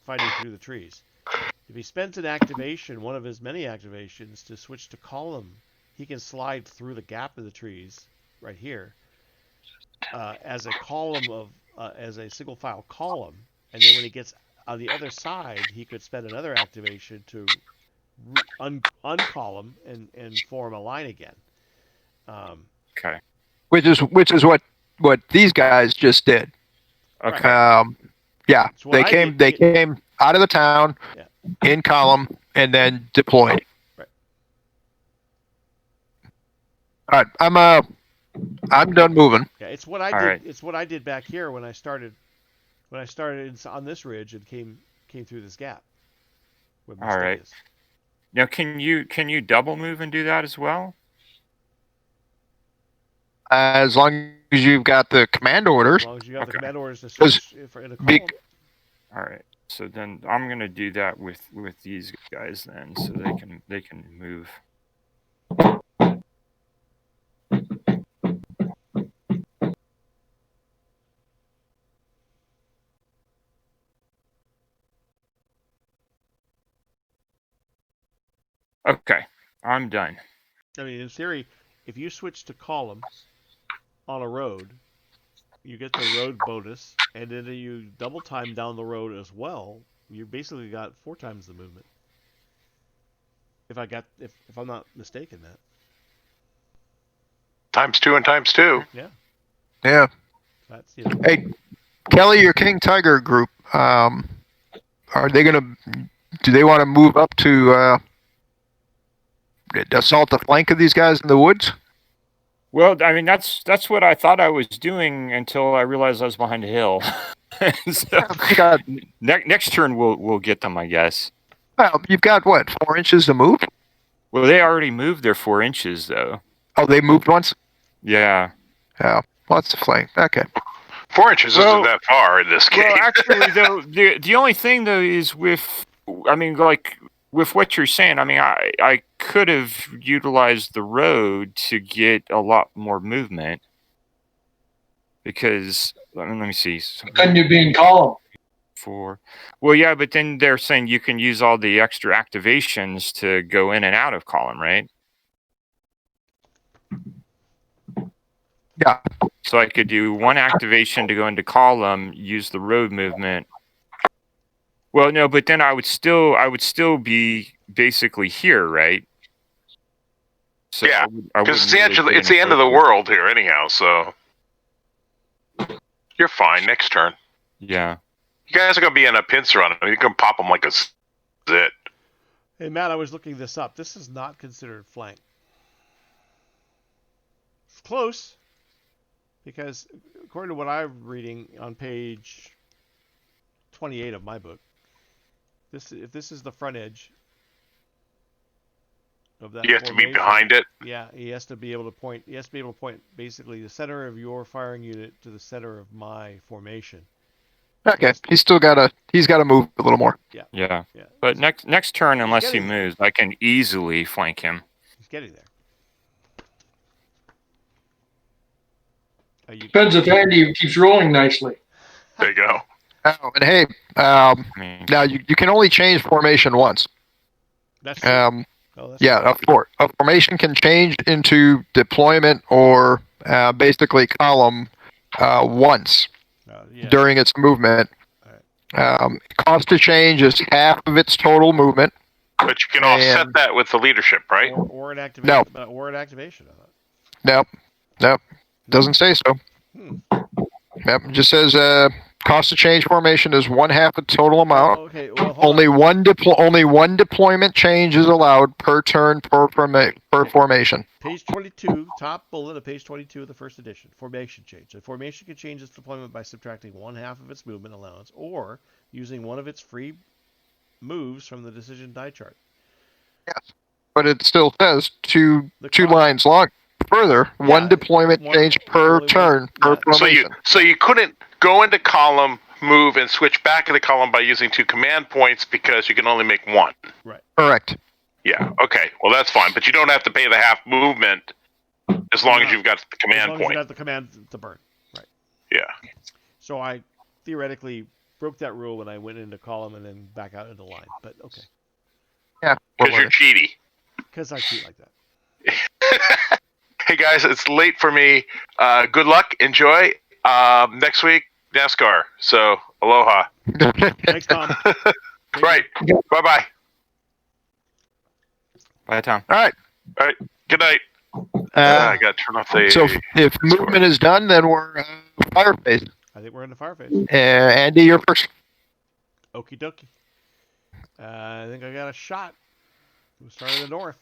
fighting through the trees. If he spends an activation, one of his many activations, to switch to column, he can slide through the gap of the trees right here as a column as a single file column, and then when he gets on the other side, he could spend another activation to uncolumn and form a line again. Okay. Which is what these guys just did. Okay. Yeah, they came out of the town in column, and then deployed. Right. All right, I'm done moving. Yeah, it's what I All did. right. It's what I did back here when I started. When I started on this ridge and came through this gap. Where my All stick right. is. Now, can you double move and do that as well? As long as you've got the command orders. As long as you have the Okay. command orders to 'Cause switch in a be- column. All right. So then I'm gonna do that with these guys then, so they can move. Okay, I'm done. I mean, in theory, if you switch to column on a road, you get the road bonus, and then you double time down the road as well. You basically got 4 times the movement. If I'm not mistaken, that. Times 2 and times 2. Yeah. Yeah. That's Hey, Kelly, your King Tiger group. Are they gonna? Do they want to move up to assault the flank of these guys in the woods? Well, I mean that's what I thought I was doing until I realized I was behind a hill. So, next turn we'll get them, I guess. Well, you've got what, 4 inches to move? Well, they already moved their 4 inches though. Oh, they moved once. Yeah. Yeah. What's the flank? Okay. 4 inches isn't that far in this game. Well, actually, though, the only thing though is with what you're saying. I mean, I could have utilized the road to get a lot more movement because let me see. Couldn't you be in column? 4. Well, yeah, but then they're saying you can use all the extra activations to go in and out of column, right? Yeah. So I could do 1 activation to go into column, use the road movement. Well, no, but then I would still be basically here, right? So Yeah, I because wouldn't really it's the end of the world here anyhow, so you're fine next turn. Yeah. You guys are going to be in a pincer on them. You can pop them like a zit. Hey, Matt, I was looking this up. This is not considered flank. It's close. Because according to what I'm reading on page 28 of my book, if this is the front edge of that You have to be formation, behind it. Yeah, he has to be able to point. He has to be able to point basically the center of your firing unit to the center of my formation. Okay. He's got to move a little more. Yeah. Yeah. Yeah. But next turn, unless he getting moves, I can easily flank him. He's getting there. Depends if Andy keeps rolling nicely. There you go. Oh, and hey, now you can only change formation once. That's true. Yeah, a formation can change into deployment or basically column once during its movement. Cost to change is half of its total movement. But you can offset that with the leadership, right? Or an activation. No. Or an activation. Nope. Doesn't say so. Yep. It just says cost to change formation is 1/2 the total amount. Okay. Well, only one deployment change is allowed per turn per formation. Page 22, top bullet of page 22 of the first edition. Formation change. A formation can change its deployment by subtracting 1/2 of its movement allowance or using one of its free moves from the decision die chart. Yes, but it still says two lines long. Further, one deployment change per turn per formation. So you couldn't go into column, move, and switch back into column by using 2 command points because you can only make 1. Right. Correct. Yeah. Okay. Well, that's fine, but you don't have to pay the half movement as long as you've got the command point. You got the command to burn. Right. Yeah. So I theoretically broke that rule when I went into column and then back out into line. But okay. Yeah. Because you're cheaty. Because I cheat like that. Hey guys, it's late for me. Good luck. Enjoy. Next week, NASCAR. So, aloha. Thanks, Tom. Right. Bye-bye. Bye, Tom. All right. Good night. I got to turn off the... So if movement is done, then we're fire phase. I think we're in the fire phase. Andy, you're first. Okie dokie. I think I got a shot. We started in the north.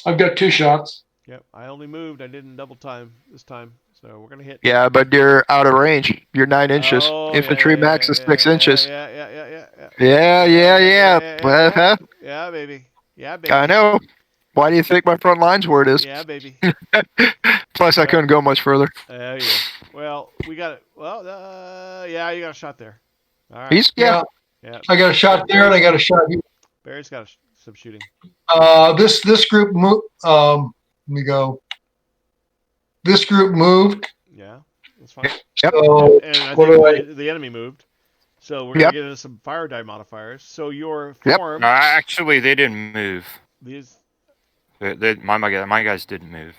I've got 2 shots. Yep, I only moved. I didn't double time this time, so we're gonna hit. Yeah, but you're out of range. You're 9 inches. Oh, Infantry max is 6 inches. Yeah. Yeah. Uh-huh. Yeah, baby. Yeah, baby. I know. Why do you think my front line's where it is? Yeah, baby. Plus, I couldn't go much further. Yeah. Well, we got it. Well, yeah, you got a shot there. All right. Yeah. I got a shot there, and I got a shot here. Barry's got some shooting. This group moved. Let me go. This group moved. Yeah, that's fine. Yep. So And I what do I? think the enemy moved. So we're gonna get into some fire die modifiers. So your form. Actually, they didn't move. These. My guys didn't move.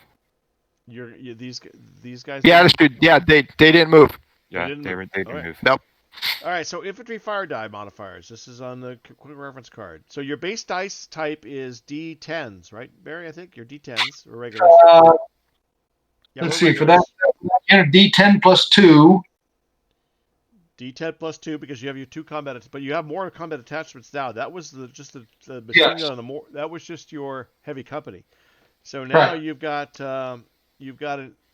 These guys. Yeah, that's good. Yeah, they didn't move. Yeah, they didn't move. Nope. All right, so infantry fire die modifiers. This is on the quick reference card. So your base dice type is D10s, right, Barry? I think your D10s or regulars. Let's see. For that, D10 plus 2. D10 plus 2 because you have your 2 combat, but you have more combat attachments now. That was just the machine gun. That was just your heavy company. So now you've got I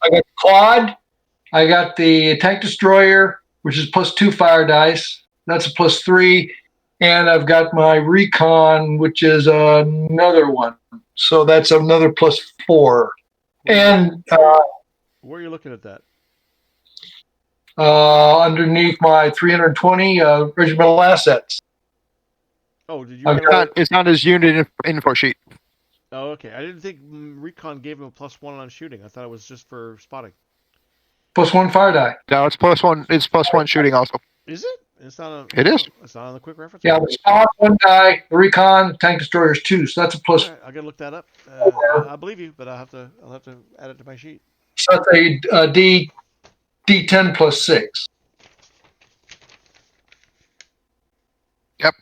got quad. I got the tank destroyer, which is plus 2 fire dice. That's a plus 3, and I've got my recon, which is another one. So that's another plus 4. And where are you looking at that? Underneath my 320 regimental assets. Oh, did you? It's on his unit info sheet. Oh, okay. I didn't think recon gave him a plus 1 on shooting. I thought it was just for spotting. Plus 1 fire die. No, it's plus 1. It's plus 1 shooting also. Is it? It's not on. It is. It's not on the quick reference. Yeah, the spot 1 die, the recon, tank destroyer is 2, so that's a plus. Right, I gotta look that up. I believe you, but I'll have to add it to my sheet. So that's a D10 plus 6. Yep.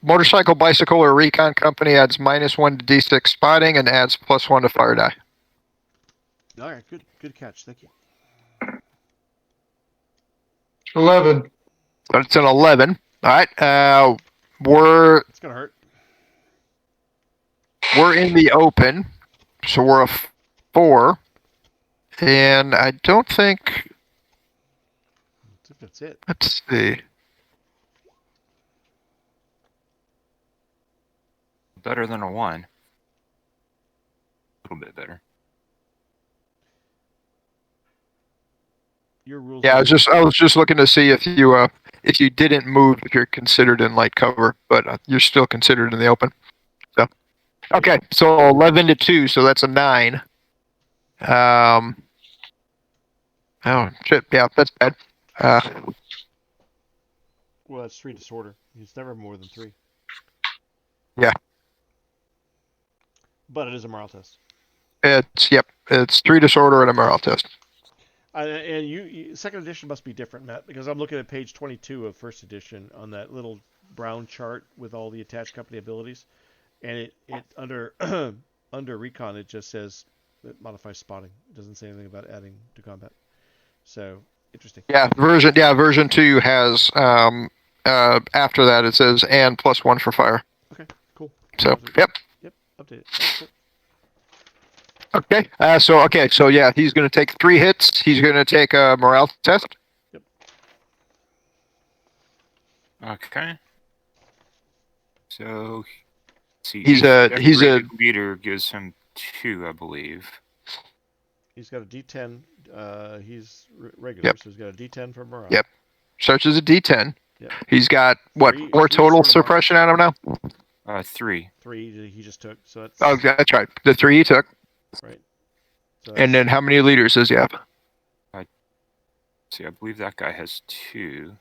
Motorcycle, bicycle, or recon company adds -1 to D6 spotting and adds +1 to fire die. All right, good catch. Thank you. 11. So it's an 11. All right. It's gonna hurt. We're in the open, so we're a 4, and I don't think. That's it. Let's see. Better than a 1. A little bit better. Your rules. Yeah, I was just looking to see if you didn't move, if you're considered in light cover, but you're still considered in the open. So, okay, so 11 to 2, so that's a 9. Oh shit! Yeah, that's bad. Well, that's 3 disorder. It's never more than 3. Yeah. But it is a morale test. It's 3 disorder and a morale test. And you second edition must be different, Matt, because I'm looking at page 22 of first edition on that little brown chart with all the attached company abilities, and it under under recon it just says it modifies spotting. It doesn't say anything about adding to combat. So interesting. Yeah, version 2 has after that it says and +1 for fire. Okay, cool. So yep, update it. Cool. Okay. So yeah, he's going to take 3 hits. He's going to take a morale test. Yep. Okay. So, see, he's a leader gives him 2, I believe. He's got a D10. He's regular, so he's got a D10 for morale. Yep. Starts as a D10. Yep. He's got what 4 total suppression out of him now? 3. 3 he just took. So that's. Oh, that's right. The 3 he took. Right. So and then how many leaders does he have? See, I believe that guy has 2.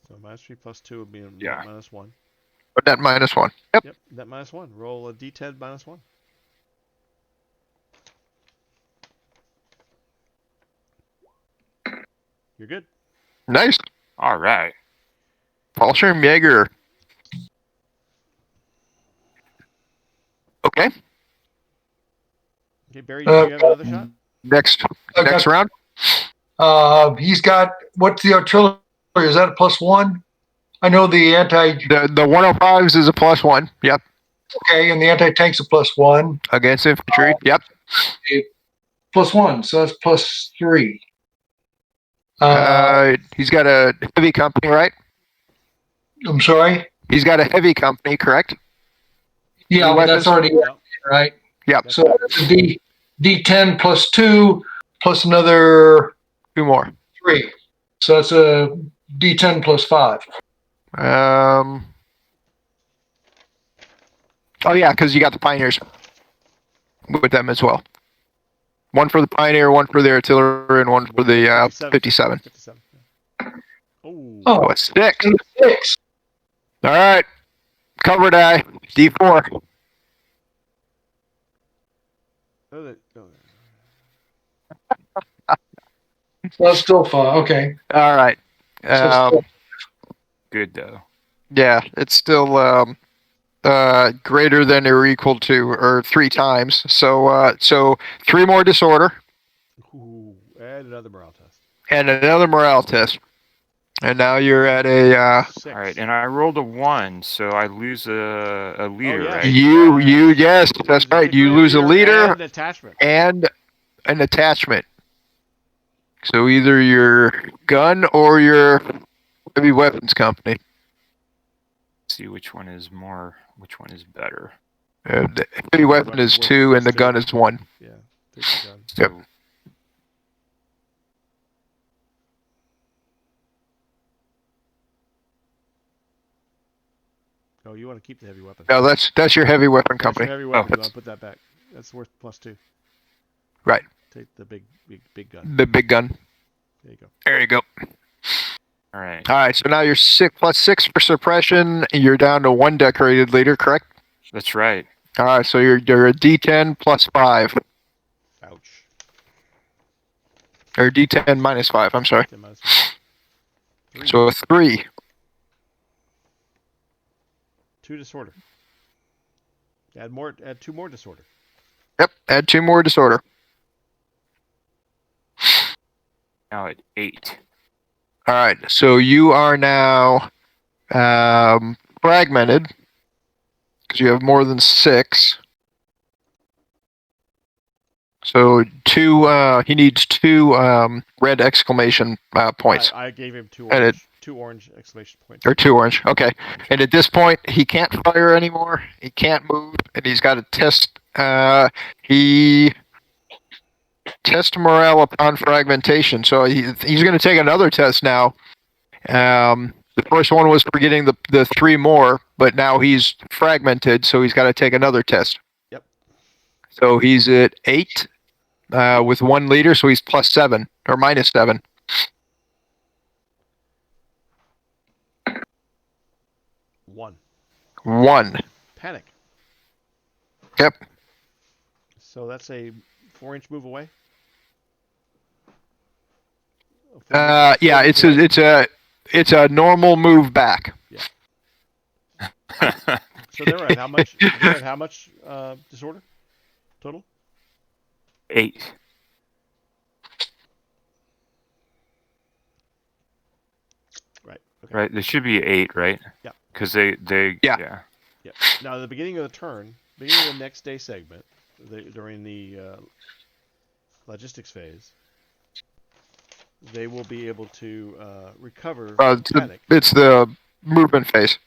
So -3 plus 2 would be a -1. But that -1. Yep. Yep. That -1. Roll a D10 -1. You're good. Nice. All right. Fallschirmjäger. Okay. Okay, Barry, do you have another shot? Next round. He's got, what's the artillery Is that a +1? I know the anti. The 105s is a +1. Yep. Okay, and the anti-tank's a +1. Against infantry. Yep. +1, so that's +3. He's got a heavy company, right? I'm sorry. He's got a heavy company, correct? Yeah, but that's already right. Yep. So that's a D10 +2 plus another 2 more. 3. So that's a D10 +5. Oh yeah, because you got the Pioneers with them as well. One for the Pioneer, one for the artillery, and one for the 57. 57. Oh, it's 6. 6. All right. Cover die. D4. That's still 5. Okay. All right. So Good though. Yeah, it's still greater than or equal to, or 3 times. So 3 more disorder. Ooh, and another morale test. And another morale test. And now you're at a 6. All right, and I rolled a 1, so I lose a leader, yeah. right? yes, that's right. You lose a leader and attachment. and an attachment. So either your gun or your heavy weapons company. See which one is better. The heavy weapon is 2 and the gun is 1. Yeah, take the gun. Yep. So, Oh, you want to keep the heavy weapon. No, that's your heavy weapon That's company. your heavy weapon. Oh, I'll put that back. That's worth +2. Right. Take the big gun. The big gun. There you go. There you go. all right. All right, so now you're +6 for suppression. You're down to 1 decorated leader, correct? That's right. All right, so you're a D10 +5. Ouch. Or D10 -5, I'm sorry. 10 minus 5. 3. So a 3. 2 disorder. Add 2 more disorder. Yep, add 2 more disorder. Now at 8. All right, so you are now fragmented because you have more than 6. So 2. He needs 2 red exclamation points. I gave him 2 And orange. 2 orange exclamation points. Or 2 orange. Okay. And at this point, he can't fire anymore. He can't move, and he's got to test. He test morale upon fragmentation. So he's going to take another test now. The first one was for getting the 3 more, but now he's fragmented, so he's got to take another test. Yep. So he's at 8 with 1 leader, so he's +7 or -7. 1. Panic. Yep. So that's a 4-inch move away. Yeah, it's a normal move back. So they're at how much? They're at how much disorder total? 8. Right. Okay. Right. There should be 8, right? Yeah. Because they Yeah. Yeah. Now, at the beginning of the turn, beginning of the next day segment, during the logistics phase, they will be able to recover panic. It's the movement phase.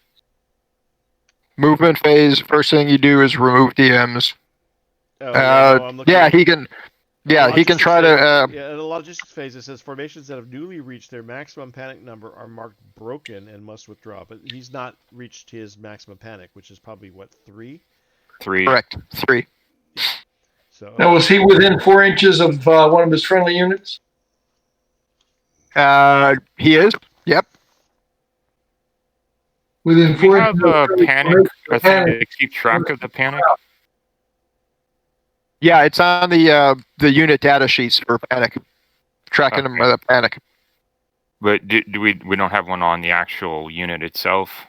Movement phase. First thing you do is remove DMs. Oh, I'm looking yeah, at- he can. Yeah, he can Logistics try to. phase- in the logistics phase, it says formations that have newly reached their maximum panic number are marked broken and must withdraw. But he's not reached his maximum panic, which is probably what, 3? 3. Correct. 3. So Now, was he within 4 inches of one of his friendly units? He is. Yep. Within Do we 4 have inches. a panic? I think to keep track of the panic. Yeah, it's on the unit data sheets for panic, tracking them with a panic. But do we don't have one on the actual unit itself?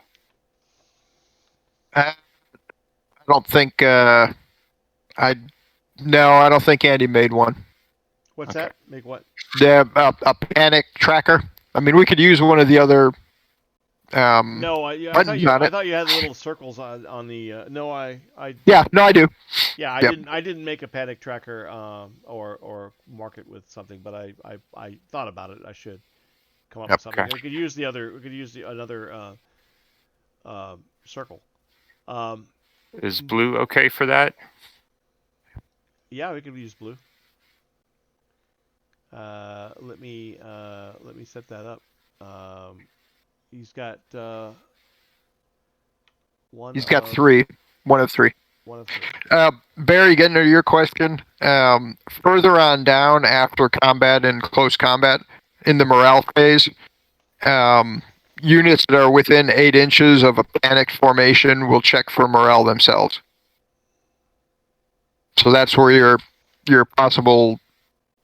I don't think. I don't think Andy made one. what's Okay. that? Make what? A panic tracker. I mean, we could use one of the other. No, I thought buttons you. on I it. thought you had the little circles on the. No, I. Yeah, no, I do. Yeah, I Yep. didn't. I didn't make a panic tracker or mark it with something, but I thought about it. I should come up Yep. with something. Okay. We could use the other. We could use another circle. Is blue okay for that? Yeah, we could use blue. Let me set that up. He's got one. He's got of, 3. 1 of 3. One of 3. Barry, getting to your question, further on down after combat and close combat, in the morale phase, units that are within 8 inches of a panicked formation will check for morale themselves. So that's where your possible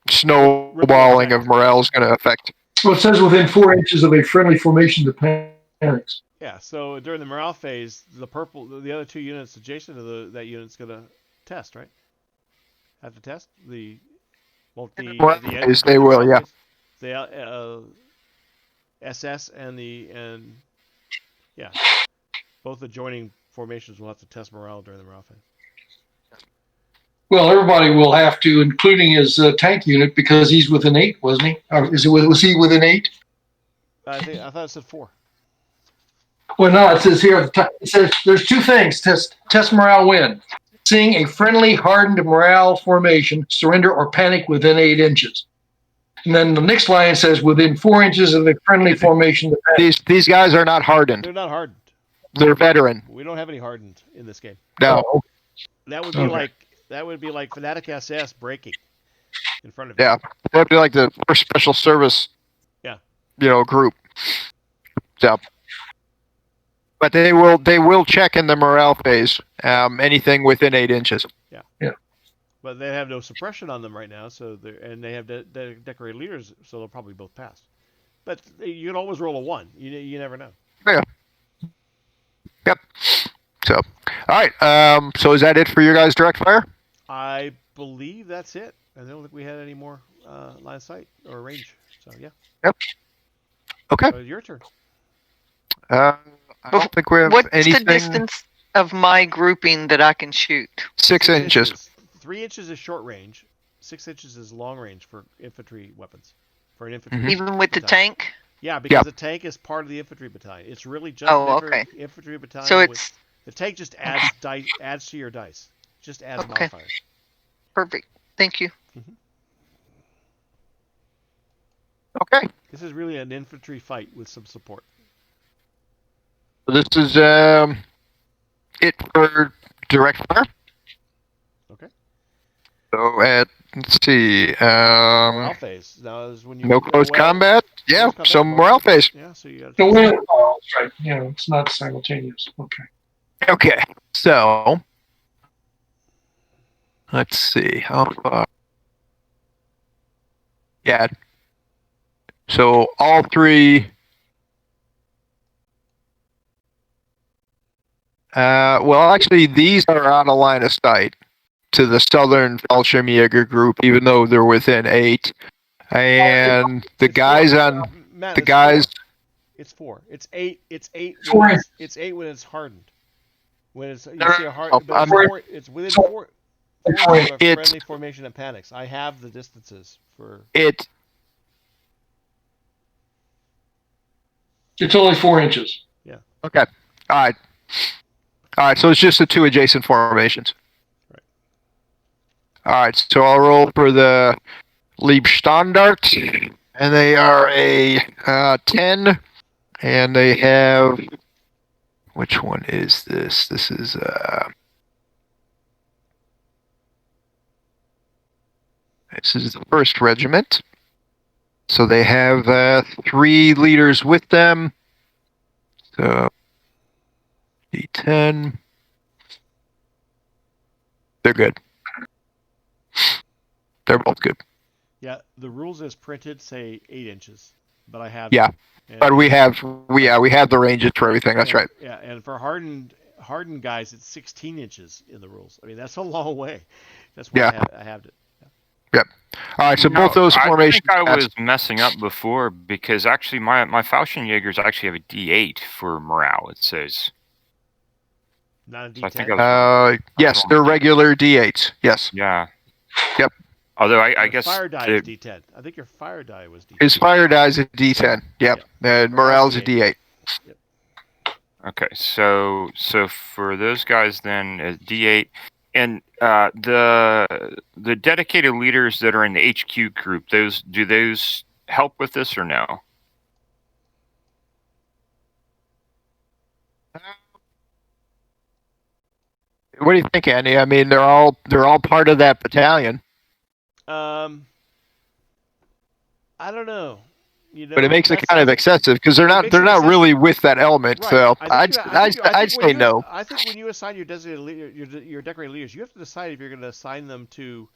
snowballing of morale is going to affect. Well, it says within 4 inches of a friendly formation that panics. Yeah. So during the morale phase, the other 2 units adjacent to that unit's gonna test, right? Have to test the. Well, Morale phase, they will, morale yeah. phase, the SS and yeah, both adjoining formations will have to test morale during the morale phase. Well, everybody will have to, including his tank unit, because he's within 8, wasn't he? Or was he within 8? I thought it said 4. Well, no, it says here. It says there's 2 things: test morale when seeing a friendly hardened morale formation surrender or panic within 8 inches. And then the next line says within 4 inches of a friendly formation. These guys are not hardened. They're not hardened. They're veteran. We don't have any hardened in this game. No. That would be Okay. like Fnatic SS breaking in front of you. Yeah. That'd be like the first special service. Yeah. Group. So. But they will check in the morale phase. Anything within 8 inches. Yeah. But they have no suppression on them right now, so they have decorated leaders, so they'll probably both pass. But you can always roll a 1. You never know. Yeah. Yep. So, all right. So is that it for your guys' direct fire? I believe that's it. I don't think we had any more line of sight or range. So yeah. Yep. Okay. So your turn. I don't think we have What's anything. the distance of my grouping that I can shoot? 6 inches. 3 inches is short range. 6 inches is long range for infantry weapons. For an infantry. Mhm. Even with the battalion. tank? Yeah, because the tank is part of the infantry battalion. It's really just infantry battalion. So it's the tank just adds to your dice. Just adds modifiers. perfect. Thank you. Okay. This is really an infantry fight with some support. So this is it for direct fire. Okay. So let's see. Morale phase. Now is when you No close combat. Yeah. combat, So morale phase. Yeah, so you got The win. Oh, that's right. Yeah, it's not simultaneous. Okay. Okay. So let's see how far. Yeah. So all 3. Well, actually, these are out of line of sight to the Southern Fallschirmjäger group, even though they're within 8. And the guys on Matt, the guys. It's 4. It's 8. It's 8. Four. It's 8 when it's hardened. When it's you No, see a hard. no, But it's within 4. It's Of a it's- friendly formation that panics. I have the distances for. It It's only 4 inches. okay. All right. So it's just the 2 adjacent formations. Right. All right. So I'll roll for the Liebstandart, and they are a 10, and they have. Which one is this? This is the 1st Regiment. So they have 3 leaders with them. So D10. They're good. They're both good. Yeah, the rules as printed say 8 inches, but I have. Yeah, And, but we have the ranges for everything. That's right. Yeah, and for hardened guys, it's 16 inches in the rules. I mean, that's a long way. That's why I have it. Yep. All right, so No, both those I formations. think I pass. was messing up before because actually my Fallschirmjägers actually have a D8 for morale. It says. Not a So I think D10. I was Yes, wrong they're again. regular D8s. Yes. Yeah. Yep. Although I Your guess fire die the- is D10. I think your fire die was D10. His fire die is a D10. Yep. And morale's a D8. Okay, so for those guys then D8, and the dedicated leaders that are in the HQ group, do those help with this or no? What do you think, Andy? I mean, they're all part of that battalion. I don't know. But it makes it kind of excessive because they're not really with that element. Right. So I I'd say no. I think when you assign your designated leader, your decorated leaders, you have to decide if you're going to assign them to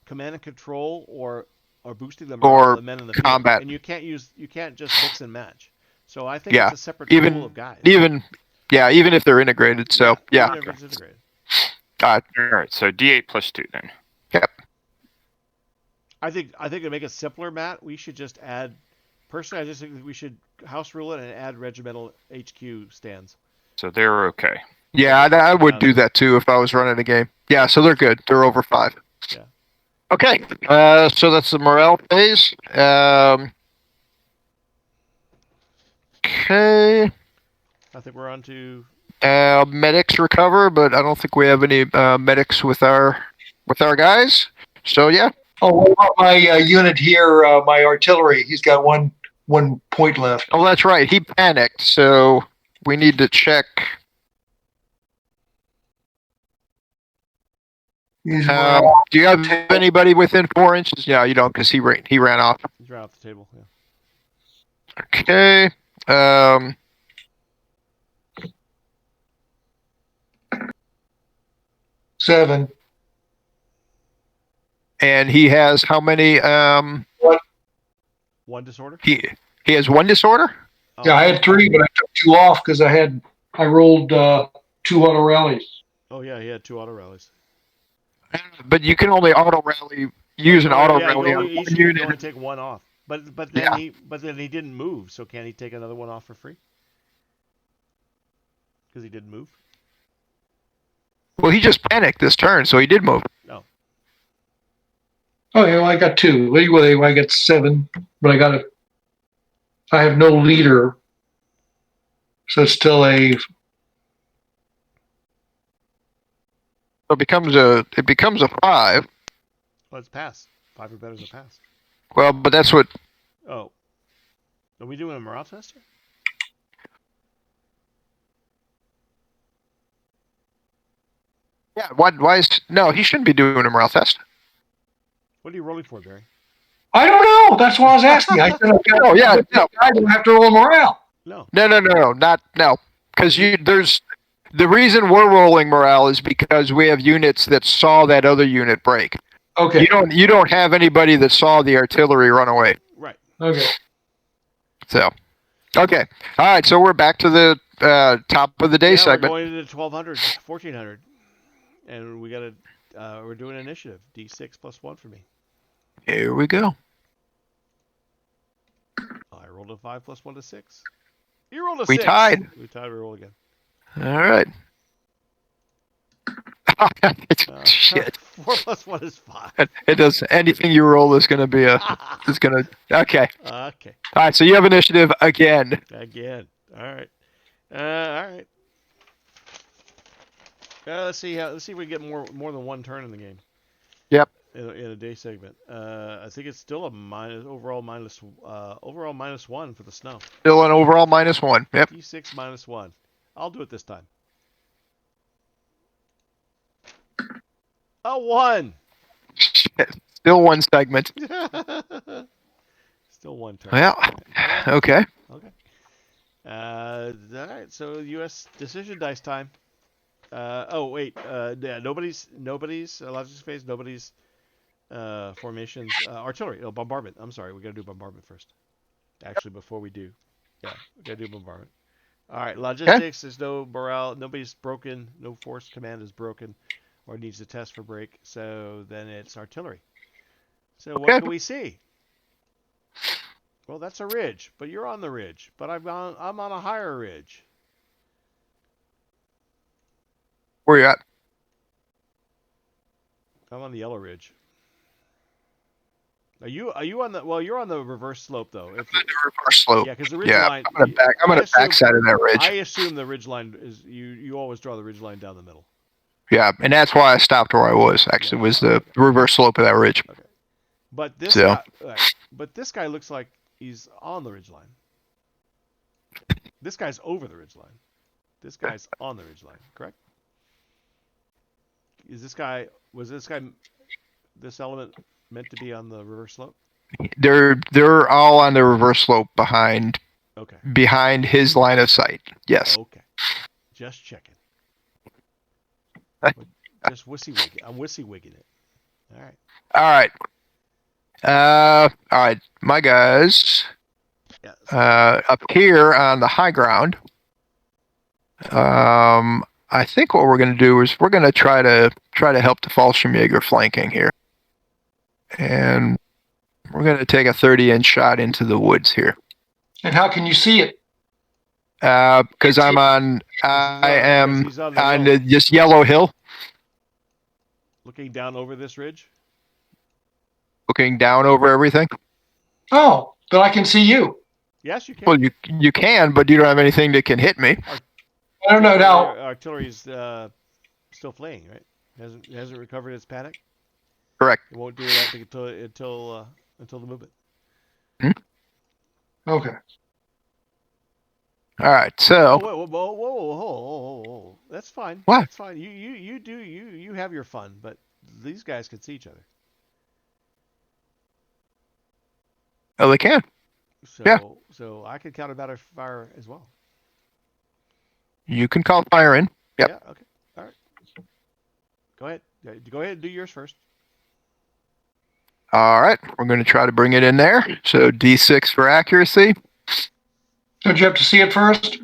command and control or boosting the morale of the men in the combat. field. And you can't just mix and match. So I think it's a separate pool of guys. Even if they're integrated. So even if it's integrated. All right. So D8 plus 2 then. Yep. I think to make it simpler, Matt, we should just add. Personally, I just think we should house rule it and add regimental HQ stands. So they're okay. Yeah, I would do that too if I was running a game. Yeah, so they're good. They're over 5. Yeah. Okay. So that's the morale phase. Okay. I think we're on to medics recover, but I don't think we have any medics with our guys. So yeah. Oh, what about my unit here? My artillery. He's got one point left. Oh, that's right. He panicked, so we need to check. Do you have anybody within 4 inches? Yeah, you don't, because he ran off. He's right off the table. Yeah. Okay. 7. And he has how many? One disorder. He has 1 disorder. Oh. Yeah, I had 3, but I took 2 off because I rolled 2 auto rallies. Oh yeah, he had 2 auto rallies. But you can only auto rally use an auto rally on each one unit. unit. Only take 1 off. But then he didn't move. So can he take another 1 off for free? Because he didn't move. Well, he just panicked this turn, so he did move. No. Oh yeah, well, I got 2. Anyway, I got 7, but I have no leader, so it's still a. So it becomes a 5. Well, it's pass. 5 or better is a pass. Well, but that's what. Oh. Are we doing a morale test here? Yeah. Why is no? He shouldn't be doing a morale test. What are you rolling for, Barry? I don't know. That's what I was asking. I said, Oh yeah, no. I don't have to roll morale. No. No. Because there's the reason we're rolling morale is because we have units that saw that other unit break. Okay. You don't have anybody that saw the artillery run away. Right. Okay. So, okay, all right. So we're back to the top of the day segment. We're going into 1200, 1400, and we got we're doing initiative. D6 plus 1 for me. Here we go. I rolled a 5 plus 1 to 6. You rolled a 6. We tied. We roll again. All right. Shit. 4 plus 1 is 5. It does. Anything you roll is going to be okay. Okay. Okay. All right. So you have initiative again. Again. All right. All right. Let's see if we get more than 1 turn in the game. Yep. In a day segment. I think it's still a overall minus 1 for the snow. Still an overall -1. Yep. D6 minus 1. I'll do it this time. A 1. Shit. Still 1 segment. Still 1 turn. Well, okay. Okay. All right. So U.S. decision dice time. Oh wait. Yeah. Nobody's logistics phase. Nobody's formations. Artillery. Oh, bombardment. I'm sorry. We gotta do bombardment first. Actually, before we do. Yeah. We gotta do bombardment. All right. Logistics. There's no morale. Nobody's broken. No force command is broken, or needs a test for break. So then it's artillery. So what can we see? Well, that's a ridge, but you're on the ridge. But I'm on a higher ridge. Where you at? I'm on the yellow ridge. Are you on the? Well, you're on the reverse slope though. If The reverse slope. yeah, because the ridge Yeah, line. I'm on the back side of that ridge. I assume the ridge line is you always draw the ridge line down the middle. Yeah, and that's why I stopped where I was. Actually, was the reverse slope of that ridge. Okay. But this So. this guy looks like he's on the ridge line. This guy's over the ridge line. This guy's on the ridge line, correct? Was this element meant to be on the reverse slope? They're all on the reverse slope behind his line of sight. Yes. Okay. Just checking. Just wussy-wigging. I'm wussy-wigging it. All right. All right. My guys, up here on the high ground, I think what we're going to do is we're going to try to help the Fallschirmjäger flanking here. And we're going to take a 30-inch shot into the woods here. And how can you see it? Because I am on this yellow hill. Looking down over this ridge? Looking down over everything? Oh, then I can see you. Yes, you can. Well, you can, but you don't have anything that can hit me. I don't know now. Artillery's still fleeing, right? Hasn't recovered its panic. Correct. It won't do that until the movement. Okay. All right. So. Whoa. That's fine. What? That's fine. You have your fun, but these guys can see each other. Oh, they can. So I can counter battle fire as well. You can call fire in. Yep. Yeah. Okay. All right. Go ahead. Go ahead and do yours first. All right. We're going to try to bring it in there. So D6 for accuracy. Don't you have to see it first?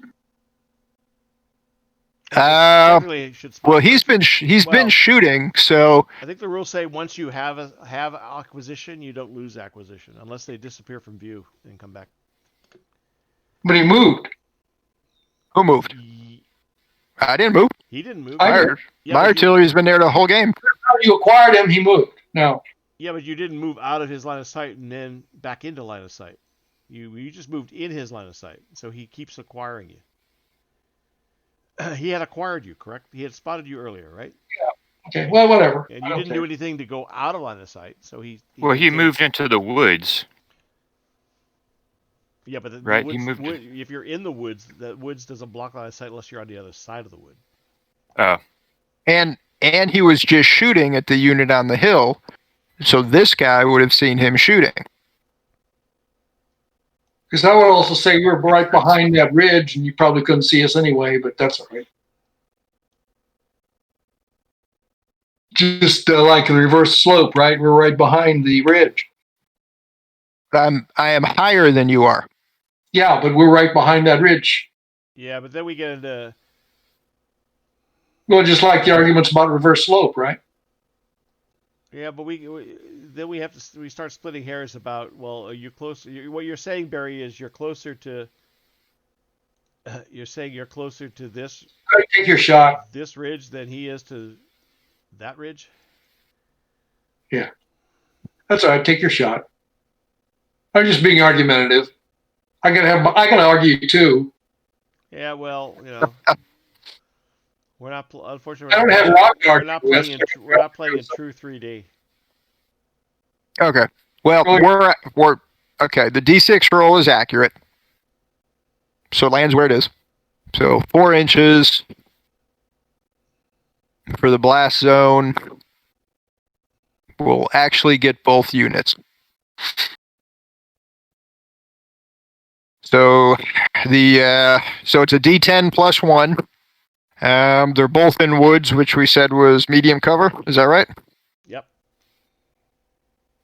Well, he's been shooting, so I think the rules say once you have acquisition, you don't lose acquisition unless they disappear from view and come back. But he moved. Who moved? I didn't move. He didn't move. My artillery's been there the whole game. How you acquired him, he moved. No. Yeah, but you didn't move out of his line of sight and then back into line of sight. You just moved in his line of sight, so he keeps acquiring you. He had acquired you, correct? He had spotted you earlier, right? Yeah. Okay. Well, whatever. And you didn't do anything to go out of line of sight, so he moved into the woods. Yeah, but right, woods, he moved. If you're in the woods doesn't block line of sight unless you're on the other side of the wood. Oh. And he was just shooting at the unit on the hill, so this guy would have seen him shooting. Because I would also say we're right behind that ridge, and you probably couldn't see us anyway, but that's all right. Just like the reverse slope, right? We're right behind the ridge. I am higher than you are. Yeah, but we're right behind that ridge. Yeah, but then we get into... Well, just like the arguments about reverse slope, right? Yeah, but then we start splitting hairs about, well, are you close? What you're saying, Barry, is you're closer to. You're saying you're closer to this. Take your shot. This ridge than he is to that ridge. Yeah, that's all right. Take your shot. I'm just being argumentative. I gotta argue too. Yeah, well, we're not. Unfortunately, I don't have rock we're not playing in true 3D. Okay. Well, we're okay. The D6 roll is accurate, so it lands where it is. So 4 inches for the blast zone. We'll actually get both units. So so it's a D10 plus 1. They're both in woods, which we said was medium cover. Is that right? Yep.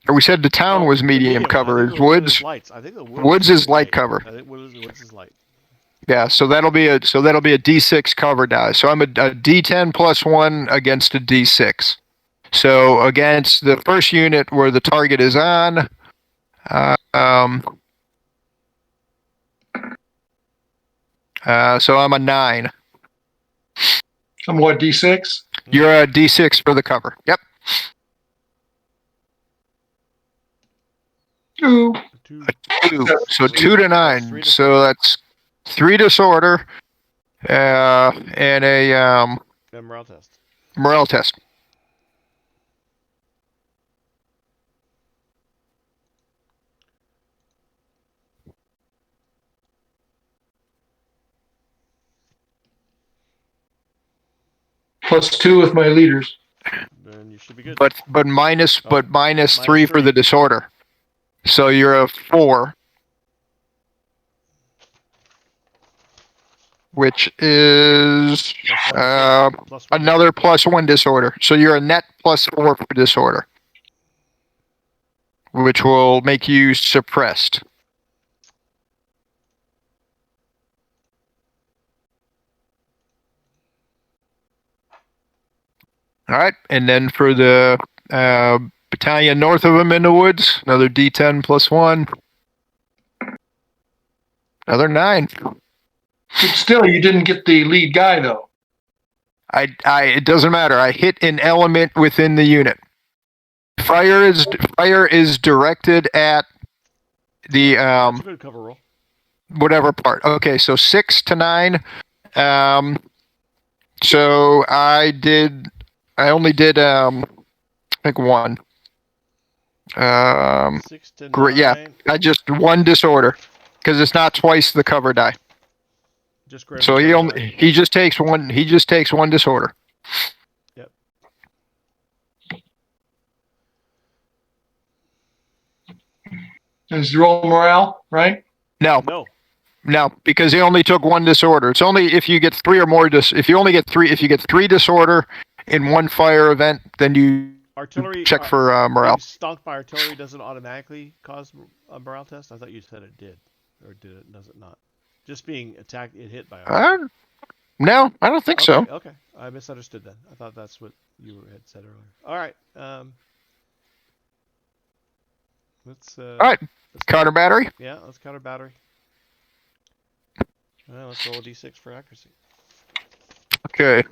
Or we said the town was medium cover. Is woods? I think the woods is light cover. I think woods is light. Yeah, so that'll be a D6 cover die. So I'm a D10 plus 1 against a D6. So against the first unit where the target is on, so I'm a 9. I'm what, D6? You're a D6 for the cover. Yep. 2. 2. 2. So 2 to 9. 3 So that's 3 disorder, and a morale test. morale test. +2 with my leaders. Then you should be good. But minus Oh, minus 3 for 3. the disorder. So you're a 4. Which is +1 another +1 disorder. So you're a net +4 for disorder, which will make you suppressed. All right, and then for the battalion north of them in the woods, another D10 +1, another 9. But still, you didn't get the lead guy, though. It doesn't matter. I hit an element within the unit. Fire is directed at the That's a good cover roll. whatever part. Okay, so 6 to 9. So I only did I think 1. 6 to 9. Great, yeah. I just 1 disorder because it's not twice the cover die. Just grab So he just takes 1. He just takes 1 disorder. Yep. Is roll morale, right? No, because he only took 1 disorder. It's only if you get 3 or more. If you get 3 disorder in 1 fire event, then you artillery check for morale. Stunk by artillery doesn't automatically cause a morale test. I thought you said it did, or did it? Does it not? Just being attacked, hit by artillery. No, I don't think so. Okay, I misunderstood then. I thought that's what you had said earlier. All right. Let's. All right. Counter battery. Yeah, let's counter battery. Well, let's roll a d6 for accuracy. Okay.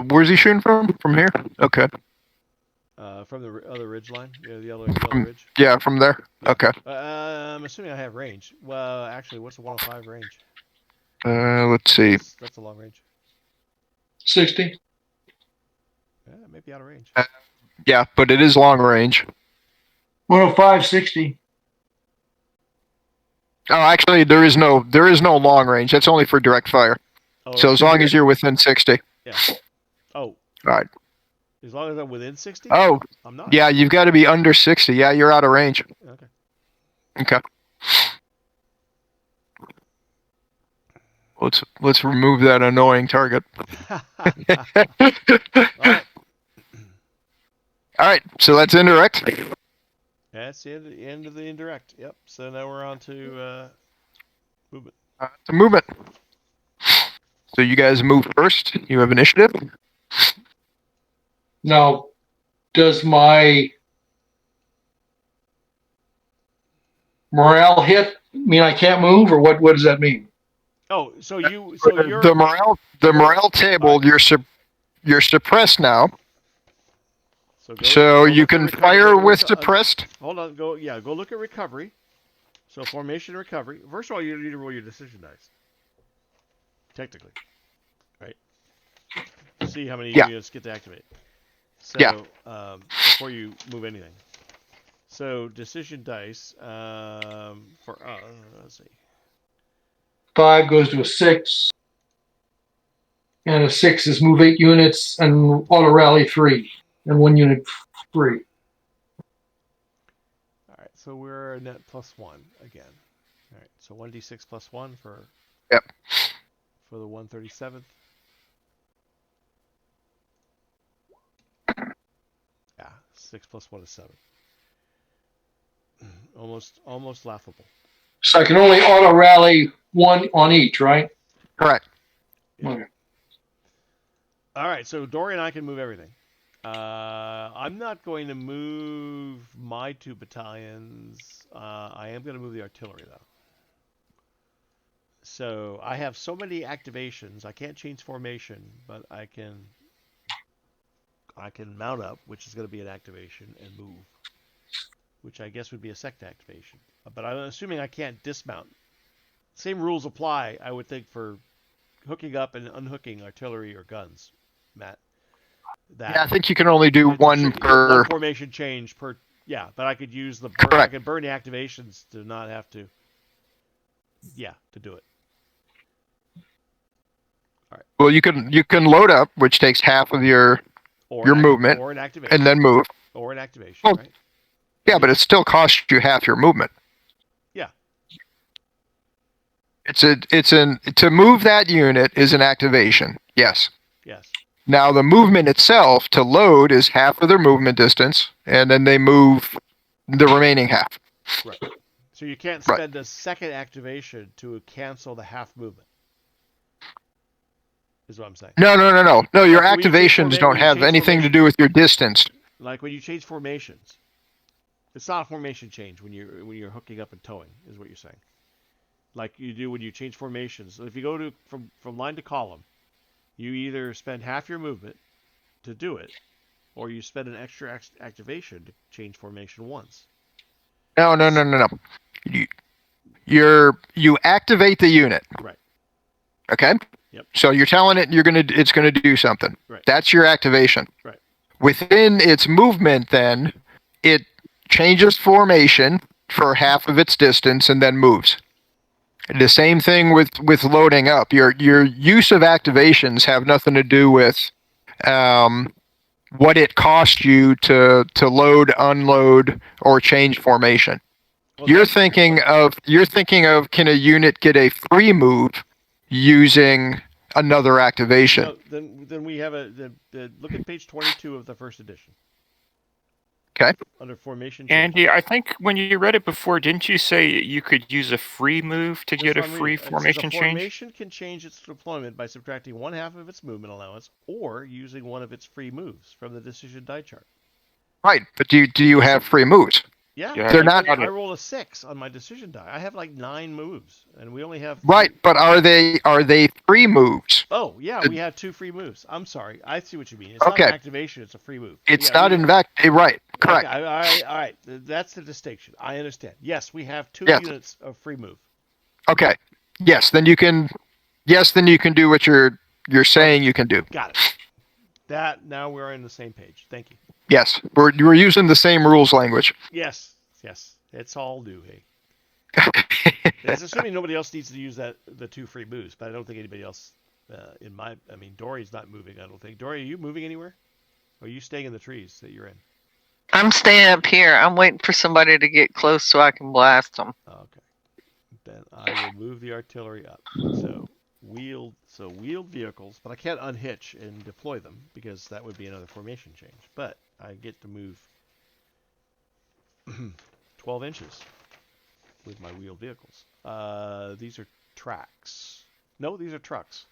Where's he shooting from? From here? Okay. From the other ridge line. Yeah, the other ridge. Yeah, from there. Yeah. Okay. I'm assuming I have range. Well, actually, what's the 105 range? Let's see. That's a long range. 60. Yeah, it may be out of range. Yeah, but it is long range. 105, 60. Oh, actually, there is no long range. That's only for direct fire. Oh, So as long as you're within 60. Yeah. Oh. All right. As long as I'm within 60? Oh. I'm not. Yeah, you've got to be under 60. Yeah, you're out of range. Okay. Okay. Let's remove that annoying target. All right. All right. So that's indirect. That's the end of the indirect. Yep. So now we're on to movement. To movement. So you guys move first. You have initiative. Now, does my morale hit mean I can't move, or what does that mean? Oh, so you're the morale table. You're suppressed now. So you can fire with suppressed. Hold on. Go look at recovery. So formation recovery. First of all, you need to roll your decision dice. Technically, right? See how many units get to activate. So, before you move anything. So decision dice for let's see. 5 goes to a 6, and a 6 is move 8 units and auto rally 3, and 1 unit free. All right, so we're net +1 again. All right, so 1d6 +1 for for the 137th. Yeah, 6 + 1 is 7. Almost laughable. So I can only auto rally 1 on each, right? Correct. Yeah. Okay. All right, so Dory and I can move everything. I I'm not going to move my 2 battalions. I am going to move the artillery though. So I have so many activations. I can't change formation, but I can mount up, which is going to be an activation, and move, which I guess would be a second activation. But I'm assuming I can't dismount. Same rules apply, I would think, for hooking up and unhooking artillery or guns, Matt. Yeah, I think you can only do one per. One formation change per. Yeah, but I could use the burn. Correct. I could burn the activations to not have to. Yeah, to do it. All right. Well, you can load up, which takes half of your movement, or an activation, and then move. Or an activation, Well, right? Yeah, but it still costs you half your movement. Yeah. To move that unit is an activation. Yes. Yes. Now the movement itself to load is half of their movement distance, and then they move the remaining half. Right. So you can't spend a second activation to cancel the half movement. Is what I'm saying. No. Your Like activations don't have anything to do with your distance. Like when you change formations, it's not a formation change when you're hooking up and towing, is what you're saying. Like you do when you change formations. So if you go to from line to column, you either spend half your movement to do it, or you spend an extra activation to change formation once. No. You activate the unit. Right. Okay. Yep. So you're telling it it's gonna do something. Right. That's your activation. Right. Within its movement, then it changes formation for half of its distance and then moves. The same thing with loading up. Your use of activations have nothing to do with what it costs you to load, unload, or change formation. Well, you're thinking of can a unit get a free move using another activation? No, then we have look at page 22 of the first edition. Okay. Under formation. Andy, I think when you read it before, didn't you say you could use a free move to get a free formation change? Formation can change its deployment by subtracting one half of its movement allowance or using one of its free moves from the decision die chart. Right, but do you have free moves? Yeah, they're not. I roll a 6 on my decision die. I have like 9 moves, and we only have. Right, but are they free moves? Oh yeah, we have 2 free moves. I'm sorry, I see what you mean. It's not an activation; it's a free move. It's not right. Correct. Okay, all right. That's the distinction. I understand. Yes, we have 2 units of free move. Okay. Yes, then you can do what you're saying you can do. Got it. Now we're on the same page. Thank you. Yes, we're using the same rules language. Yes. It's all new, hey. It's assuming nobody else needs to use the 2 free moves, but I don't think anybody else Dory's not moving, I don't think. Dory, are you moving anywhere? Or are you staying in the trees that you're in? I'm staying up here. I'm waiting for somebody to get close so I can blast them. Okay. Then I will move the artillery up. So wheeled vehicles, but I can't unhitch and deploy them because that would be another formation change. But I get to move 12 inches with my wheeled vehicles. These are tracks. No, these are trucks.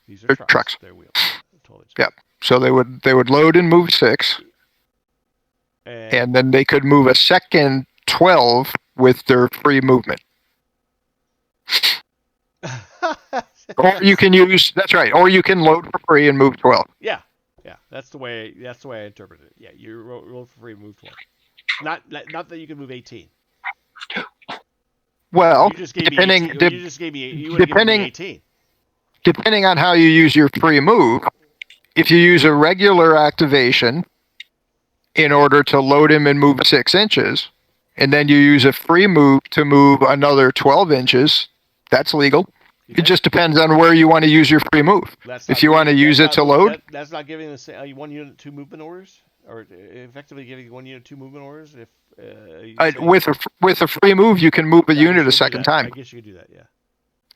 These are trucks. They're wheeled. Totally. Yep. So they would load and move 6, and then they could move a second 12 with their free movement. Or you can use or you can load for free and move 12. Yeah. That's the way I interpret it. Yeah, you roll for free and move 12. Not that you can move 18. Well, you just gave me 18. Depending on how you use your free move, if you use a regular activation in order to load him and move 6 inches, and then you use a free move to move another 12 inches, that's legal. It just depends on where you want to use your free move. If you want to use it to load, that's not giving the 1 unit 2 movement orders, or effectively giving 1 unit 2 movement orders. If with a free move, you can move a unit a second time. I guess you could do that. Yeah.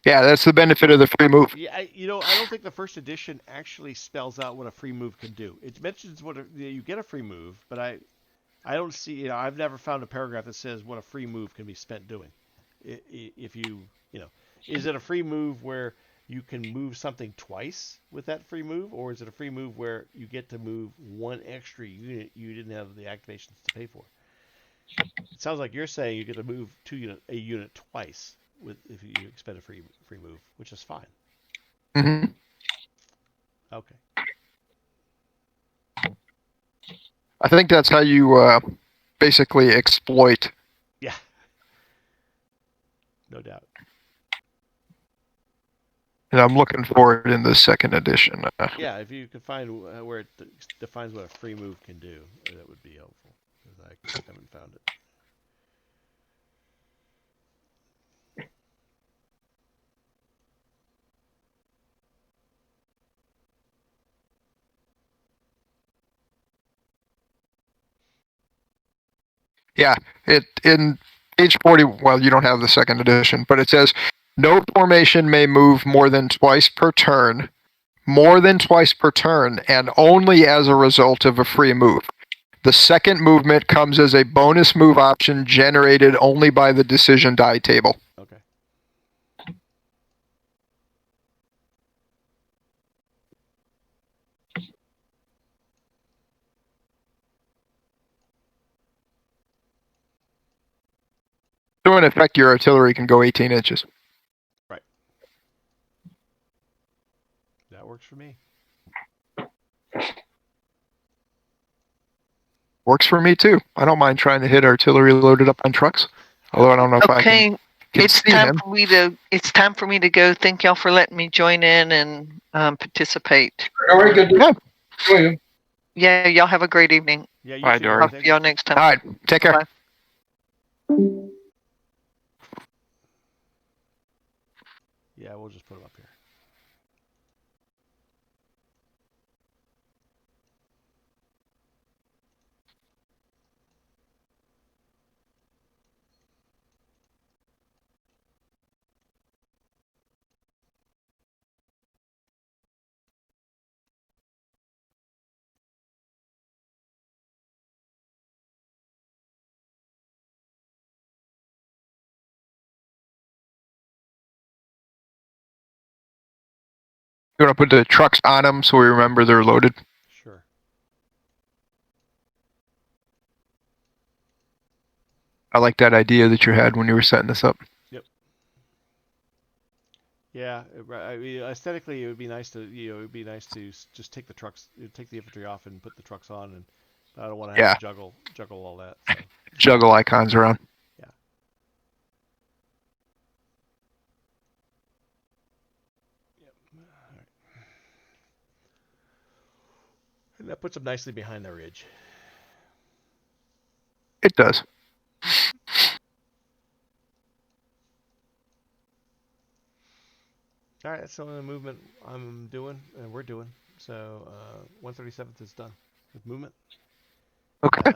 Yeah, that's the benefit of the free move. Yeah, I don't think the first edition actually spells out what a free move can do. It mentions you get a free move, but I don't see. I've never found a paragraph that says what a free move can be spent doing. If you is it a free move where you can move something twice with that free move, or is it a free move where you get to move one extra unit you didn't have the activations to pay for? It sounds like you're saying you get to move a unit twice if you expend a free move, which is fine. Hmm. Okay. I think that's how you basically exploit. Yeah. No doubt. And I'm looking for it in the second edition. Yeah, if you could find where it defines what a free move can do, that would be helpful, because I haven't found it. Yeah, it in page 40. Well, you don't have the second edition, but it says no formation may move more than twice per turn, and only as a result of a free move. The second movement comes as a bonus move option generated only by the decision die table. Okay. So in effect, your artillery can go 18 inches. Right. That works for me. Works for me too. I don't mind trying to hit artillery loaded up on trucks. Although I don't know if I can it's see time him. for me to. It's time for me to go. Thank y'all for letting me join in and participate. All right, good. Yeah. Enjoy you. Yeah, y'all have a great evening. Yeah, you Bye, too. Dory. Talk to y'all next time. All right, take care. Bye. Yeah, we'll just put them up here. You want to put the trucks on them so we remember they're loaded? Sure. I like that idea that you had when you were setting this up. Yep. Yeah, I mean, aesthetically, it would be nice to, just take the trucks, take the infantry off and put the trucks on, and I don't want to have to juggle all that. So. Juggle icons around. Yeah. Yep. All right. And that puts them nicely behind the ridge. It does. All right, that's the only movement I'm doing, and we're doing. So 137th is done with movement. Okay.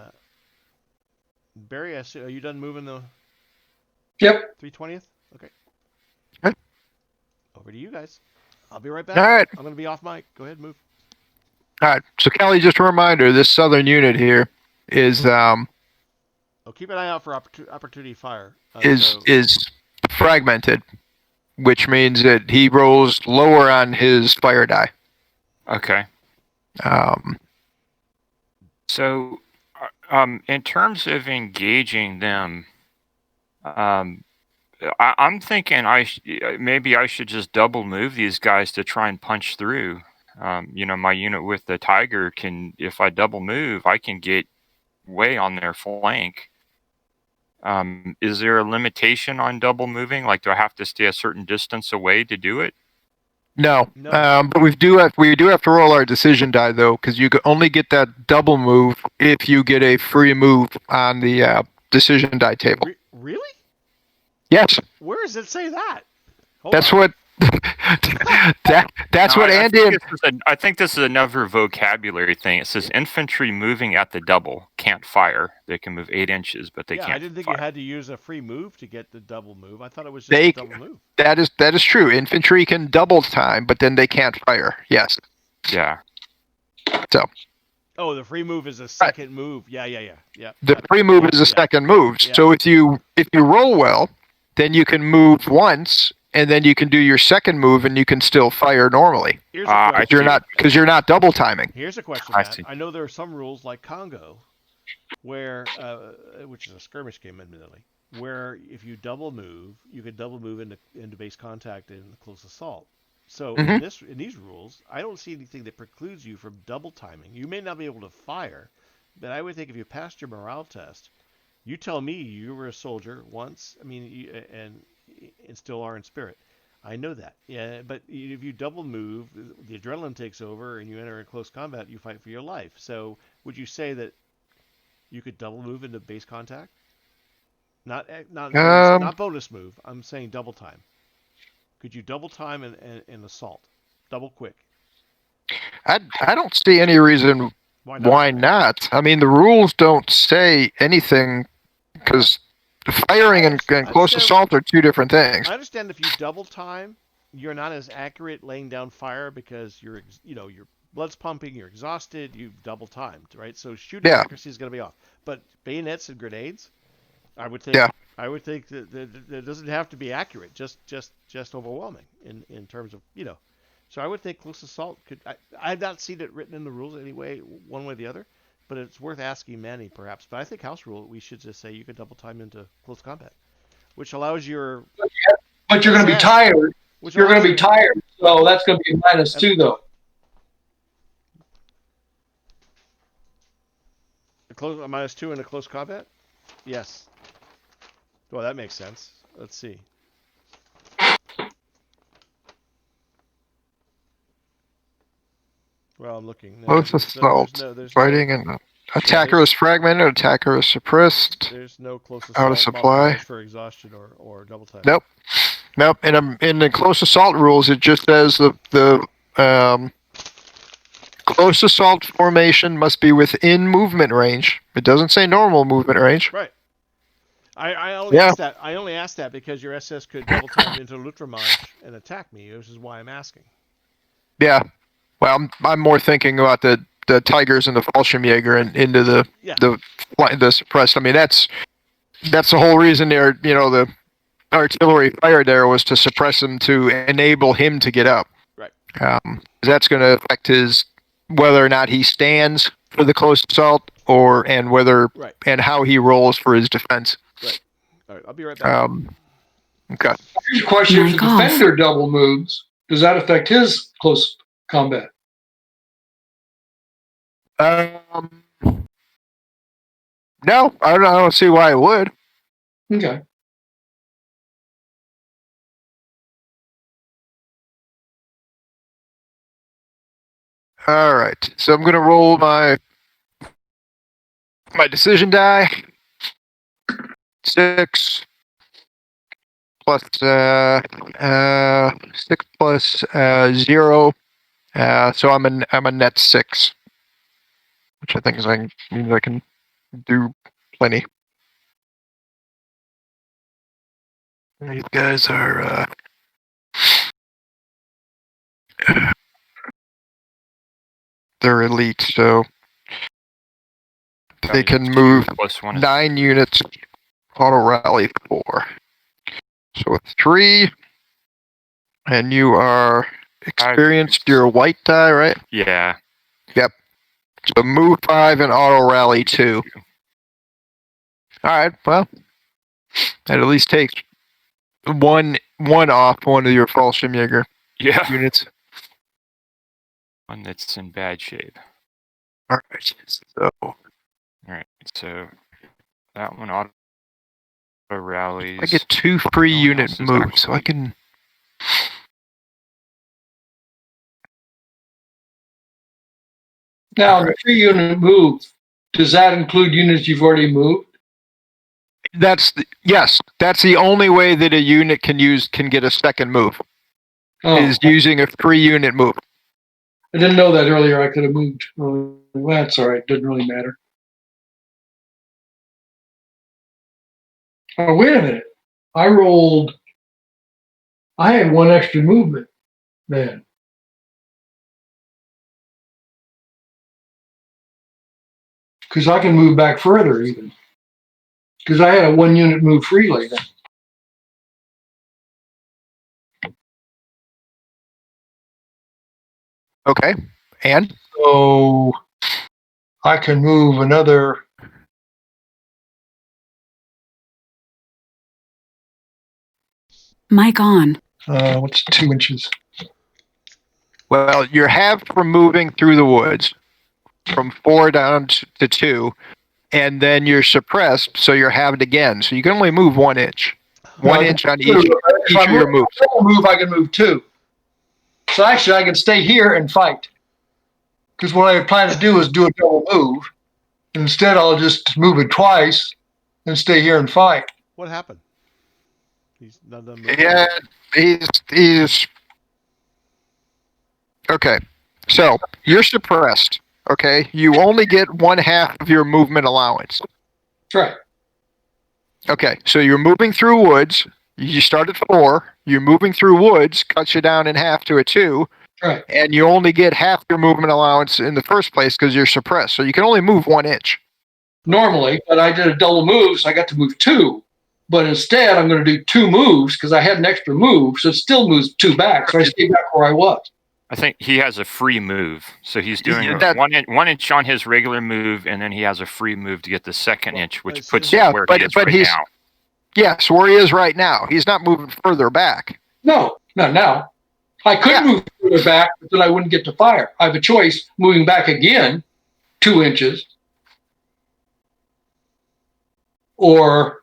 Barry, are you done moving the Yep. 320th? Okay. Okay. Over to you guys. I'll be right back. All right. I'm going to be off mic. Go ahead, move. All right. So Kelly, just a reminder: this southern unit here is Oh, keep an eye out for opportunity fire. is fragmented, which means that he rolls lower on his fire die. Okay. Um, So, in terms of engaging them, I'm thinking maybe I should just double move these guys to try and punch through. My unit with the Tiger if I double move, I can get way on their flank. Is there a limitation on double moving? Like, do I have to stay a certain distance away to do it? No. No. But we do have to roll our decision die though, because you can only get that double move if you get a free move on the decision die table. Really? Yes. Where does it say that? That's what. That's what Andy. I think this is another vocabulary thing. It says infantry moving at the double can't fire. They can move 8 inches, but they can't. I didn't think fire. you had to use a free move to get the double move. I thought it was just a double move. That is true. Infantry can double time, but then they can't fire. Yes. Yeah. So. Oh, the free move is a second move. Yeah. The free move is a second move. Yeah. So if you roll well, then you can move once and then you can do your second move, and you can still fire normally. Here's Ah, a I question. You're not double timing. Here's a question, I Matt. see. I know there are some rules like Congo, where, which is a skirmish game, admittedly, where if you double move, you can double move into base contact in close assault. So in these rules, I don't see anything that precludes you from double timing. You may not be able to fire, but I would think if you passed your morale test, you tell me you were a soldier once. I mean, and still are in spirit. I know that. Yeah, but if you double move, the adrenaline takes over, and you enter in close combat. You fight for your life. So would you say that you could double move into base contact? Not bonus move. I'm saying double time. Could you double time and assault? Double quick. I don't see any reason why not. I mean, the rules don't say anything because firing and close assault are two different things. I understand if you double time, you're not as accurate laying down fire because your blood's pumping, you're exhausted, you've double timed, right? So shooting accuracy is going to be off. But bayonets and grenades, I would think that it doesn't have to be accurate, just overwhelming in terms of So I would think close assault could. I've not seen it written in the rules anyway, one way or the other, but it's worth asking Manny perhaps. But I think house rule we should just say you could double time into close combat, which allows your. But you're going to be tired. You're going to be tired, so that's going to be a -2 though. A -2 in a close combat. Yes. Well, that makes sense. Let's see. Well, I'm looking. Close assault, fighting, and attacker is fragmented, attacker is suppressed. There's no close assault out of supply for exhaustion or double time. Nope. In the close assault rules, it just says the close assault formation must be within movement range. It doesn't say normal movement range. Right. I only asked that. I only asked that because your SS could double time into Lutramage and attack me. This is why I'm asking. Yeah. Well, I'm more thinking about the Tigers and the Fallschirmjäger and into the suppressed. I mean, that's the whole reason there. The artillery fired there was to suppress him to enable him to get up. Right. That's going to affect whether or not he stands for the close assault and how he rolls for his defense. Right. All right. I'll be right back. Okay. Here's a question: if the defender double moves, does that affect his close combat? No, I don't see why it would. Okay. All right, so I'm gonna roll my decision die. 6 plus 6 plus 0. So I'm a net 6, which I think means I can do plenty. These guys are they're elite, so they can move 9 units. Auto rally 4. So 3, and you are experienced. You're a white die, right? Yeah. Yep. So move 5 and auto rally 2. All right. Well, that at least takes one off one of your Fallschirmjäger units. One that's in bad shape. All right. So that one auto rallies. I get 2 free unit moves, so I can. Now, the free unit move, does that include units you've already moved? Yes. That's the only way that a unit can get a second move. Is using a free unit move. I didn't know that earlier. I could have moved. Well, that's all right. Doesn't really matter. Oh, wait a minute. I had 1 extra movement then. Because I can move back further even. Because I had a 1 unit move freely then. Okay. And So I can move another. Mic on. What's 2 inches? well, you're halved from moving through the woods from 4 down to 2, and then you're suppressed, so you're halved again. So you can only move 1 inch. No, 1 inch on two. each If I of your move, moves. I can move 2. So actually, I can stay here and fight. Because what I plan to do is do a double move. Instead, I'll just move it twice and stay here and fight. What happened? He's not done moving. Yeah, he's okay. So you're suppressed. Okay, you only get 1/2 of your movement allowance. That's right. Okay, so you're moving through woods. You start at 4. You're moving through woods, cuts you down in half to a 2, Right. and you only get half your movement allowance in the first place because you're suppressed. So you can only move 1 inch. Normally, but I did a double move, so I got to move 2. But instead, I'm going to do 2 moves because I had an extra move, so it still moves 2 back. So I stay back where I was. I think he has a free move, so he's doing Yeah, that- 1 inch on his regular move, and then he has a free move to get the second inch, which as puts soon him as- where but- he is but right he's- now. Yes, where he is right now. He's not moving further back. No, not now. I could Yeah. move further back, but then I wouldn't get to fire. I have a choice moving back again 2 inches or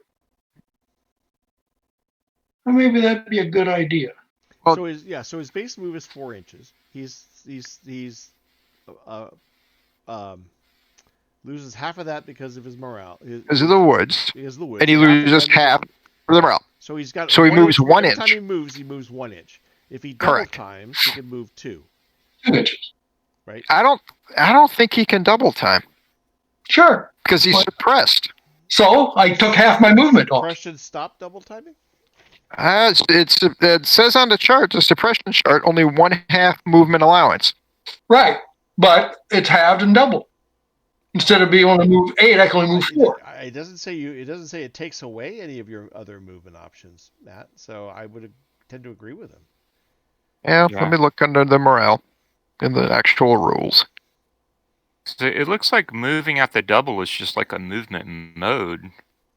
maybe that'd be a good idea. Well- So his base move is 4 inches. He's loses half of that because of his morale. Because of the woods. Because of the woods. And he loses half for the morale. So he's got. So he moves inch. 1 Every time inch. he moves 1 inch. If he double Correct. times, he can move 2. 2 inches. Right. I don't think he can double time Sure. because he's What? suppressed. So I took half my movement off. Suppression stop double timing. It says on the chart, the suppression chart, only 1/2 movement allowance. Right. But it's halved and doubled. Instead of being able to move 8, I can only move 4. It doesn't say It doesn't say it takes away any of your other movement options, Matt. So I would tend to agree with him. Yeah, Yeah. let me look under the morale in the actual rules. So it looks like moving at the double is just like a movement mode.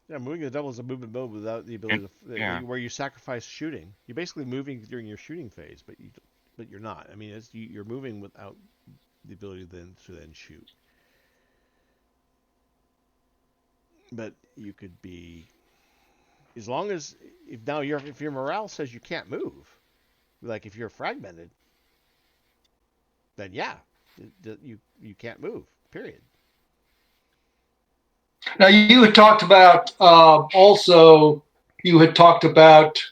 Yeah, moving the double is a movement mode without the ability Yeah. where you sacrifice shooting. You're basically moving during your shooting phase, but you're not. I mean, you're moving without the ability to then shoot. But you could be, as long as if your morale says you can't move, like if you're fragmented, then yeah, you can't move. Period. Now you had talked about you had talked about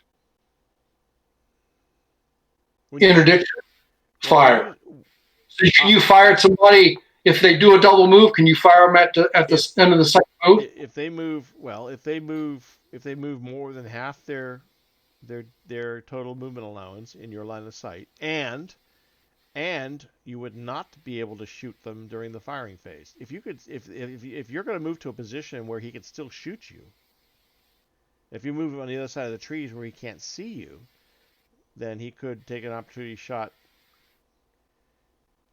interdiction fire. So can you fire at somebody if they do a double move? Can you fire them at the end of the second move? If they move more than half their total movement allowance in your line of sight, and you would not be able to shoot them during the firing phase. If you're going to move to a position where he can still shoot you, if you move on the other side of the trees where he can't see you, then he could take an opportunity shot.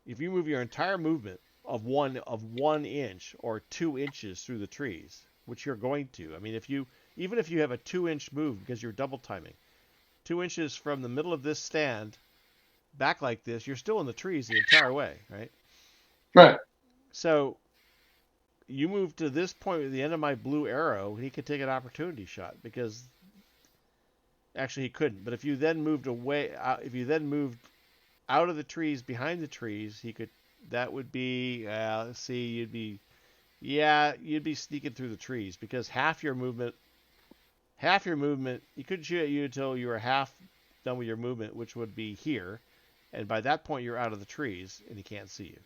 If you move your entire movement of 1 inch or 2 inches through the trees, which you're going to, I mean, even if you have a 2-inch move because you're double timing, 2 inches from the middle of this stand back like this, you're still in the trees the entire way, right? Right. So you move to this point at the end of my blue arrow, he could take an opportunity shot because actually he couldn't. But if you then moved away, if you then moved out of the trees, behind the trees, he could. That would be. Let's see, you'd be sneaking through the trees because half your movement, he couldn't shoot at you until you were half done with your movement, which would be here, and by that point you're out of the trees and he can't see you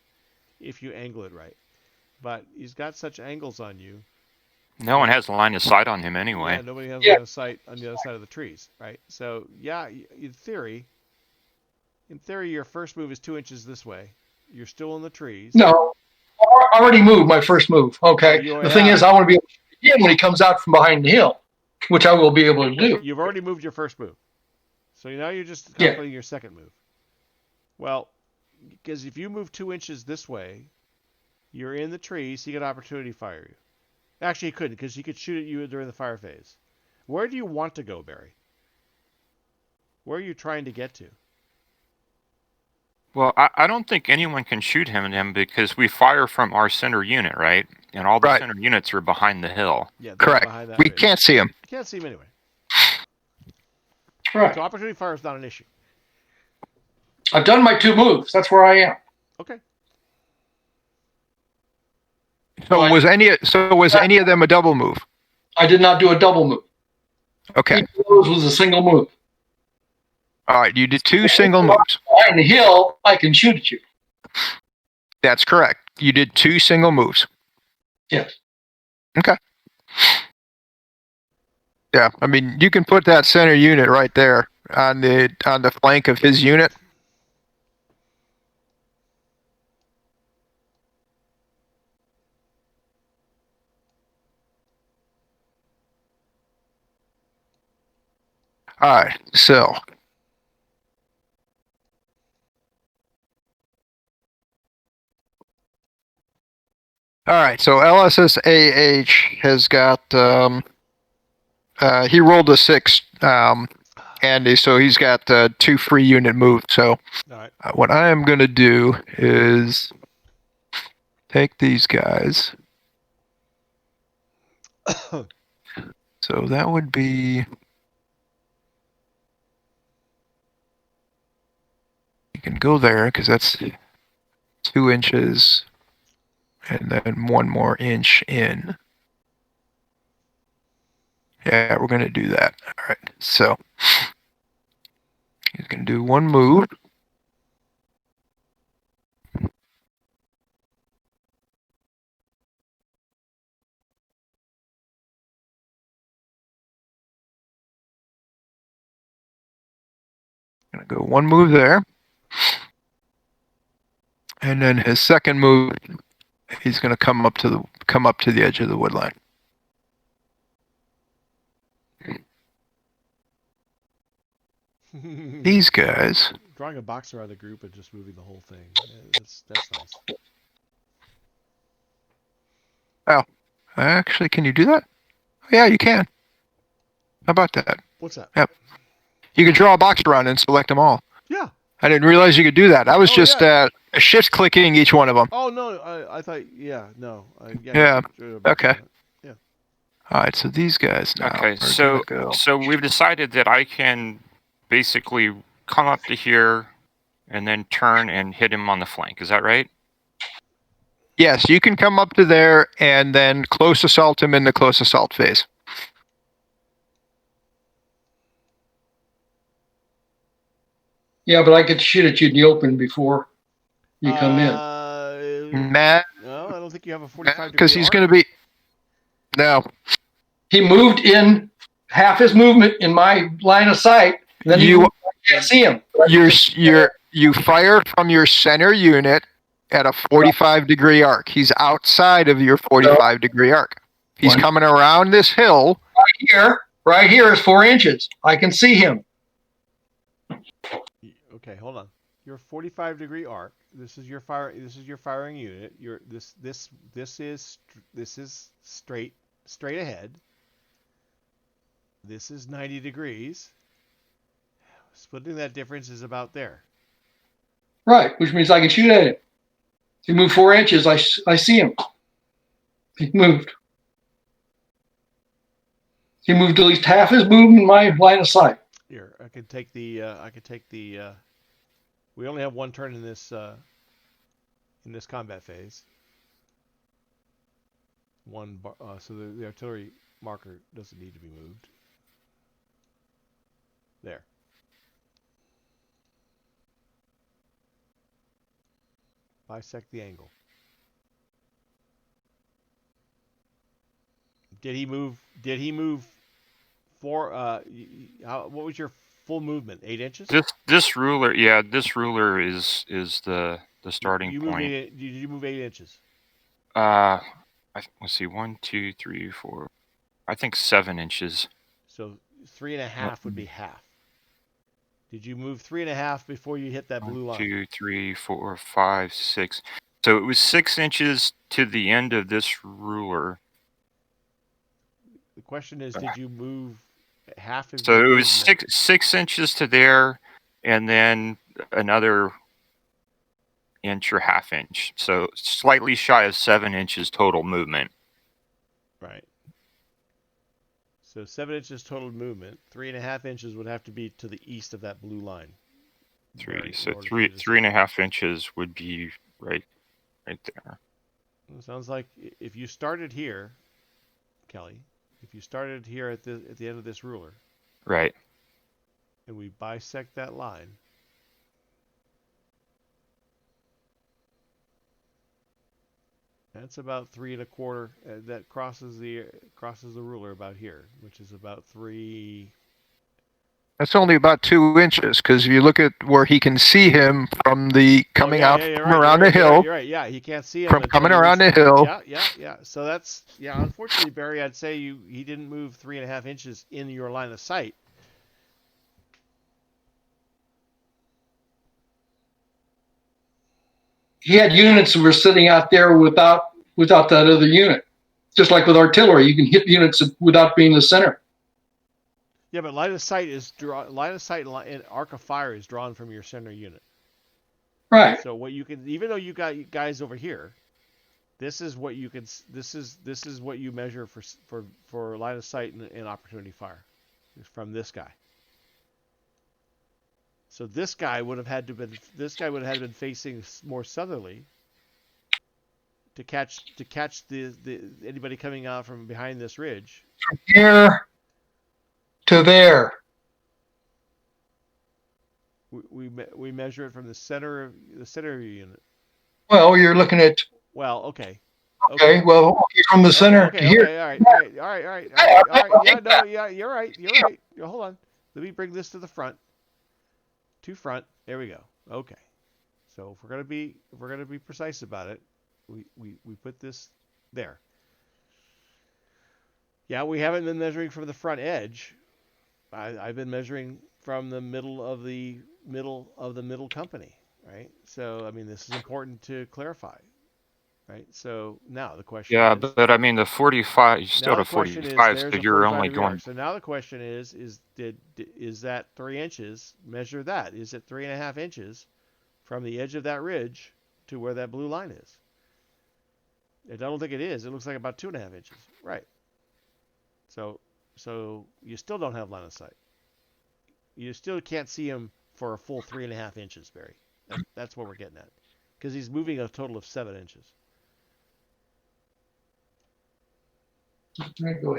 if you angle it right. But he's got such angles on you. No one has a line of sight on him anyway. Yeah, nobody has line of sight on the other side of the trees, right? So yeah, in theory, your first move is 2 inches this way. You're still in the trees. No, I already moved my first move. Okay. The thing is, I want to be able to shoot him when he comes out from behind the hill, which I will be able to do. You've already moved your first move, so now you're just completing your second move. Well, because if you move 2 inches this way, you're in the tree, so you get opportunity to fire you. Actually, he couldn't, because he could shoot at you during the fire phase. Where do you want to go, Barry? Where are you trying to get to? Well, I don't think anyone can shoot him because we fire from our center unit, right? And all the Right. center units are behind the hill. Yeah, Correct. behind that We ridge. can't see him. You can't see him anyway. Right. So opportunity fire is not an issue. I've done my 2 moves. That's where I am. Okay. So Right. was any of them a double move? I did not do a double move. Okay. Each of those was a single move. All right. You did 2 single moves. Behind the hill, I can shoot at you. That's correct. You did 2 single moves. Yes. Okay. Yeah, I mean, you can put that center unit right there on the flank of his unit. All right, so LSSAH has got he rolled a 6, and so he's got 2 free unit moves. So All right. what I am going to do is take these guys. So that would be. You can go there because that's 2 inches, and then 1 more inch in. Yeah, we're gonna do that. All right. So he's gonna do 1 move. Gonna go 1 move there. And then his second move, he's going to come up to the edge of the wood line. These guys. Drawing a box around the group and just moving the whole thing. Yeah, that's nice. Oh, actually, can you do that? Yeah, you can. How about that? What's that? Yep. You can draw a box around and select them all. Yeah. I didn't realize you could do that. I was just yeah. shift clicking each one of them. Oh no, I thought no. Yeah. Okay. Yeah. All right, so these guys now. Okay, so we've decided that I can basically come up to here and then turn and hit him on the flank. Is that right? Yes, you can come up to there and then close assault him in the close assault phase. Yeah, but I could shoot at you in the open before you come in. Matt? No, I don't think you have a 45 Because he's going to be. No. He moved in half his movement in my line of sight. Then I can't see him. You fire from your center unit at a 45-degree arc. He's outside of your 45-degree arc. He's coming around this hill. Right here is 4 inches. I can see him. Okay, hold on. Your 45-degree arc. This is your firing unit. This is straight ahead. This is 90 degrees. Splitting that difference is about there. Right, which means I can shoot at him. If he moved 4 inches, I see him. He moved. He moved at least half his movement in my line of sight. Here, I could take the. We only have 1 turn in this combat phase. So the artillery marker doesn't need to be moved. There. Bisect the angle. Did he move? What was your full movement? 8 inches. This ruler, this ruler is the starting point. Did you move 8 inches? Let's see, 1, 2, 3, 4. I think 7 inches. So 3.5 would be half. Did you move 3.5 before you hit that blue 1, line? 2, 3, 4, 5, 6. So it was 6 inches to the end of this ruler. The question is, did you move half of So your it was movement? 6 inches to there, and then another inch or half inch. So slightly shy of 7 inches total movement. Right. So 7 inches total movement. 3.5 inches would have to be to the east of that blue line. Barry, So in order for you to three and a stay. half inches would be right there. It sounds like if you started here, Kelly, if you started here at the end of this ruler, Right. and we bisect that line, that's about 3.25. That crosses the ruler about here, which is about 3. That's only about 2 inches, because if you look at where he can see him from the coming yeah, out yeah, from around the hill, You're right. Yeah, he can't see him from until coming he around reaches- the hill. Yeah. So that's Unfortunately, Barry, I'd say he didn't move 3.5 inches in your line of sight. He had units that were sitting out there without that other unit. Just like with artillery, you can hit units without being the center. Yeah, but line of sight and arc of fire is drawn from your center unit. Right. So what you can, even though you got guys over here, this is what you can. This is what you measure for line of sight and opportunity fire, is from this guy. So this guy would have had to been facing more southerly to catch the anybody coming out from behind this ridge. From here to there. We measure it from the center of your unit. Well, you're looking at. Well, okay. Okay. Well, from the center to here. Okay. All right. Yeah, no, yeah, you're right. Hold on. Let me bring this to the front. To front. There we go. Okay. So if we're gonna be precise about it, we put this there. Yeah, we haven't been measuring from the front edge. I've been measuring from the middle of the middle company, right? So I mean, this is important to clarify, right? So now the question Yeah, is, but I mean the 45. You still have 45, so you're only going. So now the question is that 3 inches? Measure that. Is it 3.5 inches from the edge of that ridge to where that blue line is? I don't think it is. It looks like about 2.5 inches, right? So you still don't have line of sight. You still can't see him for a full 3.5 inches, Barry. That's what we're getting at, because he's moving a total of 7 inches. Go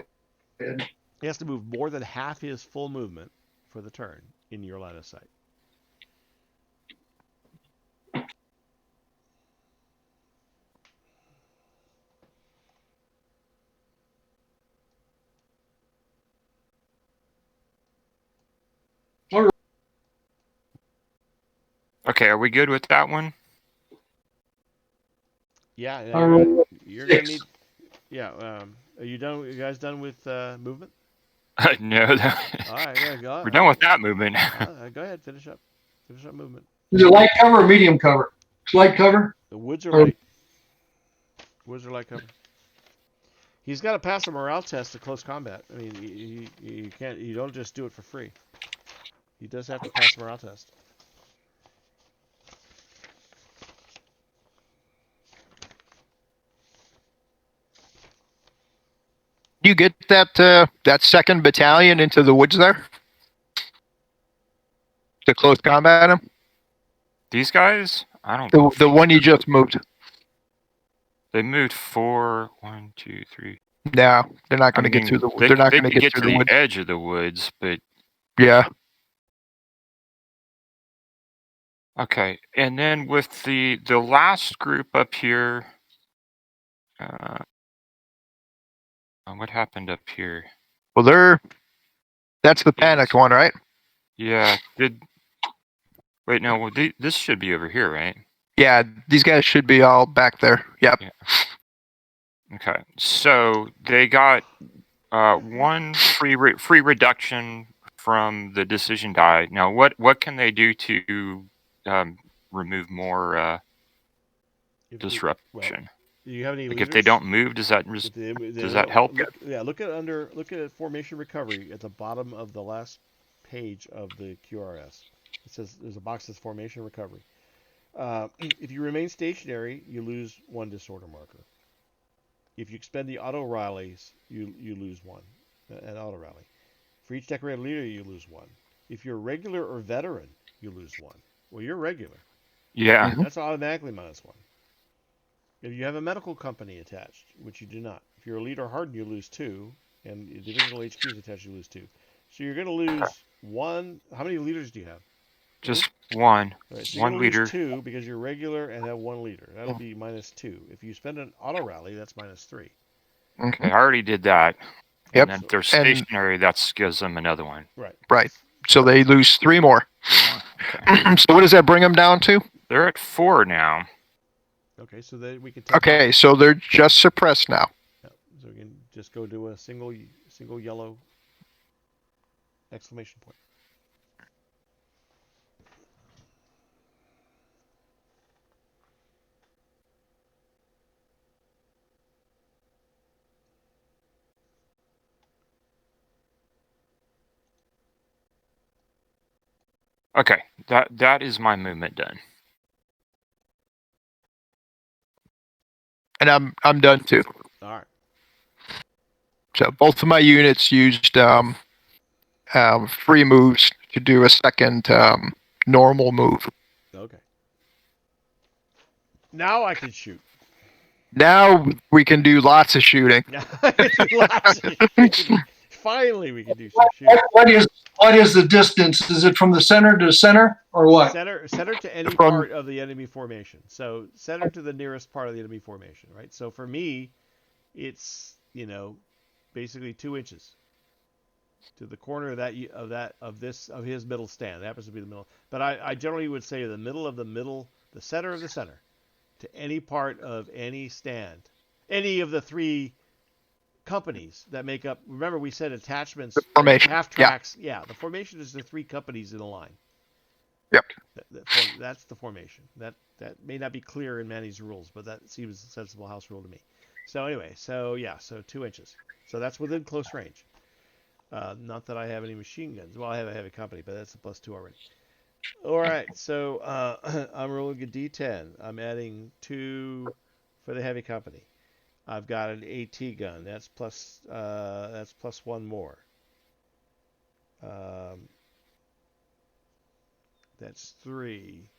ahead. He has to move more than half his full movement for the turn in your line of sight. Okay, are we good with that one? Yeah, you're 6. gonna need. Yeah, are you done? You guys done with movement? No. All right, yeah, go. We're done with that movement. Go ahead, finish up movement. Is it light cover or medium cover? It's light cover. The woods are light. Woods are light cover. He's got to pass a morale test to close combat. I mean, you can't. You don't just do it for free. He does have to pass a morale test. You get that second battalion into the woods there to close combat him. These guys? I don't. The one you just moved. They moved 4, 1, 2, 3. No, they're not going to get through the. They're not going to get to through the the woods. edge of the woods, but Yeah. okay. And then with the last group up here, what happened up here? Well, that's the panicked one, right? Yeah. Wait, no. Well, this should be over here, right? Yeah, these guys should be all back there. Yep. Yeah. Okay. So they got one free reduction from the decision die. Now, what can they do to remove more disruption? Do you have any Like leaders? if they don't move, does that help? Look at formation recovery at the bottom of the last page of the QRS. It says there's a box that says formation recovery. If you remain stationary, you lose 1 disorder marker. If you expend the auto rallies, you lose 1, an auto rally. For each decorated leader, you lose 1. If you're regular or veteran, you lose 1. Well, you're regular. Yeah. That's automatically -1. If you have a medical company attached, which you do not, if you're a leader hardened, you lose 2, and the divisional HQ is attached, you lose 2. So you're going to lose 1. How many leaders do you have? Just 1. Right, so One you're going to leader. lose 2 because you're regular and have 1 leader. That'll be -2. If you spend an auto rally, that's -3. Okay, I already did that. Yep. And then if they're stationary, that gives them another one. Right. Right. So they lose 3 more. Okay. So what does that bring them down to? They're at 4 now. Okay, so then we can take Okay, so they're just suppressed now. Yeah, so we can just go do a single yellow exclamation point. Okay, that is my movement done. And I'm done too. All right. So both of my units used free moves to do a second normal move. Okay. Now I can shoot. Now we can do lots of shooting. Finally, we can do some shooting. What is the distance? Is it from the center to center, or what? Center to any From- part of the enemy formation. So center to the nearest part of the enemy formation, right? So for me, it's basically 2 inches to the corner of his middle stand. That happens to be the middle. But I generally would say the middle of the middle, the center of the center, to any part of any stand, any of the 3 companies that make up. Remember, we said attachments, formation. half tracks. Yeah, the formation is the 3 companies in a line. Yep. That's the formation. That may not be clear in Manny's rules, but that seems a sensible house rule to me. So anyway, so 2 inches. So that's within close range. Not that I have any machine guns. Well, I have a heavy company, but that's a +2 already. All right, so I'm rolling a D10. I'm adding 2 for the heavy company. I've got an AT gun. That's +1 more. That's 3.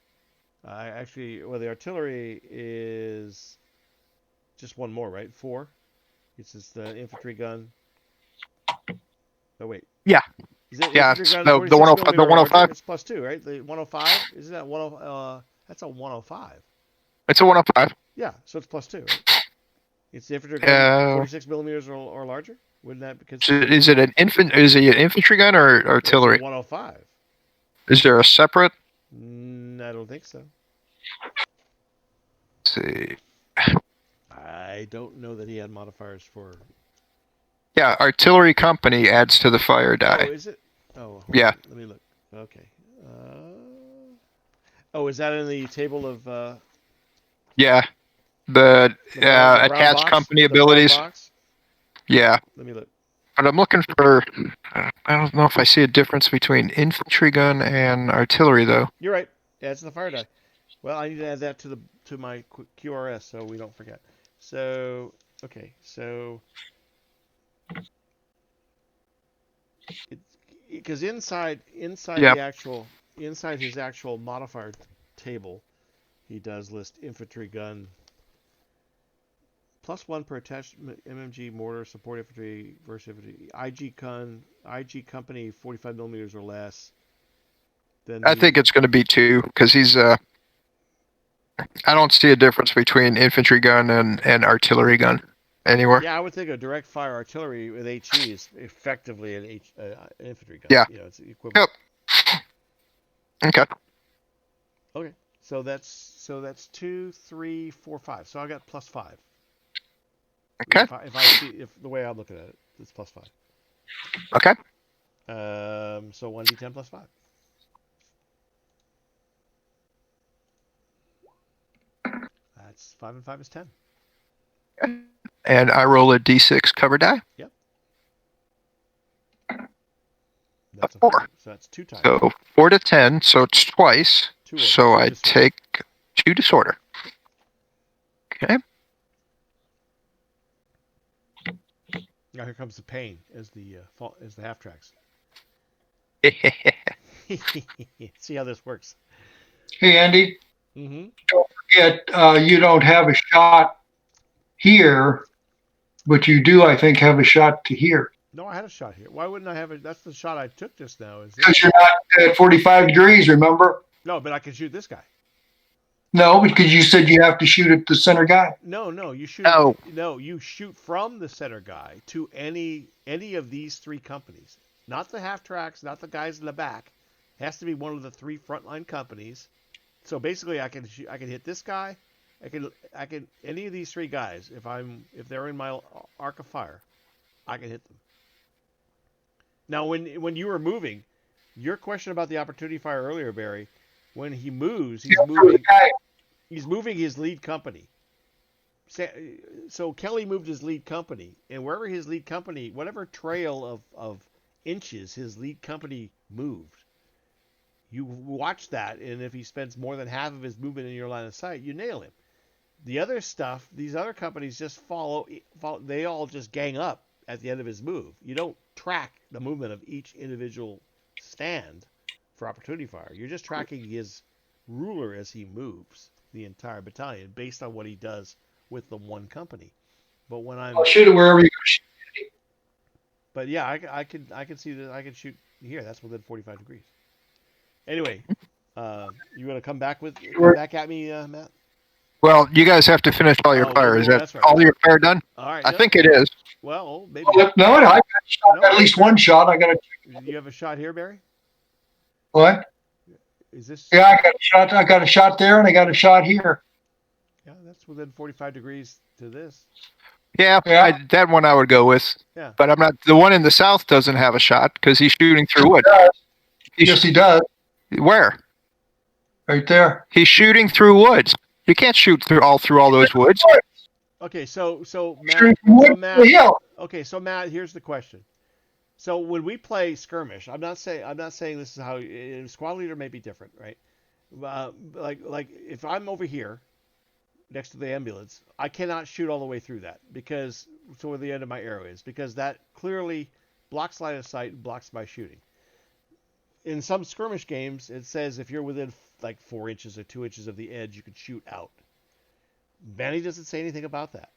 The artillery is just 1 more, right? 4. It's just the infantry gun. Oh wait. Yeah. Is it Yeah, infantry gun? the 105. The 105. It's +2, right? The 105. Isn't that 10? That's a 105. It's a 105. Yeah, so it's +2. Right? It's the infantry gun, 46 millimeters or larger. Wouldn't that be considered? Is it an infantry gun or artillery? It's 105. Is there a separate? I don't think so. Let's see. I don't know that he had modifiers for. Yeah, artillery company adds to the fire die. Oh, is it? Oh, yeah. Let me look. Okay. Is that in the table of? Yeah, the attached box? company The abilities. box? Yeah. Let me look. But I'm looking for. I don't know if I see a difference between infantry gun and artillery though. You're right. Yeah, it's the fire die. Well, I need to add that to my QRS so we don't forget. So okay, so because inside his actual modifier table, he does list infantry gun +1 per attached MMG mortar, support infantry versus infantry, IG company 45 millimeters or less. Then I think it's going to be 2 because he's. I don't see a difference between infantry gun and artillery gun anywhere. Yeah, I would think a direct fire artillery with HE is effectively an infantry gun. Yeah. It's equivalent. Yep. Okay. Okay. So that's 2, 3, 4, 5. So I got +5. Okay. If the way I'm looking at it, it's +5. Okay. So 1d10 plus 5. That's 5 and 5 is 10. And I roll a d6 cover die. Yep. A That's a 4. 4. So that's 2 times. So 4 to 10, so it's twice. 2 order, So 2 I disorder. take 2 disorder. Okay. Now here comes the pain as the half tracks. See how this works. Hey, Andy, Mm-hmm. don't forget, you don't have a shot here, but you do, I think, have a shot to here. No, I had a shot here. Why wouldn't I have it? That's the shot I took just now. Is Because this? you're not at 45 degrees, remember? No, but I can shoot this guy. No, because you said you have to shoot at the center guy. No, you shoot. Oh. No, you shoot from the center guy to any of these 3 companies. Not the half tracks, not the guys in the back. It has to be one of the 3 frontline companies. So basically, I can hit this guy. I can any of these 3 guys if they're in my arc of fire, I can hit them. Now, when you were moving, your question about the opportunity fire earlier, Barry, when he moves, he's moving his lead company. So Kelly moved his lead company, and wherever his lead company, whatever trail of inches his lead company moved, you watch that, and if he spends more than half of his movement in your line of sight, you nail him. The other stuff, these other companies just follow. They all just gang up at the end of his move. You don't track the movement of each individual stand for opportunity fire. You're just tracking his ruler as he moves the entire battalion based on what he does with the one company. But when I'm I'll shoot it wherever you shoot. But yeah, I can see that I can shoot here. That's within 45 degrees. Anyway, you want to come back at me, Matt? Well, you guys have to finish all your Oh, fire. Is that that's right. all your fire done? All right. I think it is. Well, maybe. No, I got at least one shot. I got a You have a shot here, Barry? what? Is this? Yeah, I got a shot. I got a shot there, and I got a shot here. Yeah, that's within 45 degrees to this. Yeah, Yeah. that one I would go with. Yeah. But I'm not. The one in the south doesn't have a shot because he's shooting through wood. Yes, he does. Where? Right there. He's shooting through woods. You can't shoot through all those woods. Okay, so Shooting Matt, from wood to the hill. Okay, so Matt, here's the question. So when we play skirmish, I'm not saying this is how squad leader may be different, right? Like if I'm over here next to the ambulance, I cannot shoot all the way through that because to where the end of my arrow is because that clearly blocks line of sight and blocks my shooting. In some skirmish games, it says if you're within like 4 inches or 2 inches of the edge, you can shoot out. Manny doesn't say anything about that.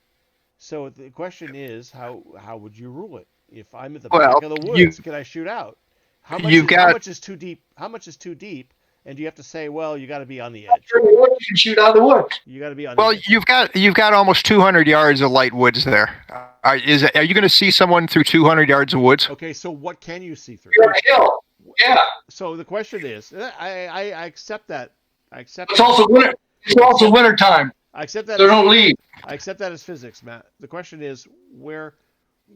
So the question is, how would you rule it? If I'm at the back of the woods, can I shoot out? How much is too deep? How much is too deep? And do you have to say, well, you got to be on the edge? You can shoot out of the woods. You got to be on. Well, the edge. you've got almost 200 yards of light woods there. Are you going to see someone through 200 yards of woods? Okay, so what can you see through? You're on a hill. Yeah. So the question is, I accept that. It's also winter. It's also winter time. I accept that. They don't leave. I accept that as physics, Matt. The question is where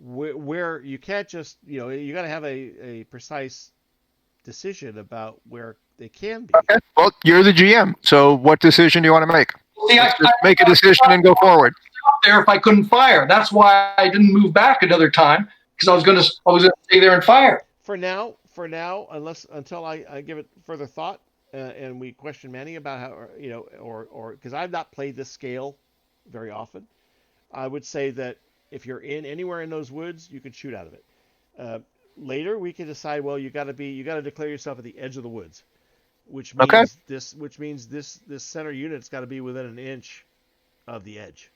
you can't just you got to have a precise decision about where they can be. Okay. Well, you're the GM, so what decision do you want to make? See, Let's just make a decision and go forward. There, if I couldn't fire, that's why I didn't move back another time because I was gonna stay there and fire. For now, until I give it further thought and we question Manny about how or because I've not played this scale very often, I would say that if you're anywhere in those woods, you can shoot out of it. Later, we can decide. Well, you got to declare yourself at the edge of the woods, which means this center unit's got to be within an inch of the edge.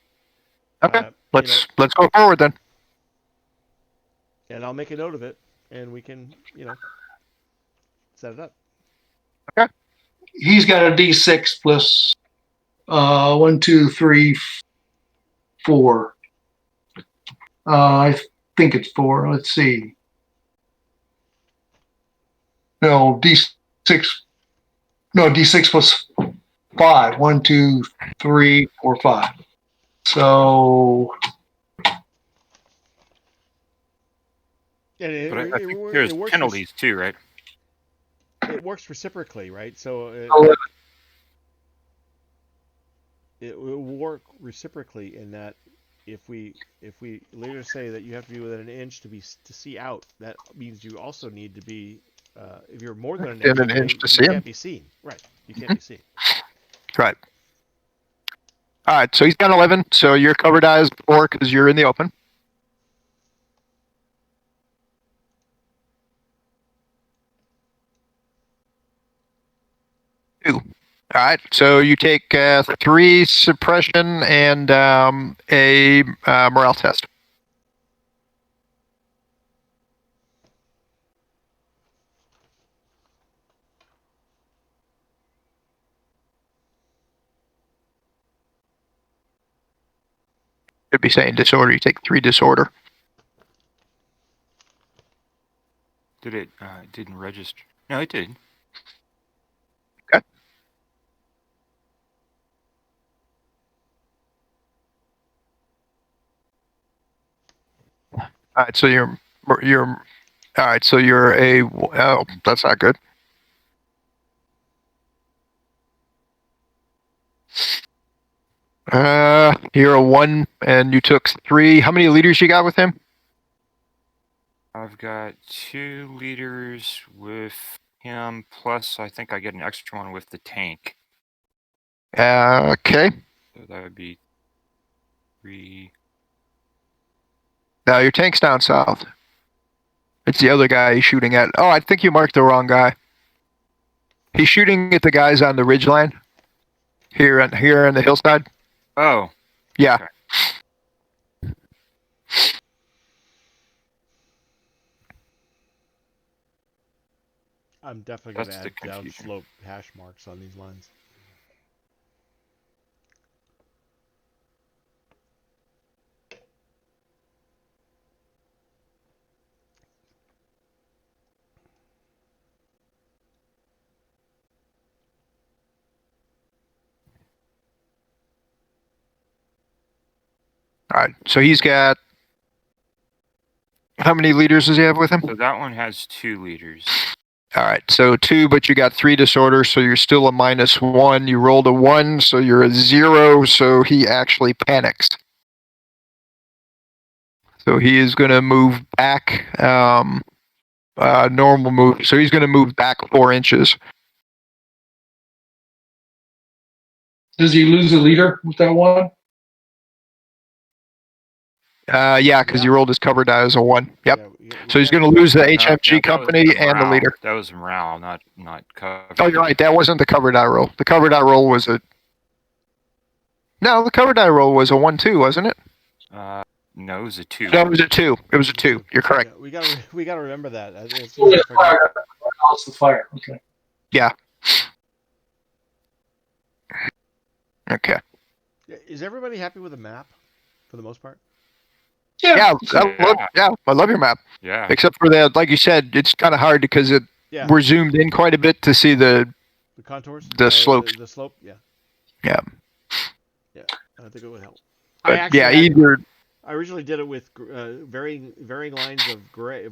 Okay, let's go forward then. And I'll make a note of it, and we can set it up. Okay. He's got a D6 plus 1, 2, 3, 4. I think it's 4. Let's see. No, D6. No, D6 plus 5. 1, 2, 3, 4, 5. So And But I think there's works penalties too, right? It works reciprocally, right? So it will work reciprocally in that if we later say that you have to be within an inch to see out, that means you also need to be if you're more than an inch Within an away, inch to you see him. can't be seen. Right, you can't be seen. Right. All right, so he's got 11, so you're covered eyes 4 because you're in the open. Two. All right, so you take 3 suppression and a morale test. Should be saying disorder. You take 3 disorder. Did it? It didn't register. No, it did. Okay. All right, so you're all right. So you're a oh, that's not good. You're a 1, and you took 3. How many leaders you got with him? I've got 2 leaders with him, plus I think I get an extra one with the tank. Okay. So that would be 3. Now your tank's down south. It's the other guy he's shooting at. Oh, I think you marked the wrong guy. He's shooting at the guys on the ridgeline. Here on the hillside. Oh. Yeah. Okay. I'm definitely going That's to the add confusion. downslope hash marks on these lines. All right. So he's got. How many leaders does he have with him? So that one has 2 leaders. All right. So 2, but you got 3 disorders, so you're still a -1. You rolled a 1, so you're a 0. So he actually panics. So he is going to move back. Normal move. So he's going to move back 4 inches. Does he lose a leader with that one? Yeah, because you rolled his cover die as a 1. Yep. Yeah, So he's going to lose the No, HMG that was company the and the morale. leader. That was morale, not cover. Oh, you're right. That wasn't the cover die roll. The cover die roll was a. No, the cover die roll was a 1-2, wasn't it? No, it was a 2. No, it was a 2. It was a 2. You're correct. Yeah, we gotta remember that. It's Oh, easy yeah, to forget. fire. Oh, it's the fire. Okay. Yeah. Okay. Is everybody happy with the map for the most part? Yeah, Yeah. I love your map. Yeah. Except for that, like you said, it's kind of hard because Yeah. we're zoomed in quite a bit to see the contours, slopes. the slope. Yeah. Yeah. Yeah, I think it would help. But either. I originally did it with varying lines of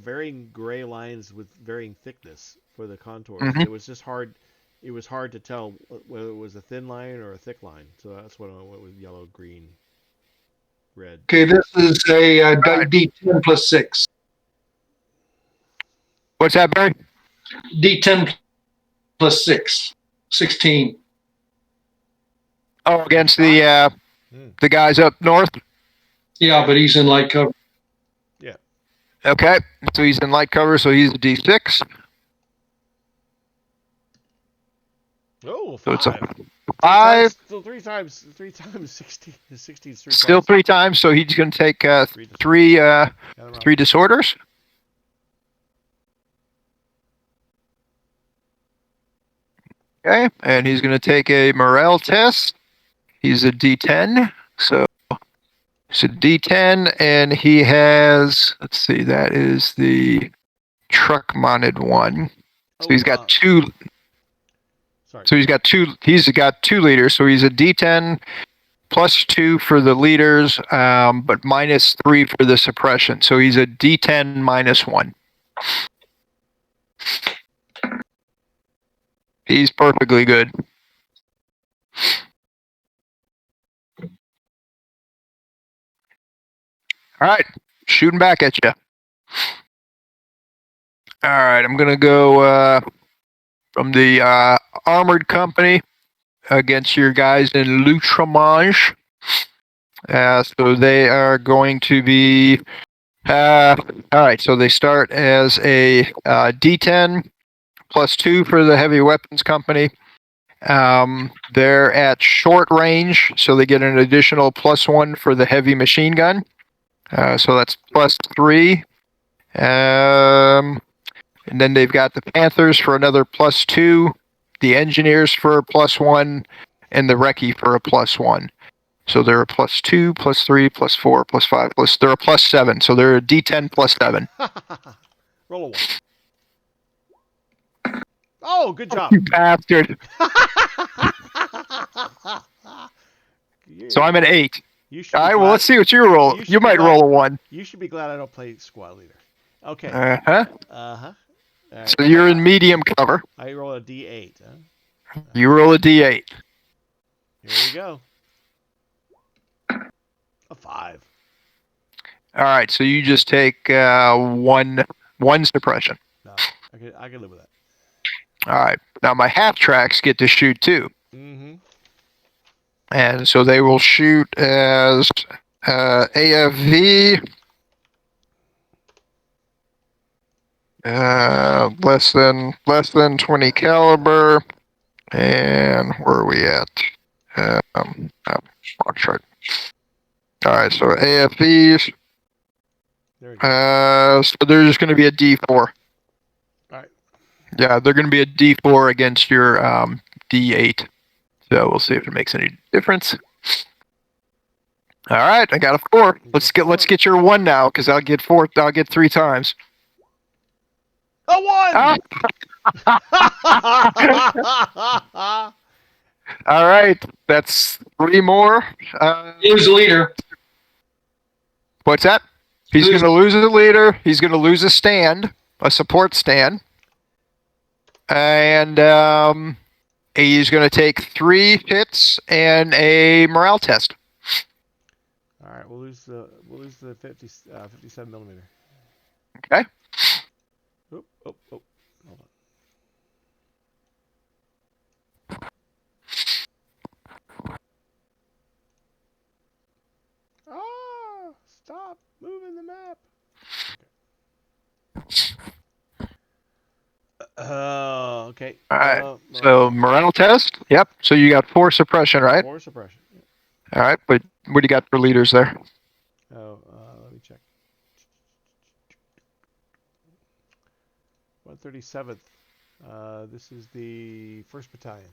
varying gray lines with varying thickness for the contours. Mhm. It was just hard. It was hard to tell whether it was a thin line or a thick line. So that's what I went with: yellow, green, red. Okay, this is a D10 plus 6. What's that, Barry? D10 plus 6. 16. Oh, against the guys up north? Yeah, but he's in light cover. Yeah. Okay, so he's in light cover, so he's a D6. Oh, 5. So it's a 5. Still 3 times 16. 16 is 3 Still twice. 3 times, so he's going to take 3 disorders. Okay, and he's going to take a morale test. He's a D10, so it's a D10, and he has, let's see, that is the truck mounted one. So he's got 2. Sorry. So he's got 2 leaders, so he's a D10 +2 for the leaders, but -3 for the suppression. So he's a D10 -1. He's perfectly good. All right, shooting back at you. All right, I'm gonna go from the armored company against your guys in L'Outre-Manche. So they are going to be. All right, so they start as a D10 +2 for the heavy weapons company. They're at short range, so they get an additional +1 for the heavy machine gun. So that's +3. And then they've got the Panthers for another +2, the Engineers for a +1, and the Recce for a +1. So they're a +2, +3, +4, +5, they're a +7. So they're a D10 +7. Roll a 1. Oh, good job. You bastard. So I'm an 8. You should All be right, well, glad- let's see what you roll. you should You be might glad- roll a 1. You should be glad I don't play squad leader. Okay. Uh-huh. Uh-huh. All right. So you're in medium cover. I roll a D8. Huh? You roll a D8. Here we go. A 5. All right, so you just take one suppression. No, I can live with that. All right, now my half tracks get to shoot too, Mm-hmm. and so they will shoot as AFV less than 20 caliber, and where are we at? Wrong chart. All right, so AFVs. There we go. So they're just going to be a D4. All right. Yeah, they're going to be a D4 against your D8. So we'll see if it makes any difference. All right, I got a 4. Let's get your 1 now, because I'll get 4. I'll get 3 times. A 1. Ah! All right, that's 3 more. Here's the leader. What's that? He's going to lose a leader. He's going to lose a stand, a support stand, and he's going to take 3 hits and a morale test. All right, we'll lose the 57 millimeter. Okay. Oh, hold on. Ah, stop moving the map. Okay. All right. So morale test. Yep. So you got 4 suppression, right? 4 suppression. Yeah. All right. But what do you got for leaders there? Oh, let me check. 137th. This is the 1st Battalion.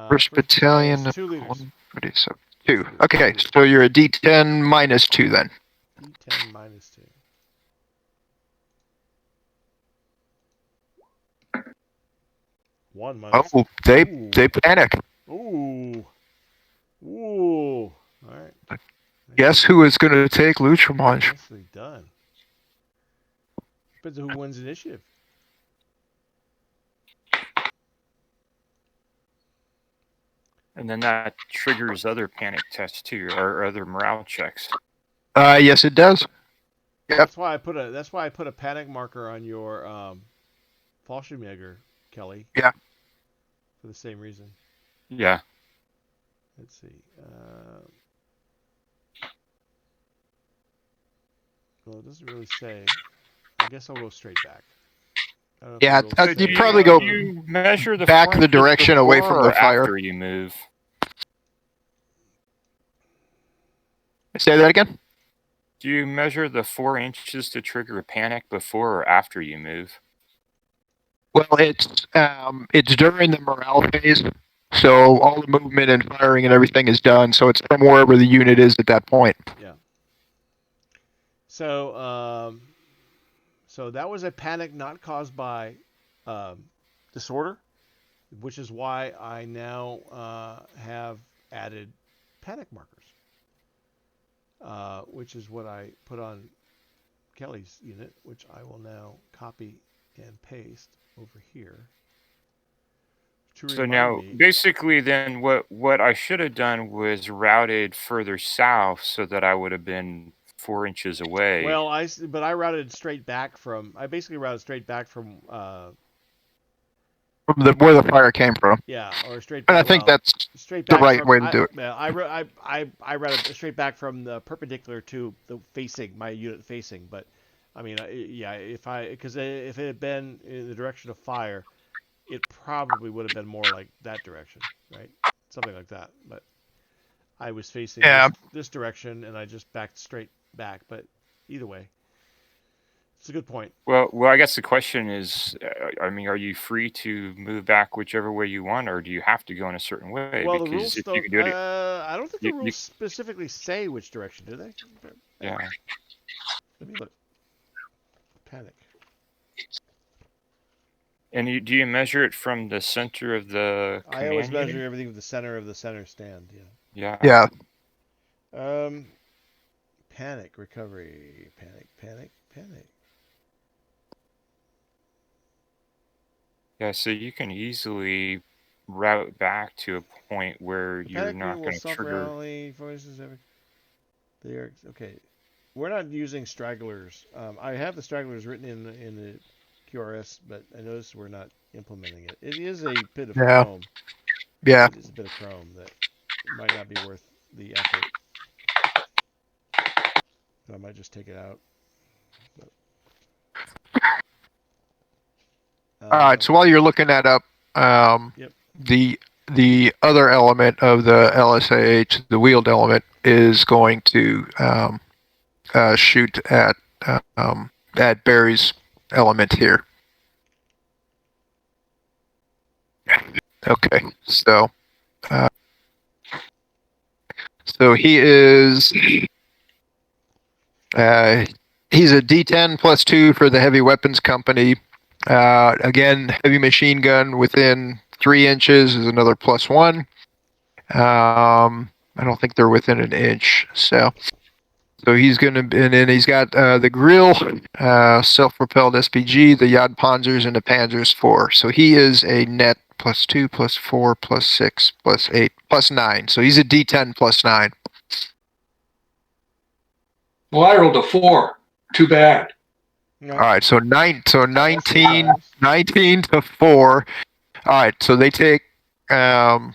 First battalion. 2 leaders. 137. 2. Okay. So you're a D10 -2 then. D10 -2. One minus. Oh, they panic. Ooh. All right. Guess who is going to take L'Outre-Manche? Nicely done. Depends on who wins initiative. And then that triggers other panic tests too, or other morale checks. Yes, it does. Yep. That's why I put a panic marker on your Fallschirmjäger, Kelly. Yeah. For the same reason. Yeah. Let's see. Well, it doesn't really say. I guess I'll go straight back. I don't know if Yeah, it will say. you'd probably go You measure the back four the inches direction away before from the or fire. after you move. Say that again? Do you measure the 4 inches to trigger a panic before or after you move? Well, it's during the morale phase, so all the movement and firing and everything is done. So it's from wherever the unit is at that point. Yeah. So, so that was a panic not caused by disorder, which is why I now have added panic markers, which is what I put on Kelly's unit, which I will now copy and paste over here. So now, basically, then what I should have done was routed further south so that I would have been 4 inches away. Well, I routed straight back from. I basically routed straight back from. From where the fire came from. Yeah, or straight. And I think that's straight the back right from, way to do it. I routed straight back from the perpendicular to the facing my unit facing, but I mean, because if it had been in the direction of fire, it probably would have been more like that direction, right? Something like that. But I was facing this direction, and I just backed straight back. But either way, it's a good point. Well, I guess the question is, I mean, are you free to move back whichever way you want, or do you have to go in a certain way? Well, because the rules don't. I don't think the rules specifically say which direction, do they? Yeah. Let me look. Panic. And do you measure it from the center of the command I always unit? measure everything with the center of the center stand. Yeah. Yeah. Yeah. Panic recovery. Panic. Yeah, so you can easily route back to a point where you're not going to trigger. Okay. We're not using stragglers. I have the stragglers written in the QRS, but I noticed we're not implementing it. It is a bit of chrome. Yeah. It is a bit of chrome that might not be worth the effort. I might just take it out. All right. So while you're looking that up, the other element of the LSAH, the wheeled element, is going to shoot at Barry's element here. Okay. So he is. He's a D10 plus 2 for the heavy weapons company. Again, heavy machine gun within 3 inches is another plus 1. I don't think they're within an inch. So he's going to, and then he's got the grill, self-propelled SPG, the Yad Panzers, and the Panzers 4. So he is a net plus 2, plus 4, plus 6, plus 8, plus 9. So he's a D10 plus 9. Well, I rolled a 4. Too bad. All right, so 19 to 4. All right, so they take 3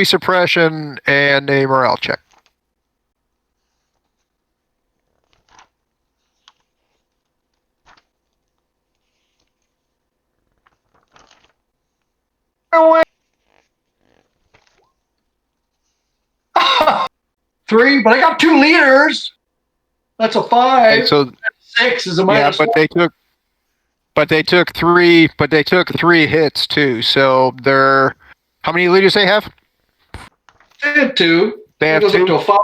suppression and a morale check. Three, but I got 2 liters. That's a 5. Okay, so 6 is a minus. Yeah, but they took 3 hits too. So they're, how many liters they have? They have 2. They have goes 2. up to a 5.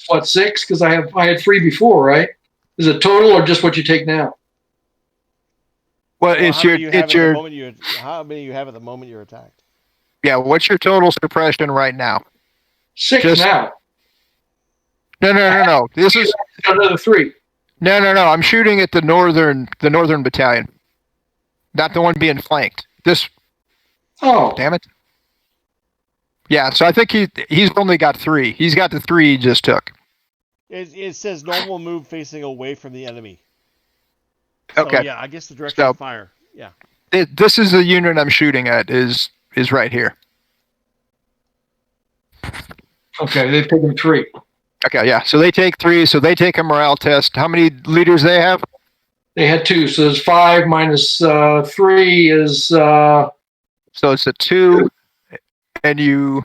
What, 6? Because I had 3 before, right? Is it total or just what you take now? Well, it's how many you have at the moment you're attacked? Yeah, what's your total suppression right now? 6 now. No. This is another 3. No. I'm shooting at the northern battalion, not the one being flanked. This. Oh, damn it. Yeah, so I think he's only got 3. He's got the 3 he just took. It says normal move facing away from the enemy. So, okay. Yeah, I guess the direction of fire. Yeah. This is the unit I'm shooting at. Is right here. Okay, they've taken 3. Okay, yeah. So they take 3. So they take a morale test. How many liters they have? They had 2. So there's 5 minus 3 is. So it's a 2, and you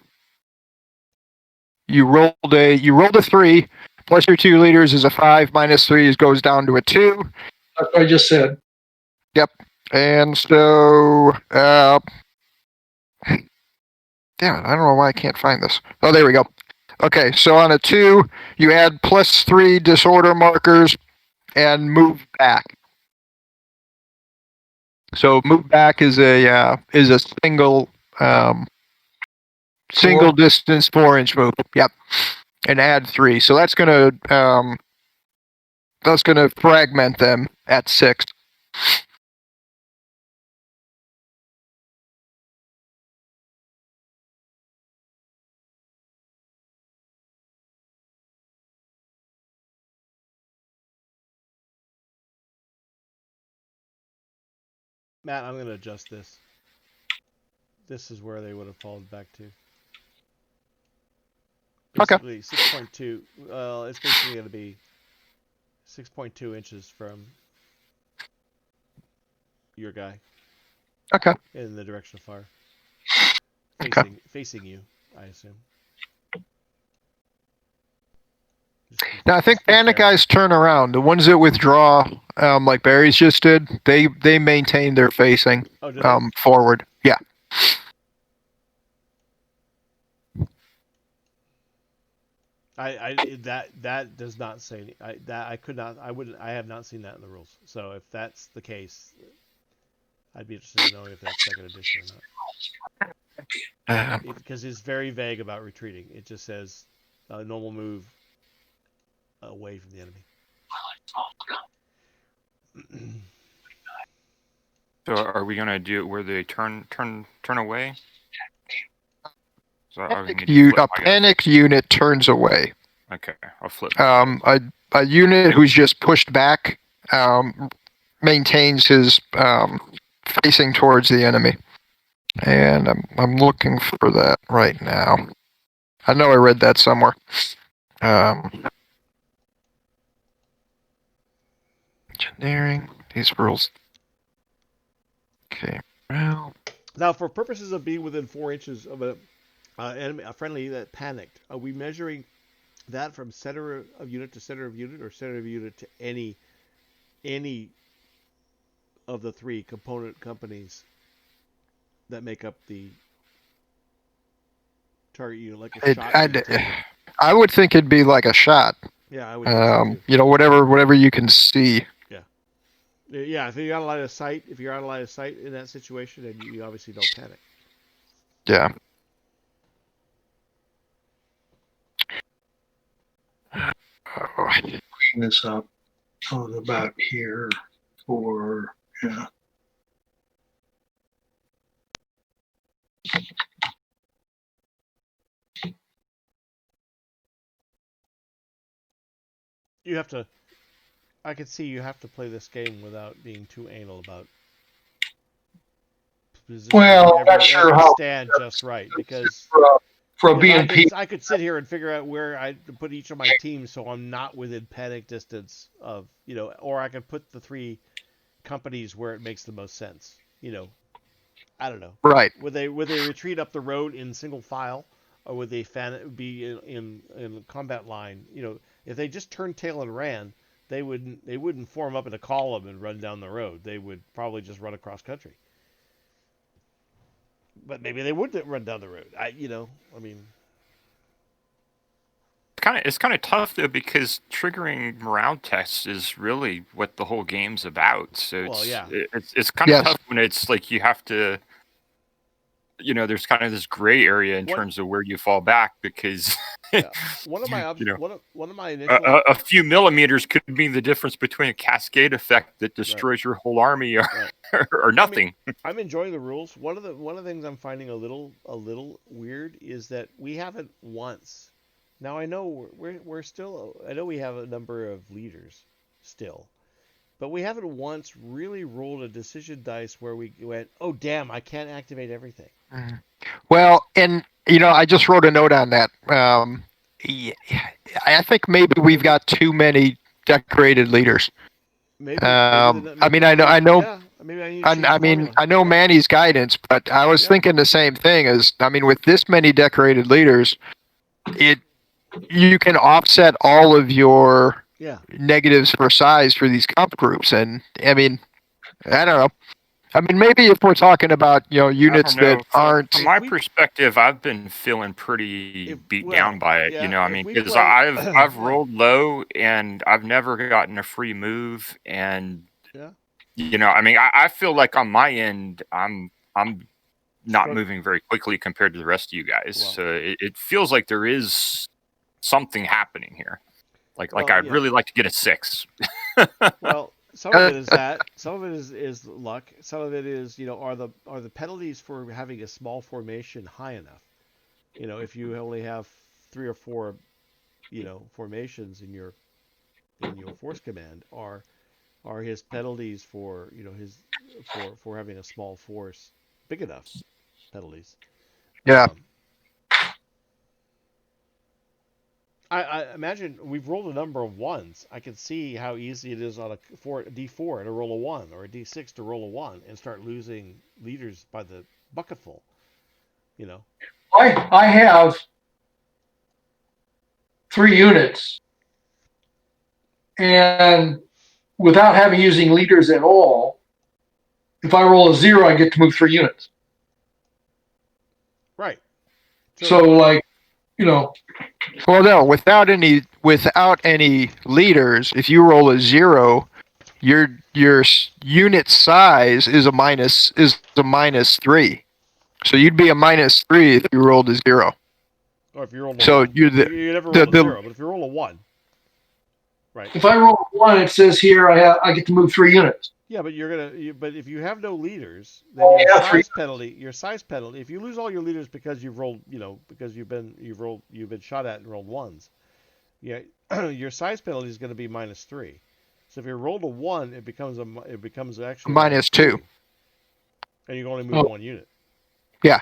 rolled a 3 plus your 2 liters is a 5 minus 3 goes down to a 2. That's what I just said. Yep. And so, damn it, I don't know why I can't find this. Oh, there we go. Okay, so on a 2, you add plus 3 disorder markers and move back. So move back is a single Single distance 4-inch move. Yep. And add 3. So that's gonna fragment them at 6. Matt, I'm going to adjust this. This is where they would have fallen back to. Okay. Basically, 6.2. Well, it's basically going to be 6.2 inches from your guy. Okay. In the direction of fire. Okay. Facing you, I assume. Now I think panic guys turn around. The ones that withdraw, like Barry's just did, they maintain their facing forward. Yeah. That does not say I have not seen that in the rules. So if that's the case, I'd be interested in knowing if that's second edition or not. Because it's very vague about retreating. It just says normal move away from the enemy. So are we gonna do it where they turn away? So A panicked unit turns away. Okay, I'll flip. A unit who's just pushed back maintains his facing towards the enemy, and I'm looking for that right now. I know I read that somewhere. Engineering, these rules. Okay, well. Now, for purposes of being within 4 inches of a friendly that panicked, are we measuring that from center of unit to center of unit, or center of unit to any of the 3 component companies that make up the target unit, like a shot? I would think it'd be like a shot. Yeah, I would think so too. Whatever you can see. Yeah, if you're out of line of sight, in that situation, then you obviously don't panic. Yeah. Clean this up on about here for You have to. I could see you have to play this game without being too anal about. Well, I'm not sure how stand just right, because for a BNP. I could sit here and figure out where I put each of my teams so I'm not within panic distance of, or I could put the 3 companies where it makes the most sense. I don't know. Right. Would they retreat up the road in single file, or would they be in combat line? If they just turned tail and ran, they wouldn't form up in a column and run down the road. They would probably just run across country. But maybe they wouldn't run down the road. It's kind of tough though, because triggering morale tests is really what the whole game's about. So it's kind of tough when it's like you have to. There's kind of this gray area in terms of where you fall back, because one of my initial a few millimeters could be the difference between a cascade effect that destroys your whole army or nothing. I'm enjoying the rules. One of the things I'm finding a little weird is that we haven't once. Now I know we're still. I know we have a number of leaders still. But we haven't once really rolled a decision dice where we went, oh, damn, I can't activate everything. Well, and, I just wrote a note on that. I think maybe we've got too many decorated leaders. I know Manny's guidance, but I was thinking the same thing with this many decorated leaders, you can offset all of your negatives for size for these comp groups, and I don't know. Maybe if we're talking about units that aren't. From my perspective, I've been feeling pretty beat down by it. Because I've rolled low and I've never gotten a free move, and I feel like on my end I'm not Well- moving very quickly compared to the rest of you guys. Well- So it feels like there is something happening here. Like Well, I'd yeah. really like to get a 6. Well, some of it is that. Some of it is luck. Some of it is, are the penalties for having a small formation high enough? If you only have 3 or 4, formations in your force command, are his penalties for for having a small force big enough penalties? Yeah. I imagine we've rolled a number of ones. I can see how easy it is on a D4 to roll a 1 or a D6 to roll a 1 and start losing leaders by the bucketful. I have 3 units, and without having using leaders at all, if I roll a 0, I get to move 3 units. Right. So like, Well, no, without any leaders, if you roll a 0, your unit size is a -3. So you'd be a -3 if you rolled a 0. Or if you roll a So 1. you never roll a 0, but if you roll a 1, right? if I roll a 1, it says here I get to move 3 units. Yeah, but but if you have no leaders, then your size penalty. If you lose all your leaders because you've rolled, because you've been shot at and rolled 1s, yeah, your size penalty is going to be -3. So if you rolled a 1, it becomes actually -2, and you can only move 1 unit. Yeah.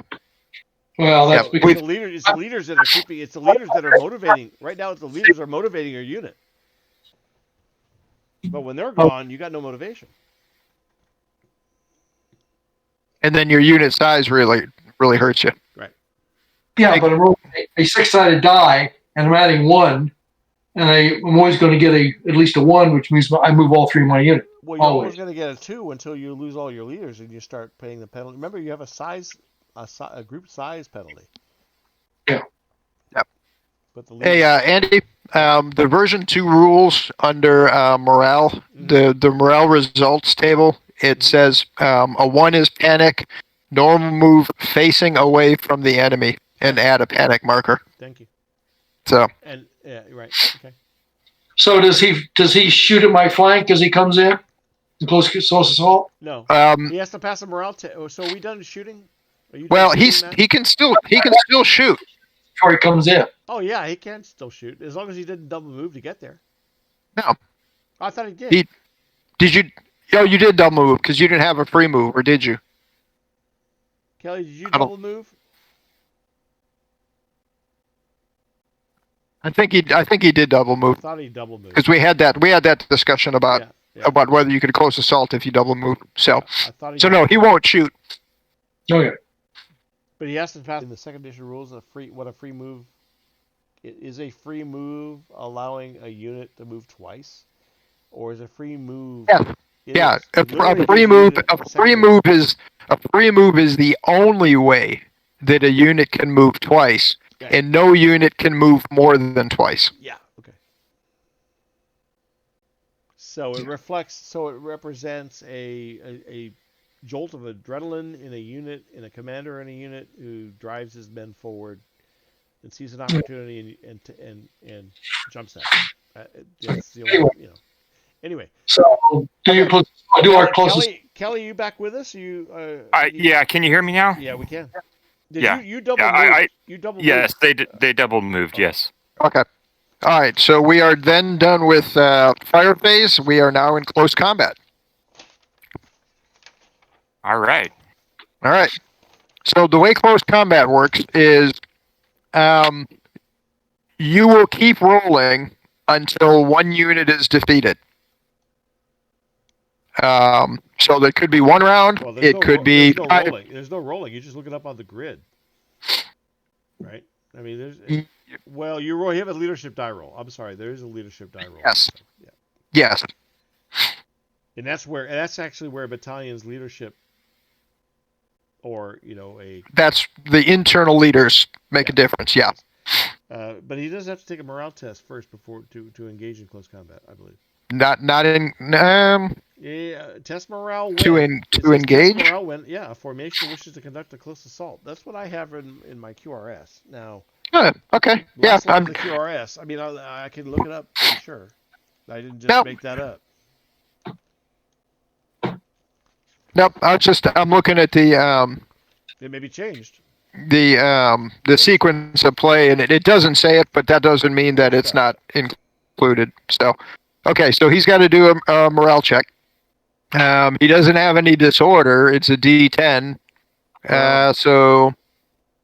Well, that's because it's the leaders that are keeping. It's the leaders that are motivating. Right now, it's the leaders that are motivating your unit. But when they're gone, you got no motivation. And then your unit size really hurts you. Right. Yeah, but I'm rolling a 6-sided die, and I'm adding 1, and I'm always going to get at least a 1, which means I move all 3 of my units. Well, you're always going to get a 2 until you lose all your leaders and you start paying the penalty. Remember, you have a group size penalty. Yeah. Yep. But Hey, Andy, the version 2 rules under morale, the morale results table, it says a 1 is panic, normal move facing away from the enemy, and add a panic marker. Thank you. So. And right. Okay. So does he shoot at my flank as he comes in? Close assault? No. He has to pass a morale test. So are we done shooting? Well, he can still shoot before he comes in. Oh yeah, he can still shoot as long as he didn't double move to get there. No. I thought he did. Did you? Oh, you did double move because you didn't have a free move, or did you? Kelly, did you double move? I think he did double move. I thought he double moved because we had that discussion about whether you could close assault if you double move. So no, he won't shoot. Okay. But he has to pass in the second edition rules a free move. Is a free move allowing a unit to move twice, or is a free move? Yeah. A free move is the only way that a unit can move twice. Yeah. And no unit can move more than twice. Yeah. Okay. So it represents a jolt of adrenaline in a unit, in a commander in a unit who drives his men forward and sees an opportunity and jumps at it. That's the only, Anyway. So do our closest. Kelly, you back with us? Yeah. Can you hear me now? Yeah, we can. You double moved? You double moved? Yes, they double moved. Yes. Okay. All right. So we are then done with fire phase. We are now in close combat. All right. All right. So the way close combat works is, you will keep rolling until one unit is defeated. So there could be one round. Well, it could be. There's no rolling. You just look it up on the grid, right? I mean, there's. Well, you have a leadership die roll. I'm sorry, there is a leadership die roll. Yes. So, yeah. Yes. And that's actually where a battalion's leadership, or That's the internal leaders make a difference. Yeah. But he does have to take a morale test first before to engage in close combat, I believe. Not in. Yeah, test morale when. To It to says engage? Test morale when, yeah, a formation wishes to conduct a close assault. That's what I have in my QRS. Now, Okay. Yeah. last line of the QRS. I mean, I can look it up, I'm sure. I didn't just Nope. make that up. Nope. I'm looking at It may be changed. the sequence of play, and it doesn't say it, but that doesn't mean that it's not included. So, okay, so he's got to do a morale check. He doesn't have any disorder. It's a D10. So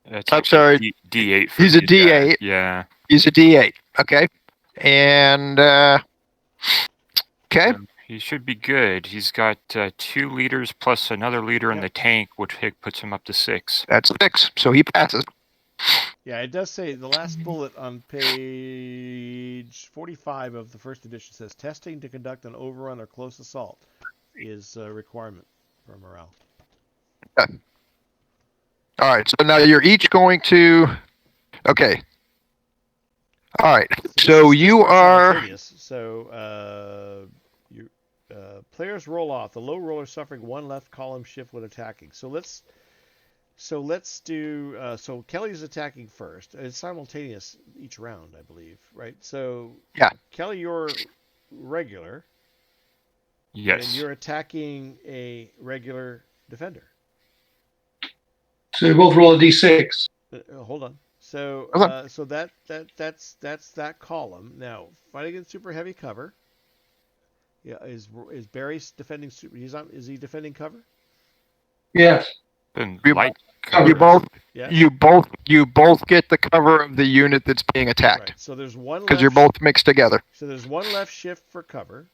It's I'm sorry. D8. For He's a these guys. D8. Yeah. He's a D8. Okay, and okay. He should be good. He's got 2 leaders plus another leader in the tank, which puts him up to 6. That's 6. So he passes. Yeah, it does say the last bullet on page 45 of the first edition says testing to conduct an overrun or close assault is a requirement for morale. Okay. All right. So now you're each going to. Okay. All right. So you are. So players roll off. The low roller suffering 1 left column shift when attacking. So let's do. So Kelly's attacking first. It's simultaneous each round, I believe, right? So yeah, Kelly, you're regular. Yes. And you're attacking a regular defender. So they both roll a d6. Hold on. So so that's that column. Now fight against super heavy cover. Yeah, is Barry defending super? Is he defending cover? Yes. Light cover. You both get the cover of the unit that's being attacked. Right. So there's one because you're both mixed together. So there's one left shift for cover.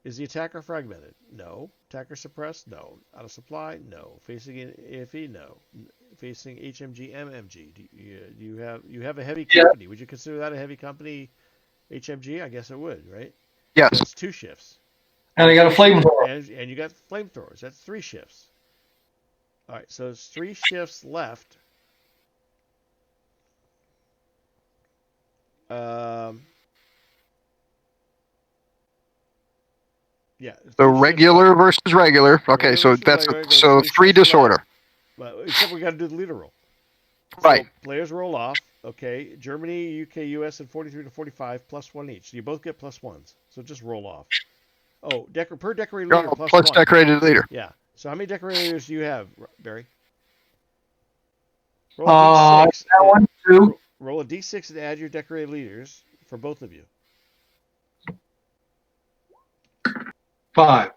Is the attacker fragmented? No. Attacker suppressed? No. Out of supply? No. Facing AFE? No. Facing HMG, MMG? You have a heavy company? Would you consider that a heavy company? HMG? I guess it would, right? Yes. So that's 2 shifts. And I got a flamethrower. And you got flamethrowers. That's 3 shifts. All right, so it's 3 shifts left. Yeah. So regular versus regular. Okay, regular so that's regular, so 3 disorder. But except we got to do the leader roll. Right. So players roll off. Okay, Germany, UK, US, and 43 to 45 plus 1 each. So you both get plus 1s. So just roll off. Oh, per decorated leader plus plus 1. Decorated leader. Yeah. So how many decorated leaders do you have, Barry? Roll a d6. That one, 2. Roll a d6 and add your decorated leaders for both of you. 5.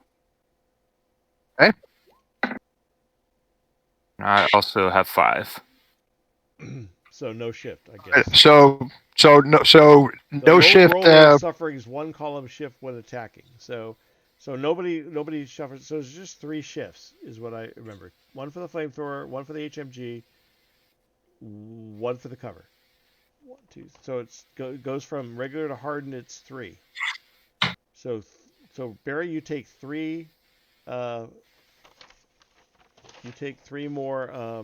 Okay. I also have 5. So no shift, I guess. So no shift. Roller suffering is 1 column shift when attacking. So nobody suffers. So it's just 3 shifts is what I remember. 1 for the flamethrower, 1 for the HMG, 1 for the cover. 1, 2. So it goes from regular to hardened. It's 3. So Barry, you take 3. You take 3 more.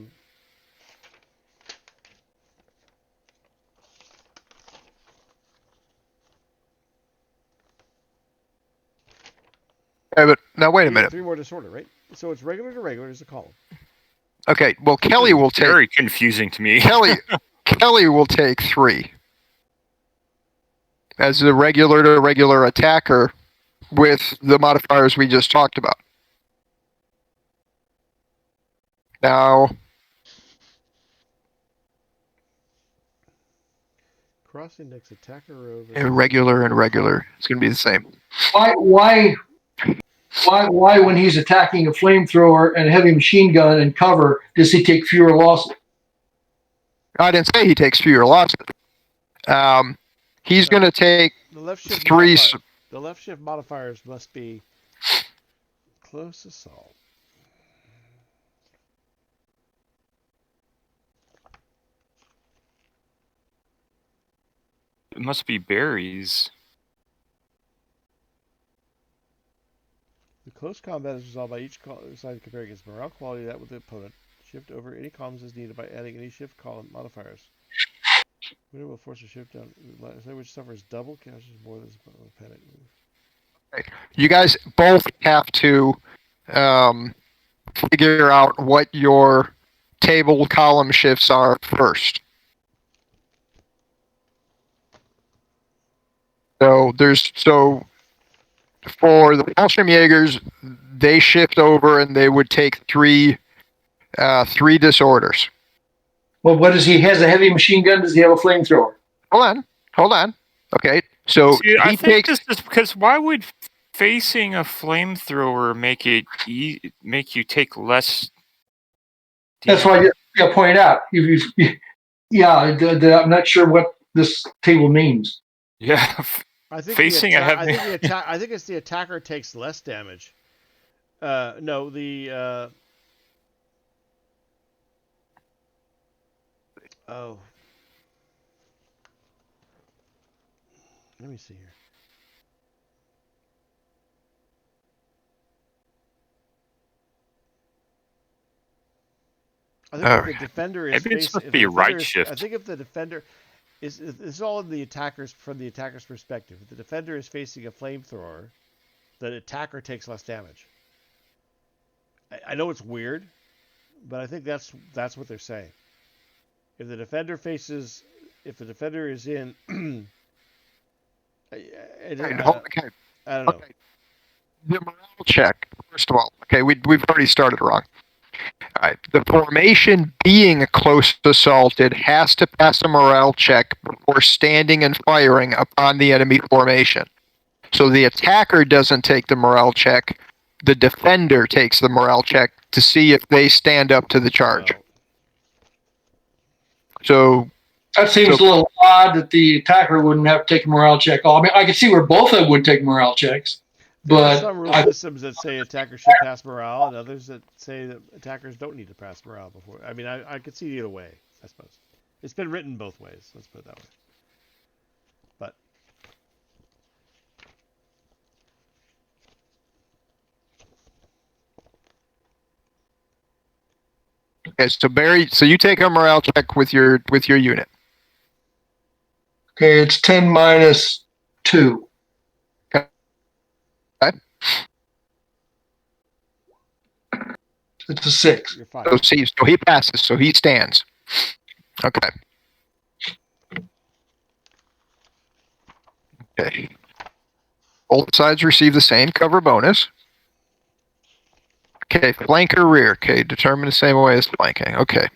But now wait a minute. 3 more disorder, right? So it's regular to regular is a column. Okay. Well, Kelly will take. Very confusing to me. Kelly will take 3 as a regular to regular attacker with the modifiers we just talked about. Now, Cross index attacker over. Irregular and regular. It's going to be the same. Why when he's attacking a flamethrower and a heavy machine gun and cover, does he take fewer losses? I didn't say he takes fewer losses. He's going to take the left shift 3. The left shift modifiers must be close assault. It must be berries. The close combat is resolved by each side comparing its morale quality that with the opponent. Shift over any columns as needed by adding any shift column modifiers. Winner will force a shift down, which suffers double casualties more than a panic move. You guys both have to figure out what your table column shifts are first. So for the Fallschirmjägers, they shift over and they would take three disorders. Well, what does he has a heavy machine gun? Does he have a flamethrower? Hold on. Okay, so See, I he think takes. this is because why would facing a flamethrower make you take less? That's why I pointed out. I'm not sure what this table means. Yeah, I think facing a heavy. I think it's the attacker takes less damage. No, the oh. Let me see here. I think if the defender is Maybe it's supposed to be right shift. I think if the defender is all in the attacker's from the attacker's perspective. If the defender is facing a flamethrower, the attacker takes less damage. I know it's weird, but I think that's what they're saying. If the defender is in, I don't know. Okay. The morale check, first of all. Okay, we've already started wrong. All right. The formation being close assaulted has to pass a morale check before standing and firing upon the enemy formation. So the attacker doesn't take the morale check. The defender takes the morale check to see if they stand up to the charge. No. So that seems a little odd that the attacker wouldn't have to take a morale check. I mean, I can see where both of them would take morale checks. There But are some rule systems that say attackers should pass morale, and others that say that attackers don't need to pass morale before. I mean, I could see either way, I suppose. It's been written both ways. Let's put it that way. But okay, so Barry, you take a morale check with your unit. Okay, it's 10 minus 2. Okay. It's a 6. you're fine. So he passes, so he stands. Okay. Okay. Both sides receive the same cover bonus. Okay, flank or rear. Okay, determined the same way as flanking. Okay.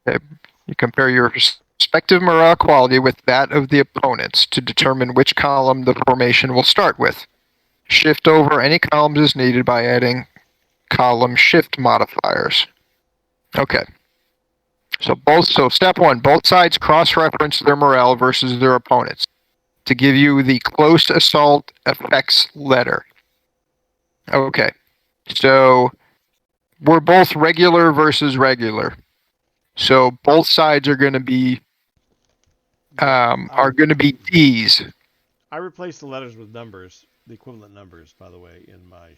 Okay, you compare your respective morale quality with that of the opponents to determine which column the formation will start with. Shift over any columns as needed by adding column shift modifiers. Okay. So step 1, both sides cross-reference their morale versus their opponents to give you the close assault effects letter. Okay. So we're both regular versus regular. So both sides are going to be D's. I replaced the letters with numbers, the equivalent numbers, by the way, in my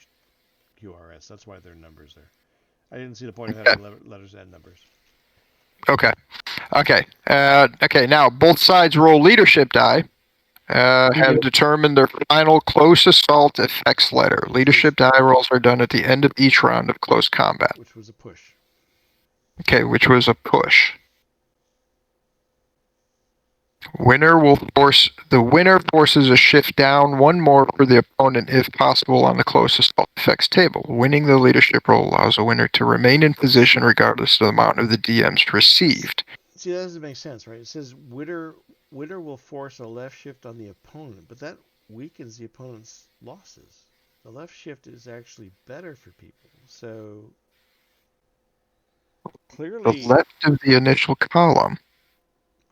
QRS. That's why they're numbers there. I didn't see the point of having letters and numbers. Okay. Okay, now both sides roll leadership die. Have determined their final close assault effects letter. Leadership die rolls are done at the end of each round of close combat. Which was a push. Okay, which was a push. The winner forces a shift down one more for the opponent if possible on the close assault effects table. Winning the leadership roll allows a winner to remain in position regardless of the amount of the DMs received. See, that doesn't make sense, right? It says winner will force a left shift on the opponent, but that weakens the opponent's losses. The left shift is actually better for people. So clearly, The left of the initial column.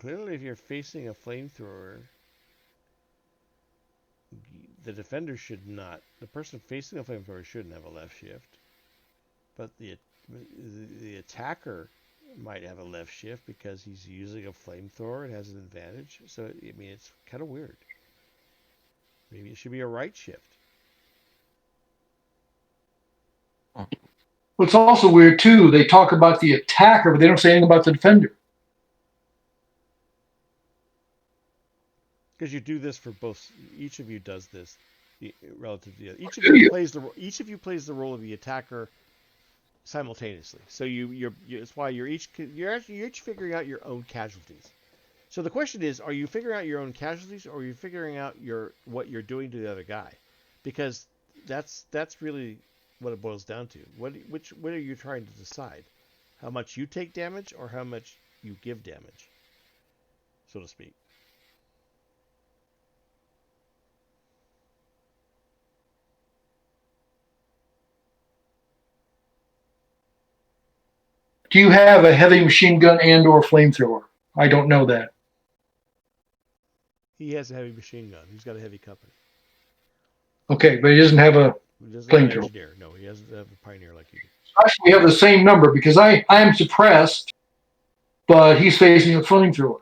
Clearly, if you're facing a flamethrower, the defender should not. The person facing a flamethrower shouldn't have a left shift, but the attacker might have a left shift because he's using a flamethrower and has an advantage. So I mean, it's kind of weird. Maybe it should be a right shift. Well, it's also weird too. They talk about the attacker, but they don't say anything about the defender. Because you do this for both. Each of you does this relative to the other. Do you? Each of you plays the role of the attacker simultaneously. So it's why you're each figuring out your own casualties. So the question is, are you figuring out your own casualties, or are you figuring out what you're doing to the other guy? Because that's really what it boils down to. What are you trying to decide? How much you take damage, or how much you give damage, so to speak. Do you have a heavy machine gun and/or flamethrower? I don't know that. He has a heavy machine gun. He's got a heavy company. Okay, but he doesn't have a He doesn't have an flamethrower. engineer. No, he doesn't have a pioneer like you do. Actually, we have the same number because I am suppressed, but he's facing a flamethrower.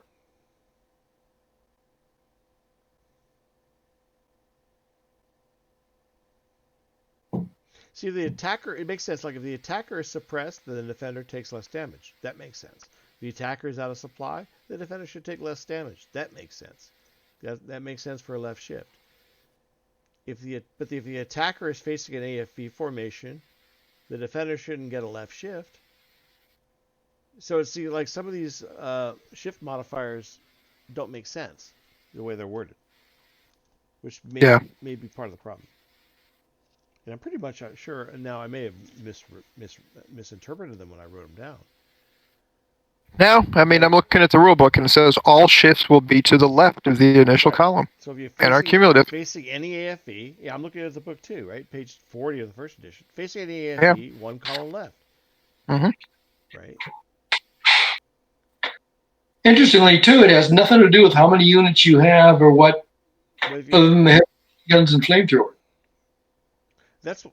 See, the attacker, it makes sense. Like, if the attacker is suppressed, then the defender takes less damage. That makes sense. If the attacker is out of supply, the defender should take less damage. That makes sense. That makes sense for a left shift. But if the attacker is facing an AFV formation, the defender shouldn't get a left shift. So see, like, some of these shift modifiers don't make sense the way they're worded, which may be part of the problem. And I'm pretty much sure, now I may have misinterpreted them when I wrote them down. No, I mean, I'm looking at the rule book, and it says all shifts will be to the left of the initial column. So if you're and our cumulative. facing any AFE, yeah, I'm looking at the book too, right? Page 40 of the first edition. Facing any AFE, one column left. Mm-hmm. Right? Interestingly, too, it has nothing to do with how many units you have or what, other than the heavy guns and flamethrower. That's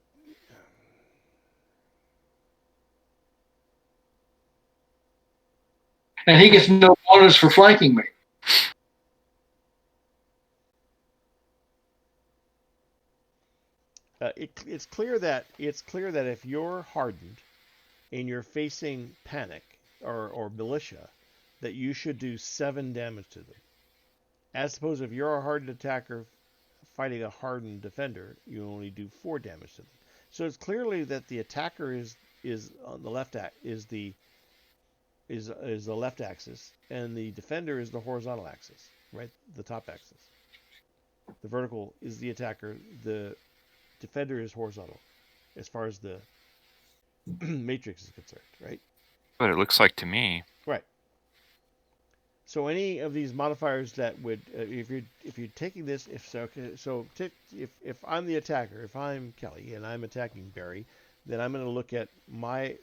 And he gets no bonus for flanking me. It's clear that if you're hardened and you're facing panic or militia, that you should do 7 damage to them. As opposed to if you're a hardened attacker fighting a hardened defender, you only do 4 damage to them. So it's clearly that the attacker is on the left is the left axis, and the defender is the horizontal axis, right? The top axis. The vertical is the attacker. The defender is horizontal, as far as the matrix is concerned, right? What it looks like to me. Right. So any of these modifiers that would, if you're taking this, if I'm the attacker, if I'm Kelly and I'm attacking Barry, then I'm going to look at my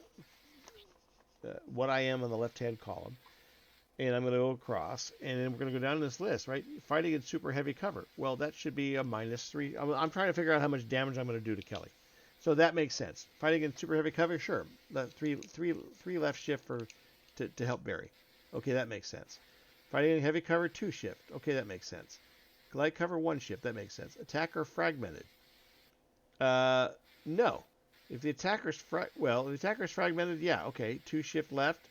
what I am on the left-hand column, and I'm going to go across, and then we're going to go down this list, right? Fighting in super heavy cover. Well, that should be a -3. I'm trying to figure out how much damage I'm going to do to Kelly. So that makes sense. Fighting in super heavy cover, sure. That three left shift to help Barry. Okay, that makes sense. Fighting in heavy cover, 2 shift. Okay, that makes sense. Light cover, 1 shift. That makes sense. Attacker fragmented. No. If the attacker's fragmented, yeah, okay, 2 shift left,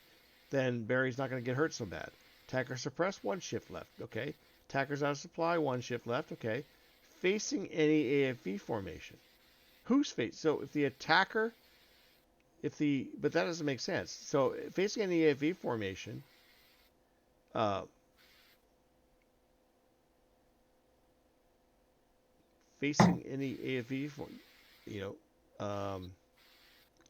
then Barry's not going to get hurt so bad. Attacker suppressed, 1 shift left, okay. Attacker's out of supply, 1 shift left, okay. Facing any AFV formation. Who's facing? So if the attacker, but that doesn't make sense. So facing any AFV formation, facing any AFV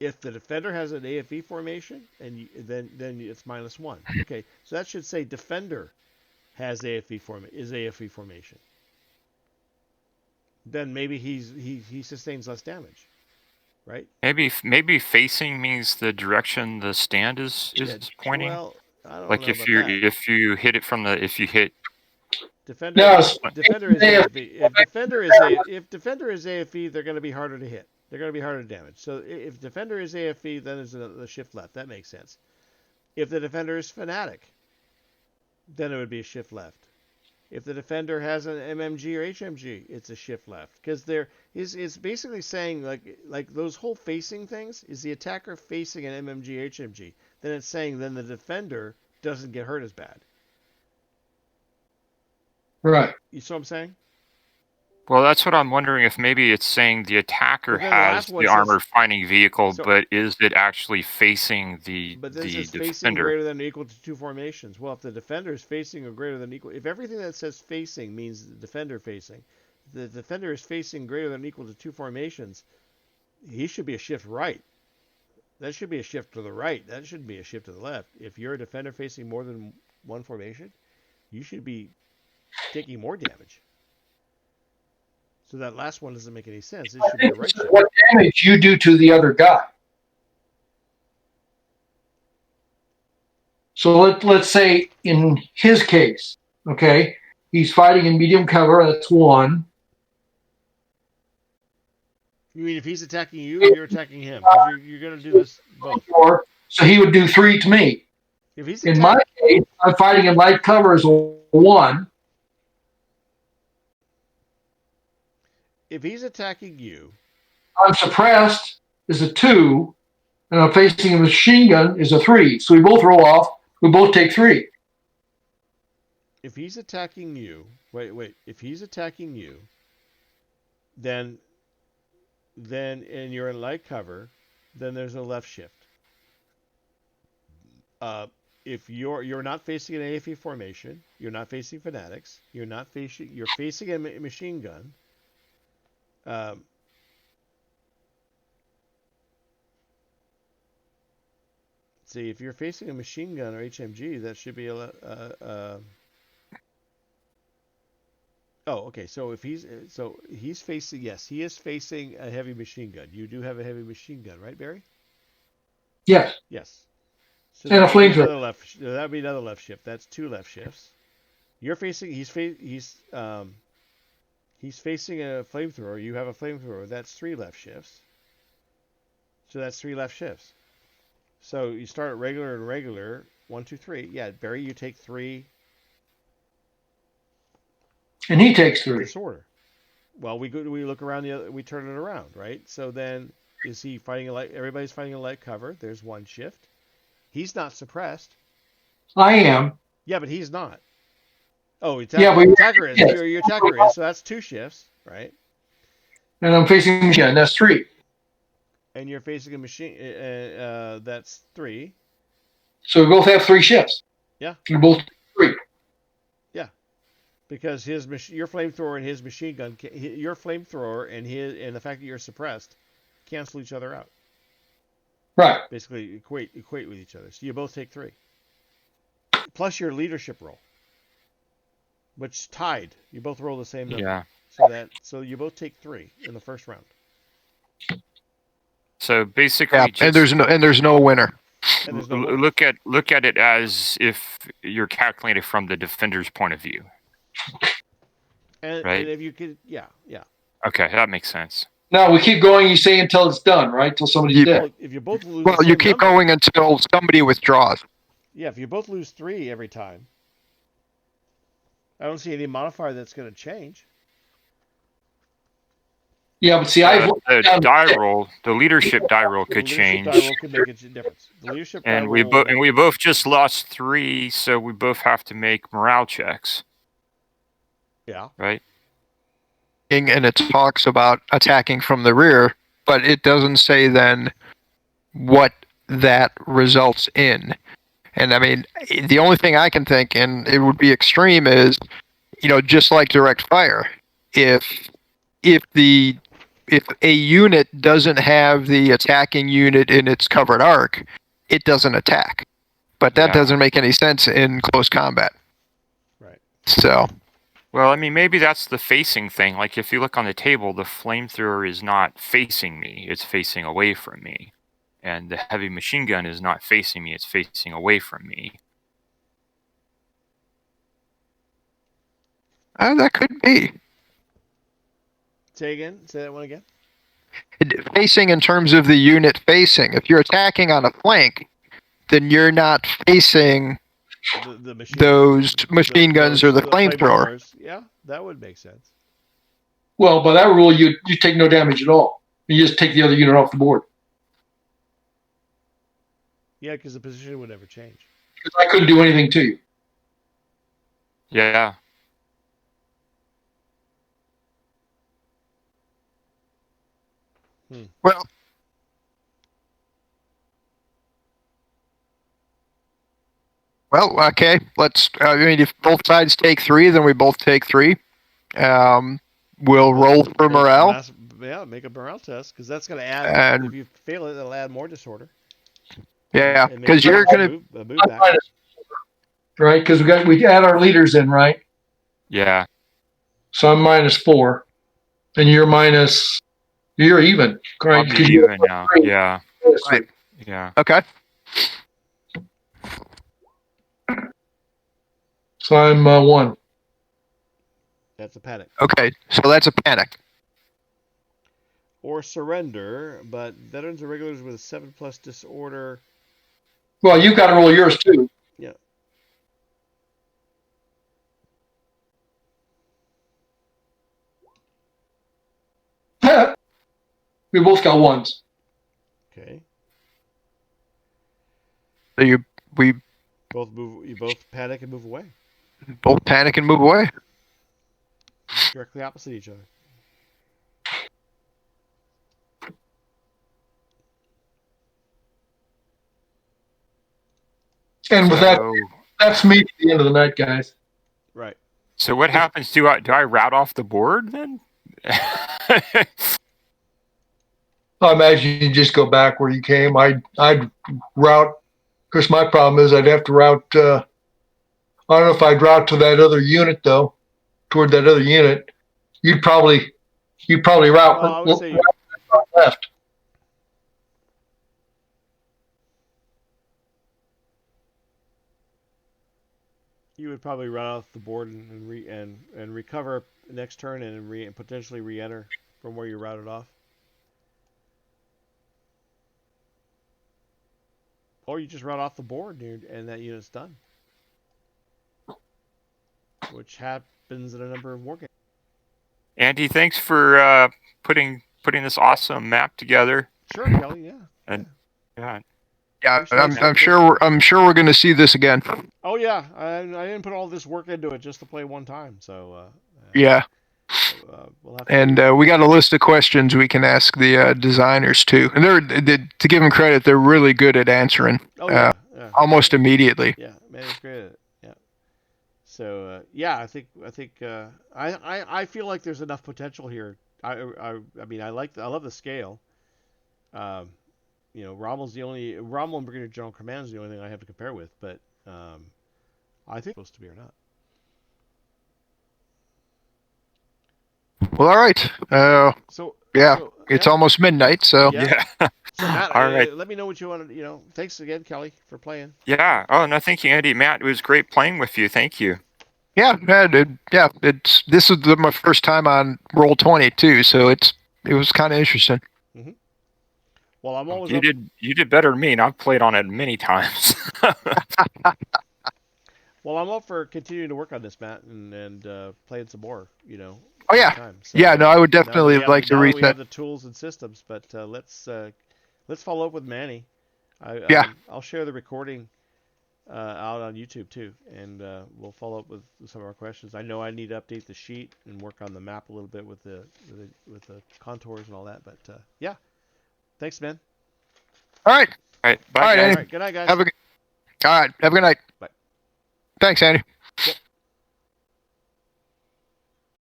if the defender has an AFE formation, and then it's -1. Okay, so that should say defender has AFE formation. Then maybe he sustains less damage, right? Maybe facing means the direction the stand is pointing. Well, I don't like know if about you that. if you hit it from the if you hit. Defender is AFE. If defender is AFE, they're going to be harder to hit. They're going to be harder to damage. So if defender is AFE, then there's a shift left. That makes sense. If the defender is fanatic, then it would be a shift left. If the defender has an MMG or HMG, it's a shift left. Because it's basically saying, like those whole facing things, is the attacker facing an MMG, HMG. Then it's saying then the defender doesn't get hurt as bad. Right. You see what I'm saying? Well, that's what I'm wondering, if maybe it's saying the attacker But then the has last one the says- armored fighting vehicle, So- but is it actually facing the But this the is facing defender? greater than or equal to 2 formations. Well, if the defender is facing or greater than equal, if everything that says facing means the defender facing, the defender is facing greater than or equal to 2 formations, he should be a shift right. That should be a shift to the right. That shouldn't be a shift to the left. If you're a defender facing more than 1 formation, you should be taking more damage. So that last one doesn't make any sense. It I should be a think right this is shift. what damage you do to the other guy. So let's say in his case, okay, he's fighting in medium cover. That's 1. You mean if he's attacking you, or you're attacking him? 'Cause you're going to do this both. So he would do 3 to me. If he's In my case, I'm fighting in light cover as a 1. if he's attacking you, I'm suppressed is a 2, and I'm facing a machine gun is a 3. So we both roll off. We both take 3. if he's attacking you, wait. If he's attacking you, then and you're in light cover, then there's a left shift. If you're not facing an AFE formation, you're not facing fanatics, you're facing a machine gun. See, if you're facing a machine gun or HMG, that should be Oh, okay. So if he's facing, yes, he is facing a heavy machine gun. You do have a heavy machine gun, right, Barry? Yes. Yes. So And a that would be flamethrower. another left. That would be another left shift. That's 2 left shifts. You're facing. He's facing a flamethrower. You have a flamethrower. That's 3 left shifts. So that's 3 left shifts. So you start at regular and regular. 1, 2, 3. Yeah, Barry, you take 3. And he takes 3. Disorder. Well, we look around the other. We turn it around, right? So then, is he fighting a light? Everybody's fighting a light cover. There's 1 shift. He's not suppressed. I am. Yeah, but he's not. Oh, Yeah, but attacker is. yes. Your attacker is. So that's 2 shifts, right? And I'm facing a machine gun. That's 3. And you're facing a machine. That's 3. So we both have 3 shifts. Yeah. We both 3. Yeah, because your flamethrower and his machine gun, your flamethrower and the fact that you're suppressed, cancel each other out. Right. Basically, equate with each other. So you both take 3. Plus your leadership roll, which tied. You both roll the same number. Yeah. So you both take 3 in the first round. So basically, Yeah, and there's no winner. And there's no look at it as if you're calculating from the defender's point of view. and right. if you could, yeah. Okay, that makes sense. No, we keep going. You say until it's done, right? Until somebody's dead. Well, if you both lose, Well, the you same keep number, going until somebody withdraws. Yeah, if you both lose 3 every time, I don't see any modifier that's going to change. Yeah, but see, The die roll, the leadership die roll could The change, leadership die roll could make a difference. The leadership die and we roll, both just lost 3, so we both have to make morale checks, yeah. right? And it talks about attacking from the rear, but it doesn't say then what that results in. And I mean, the only thing I can think, and it would be extreme, is, just like direct fire, if a unit doesn't have the attacking unit in its covered arc, it doesn't attack. But that doesn't make any sense in close combat. Right. So. Well, I mean, maybe that's the facing thing. Like, if you look on the table, the flamethrower is not facing me; it's facing away from me, and the heavy machine gun is not facing me; it's facing away from me. That could be. Say that one again. Facing in terms of the unit facing. If you're attacking on a flank, then you're not facing those machine guns or the flamethrower. Yeah, that would make sense. Well, by that rule, you take no damage at all. You just take the other unit off the board. Yeah, because the position would never change. Because I couldn't do anything to you. Yeah. Well, okay. Let's. I mean, if both sides take 3, then we both take 3. We'll roll for morale. Make a morale test because that's going to add. And if you fail it, it'll add more disorder. yeah, And because you're gonna. move back. Right? Because we add our leaders in, right? Yeah. So I'm -4, and you're minus. You're even, I'll right? be 'Cause you're even now. +3. Yeah. Right. Yeah. Okay. So I'm 1. That's a panic. Okay. So that's a panic. Or surrender, but veterans or regulars with a 7+ disorder. Well, you've got to roll yours too. Yeah. We both got 1s. Okay. So we You both panic and move away. both panic and move away. Directly opposite each other. And with that, that's me to the end of the night, guys. Right. So what happens? Do I route off the board then? I imagine you just go back where you came. I'd route. Of course, my problem is I'd have to route. I don't know if I'd route to that other unit though. Toward that other unit, you'd probably route, Well, I would say route left. you would probably run off the board and recover next turn and potentially re-enter from where you routed off. Or you just run off the board and that unit's done. Which happens in a number of war games. Andy, thanks for putting this awesome map together. Sure, Kelly. Yeah. And yeah. Yeah, I'm sure we're going to see this again. Oh yeah, I didn't put all this work into it just to play one time. So Yeah. We'll have And we got a list of questions we can ask the designers too. And to give them credit, they're really good at answering. yeah. Almost immediately. Yeah, man, it's great. Yeah. So yeah, I think I feel like there's enough potential here. I mean I love the scale. Rommel and Brigadier General Command is the only thing I have to compare with, but I think it's supposed to be or not. Well, all right. It's almost midnight, so yeah. So Matt, all right. Let me know what you want to. Thanks again, Kelly, for playing. Yeah. Oh no, thank you, Andy. Matt, it was great playing with you. Thank you. Yeah, this is my first time on Roll20 too, so it was kind of interesting. Mm-hmm. Well, I'm always you did better than me, and I've played on it many times. Well, I'm up for continuing to work on this, Matt, and playing some more. Oh yeah, so, yeah. No, I would definitely like to read that. We have the tools and systems, but let's follow up with Manny. I'll share the recording out on YouTube too, and we'll follow up with some of our questions. I know I need to update the sheet and work on the map a little bit with the contours and all that, but yeah. Thanks, man. All right. All right. Bye, all right, guys. Andy. All right, good night, guys. All right. Have a good night. Bye. Thanks, Andy.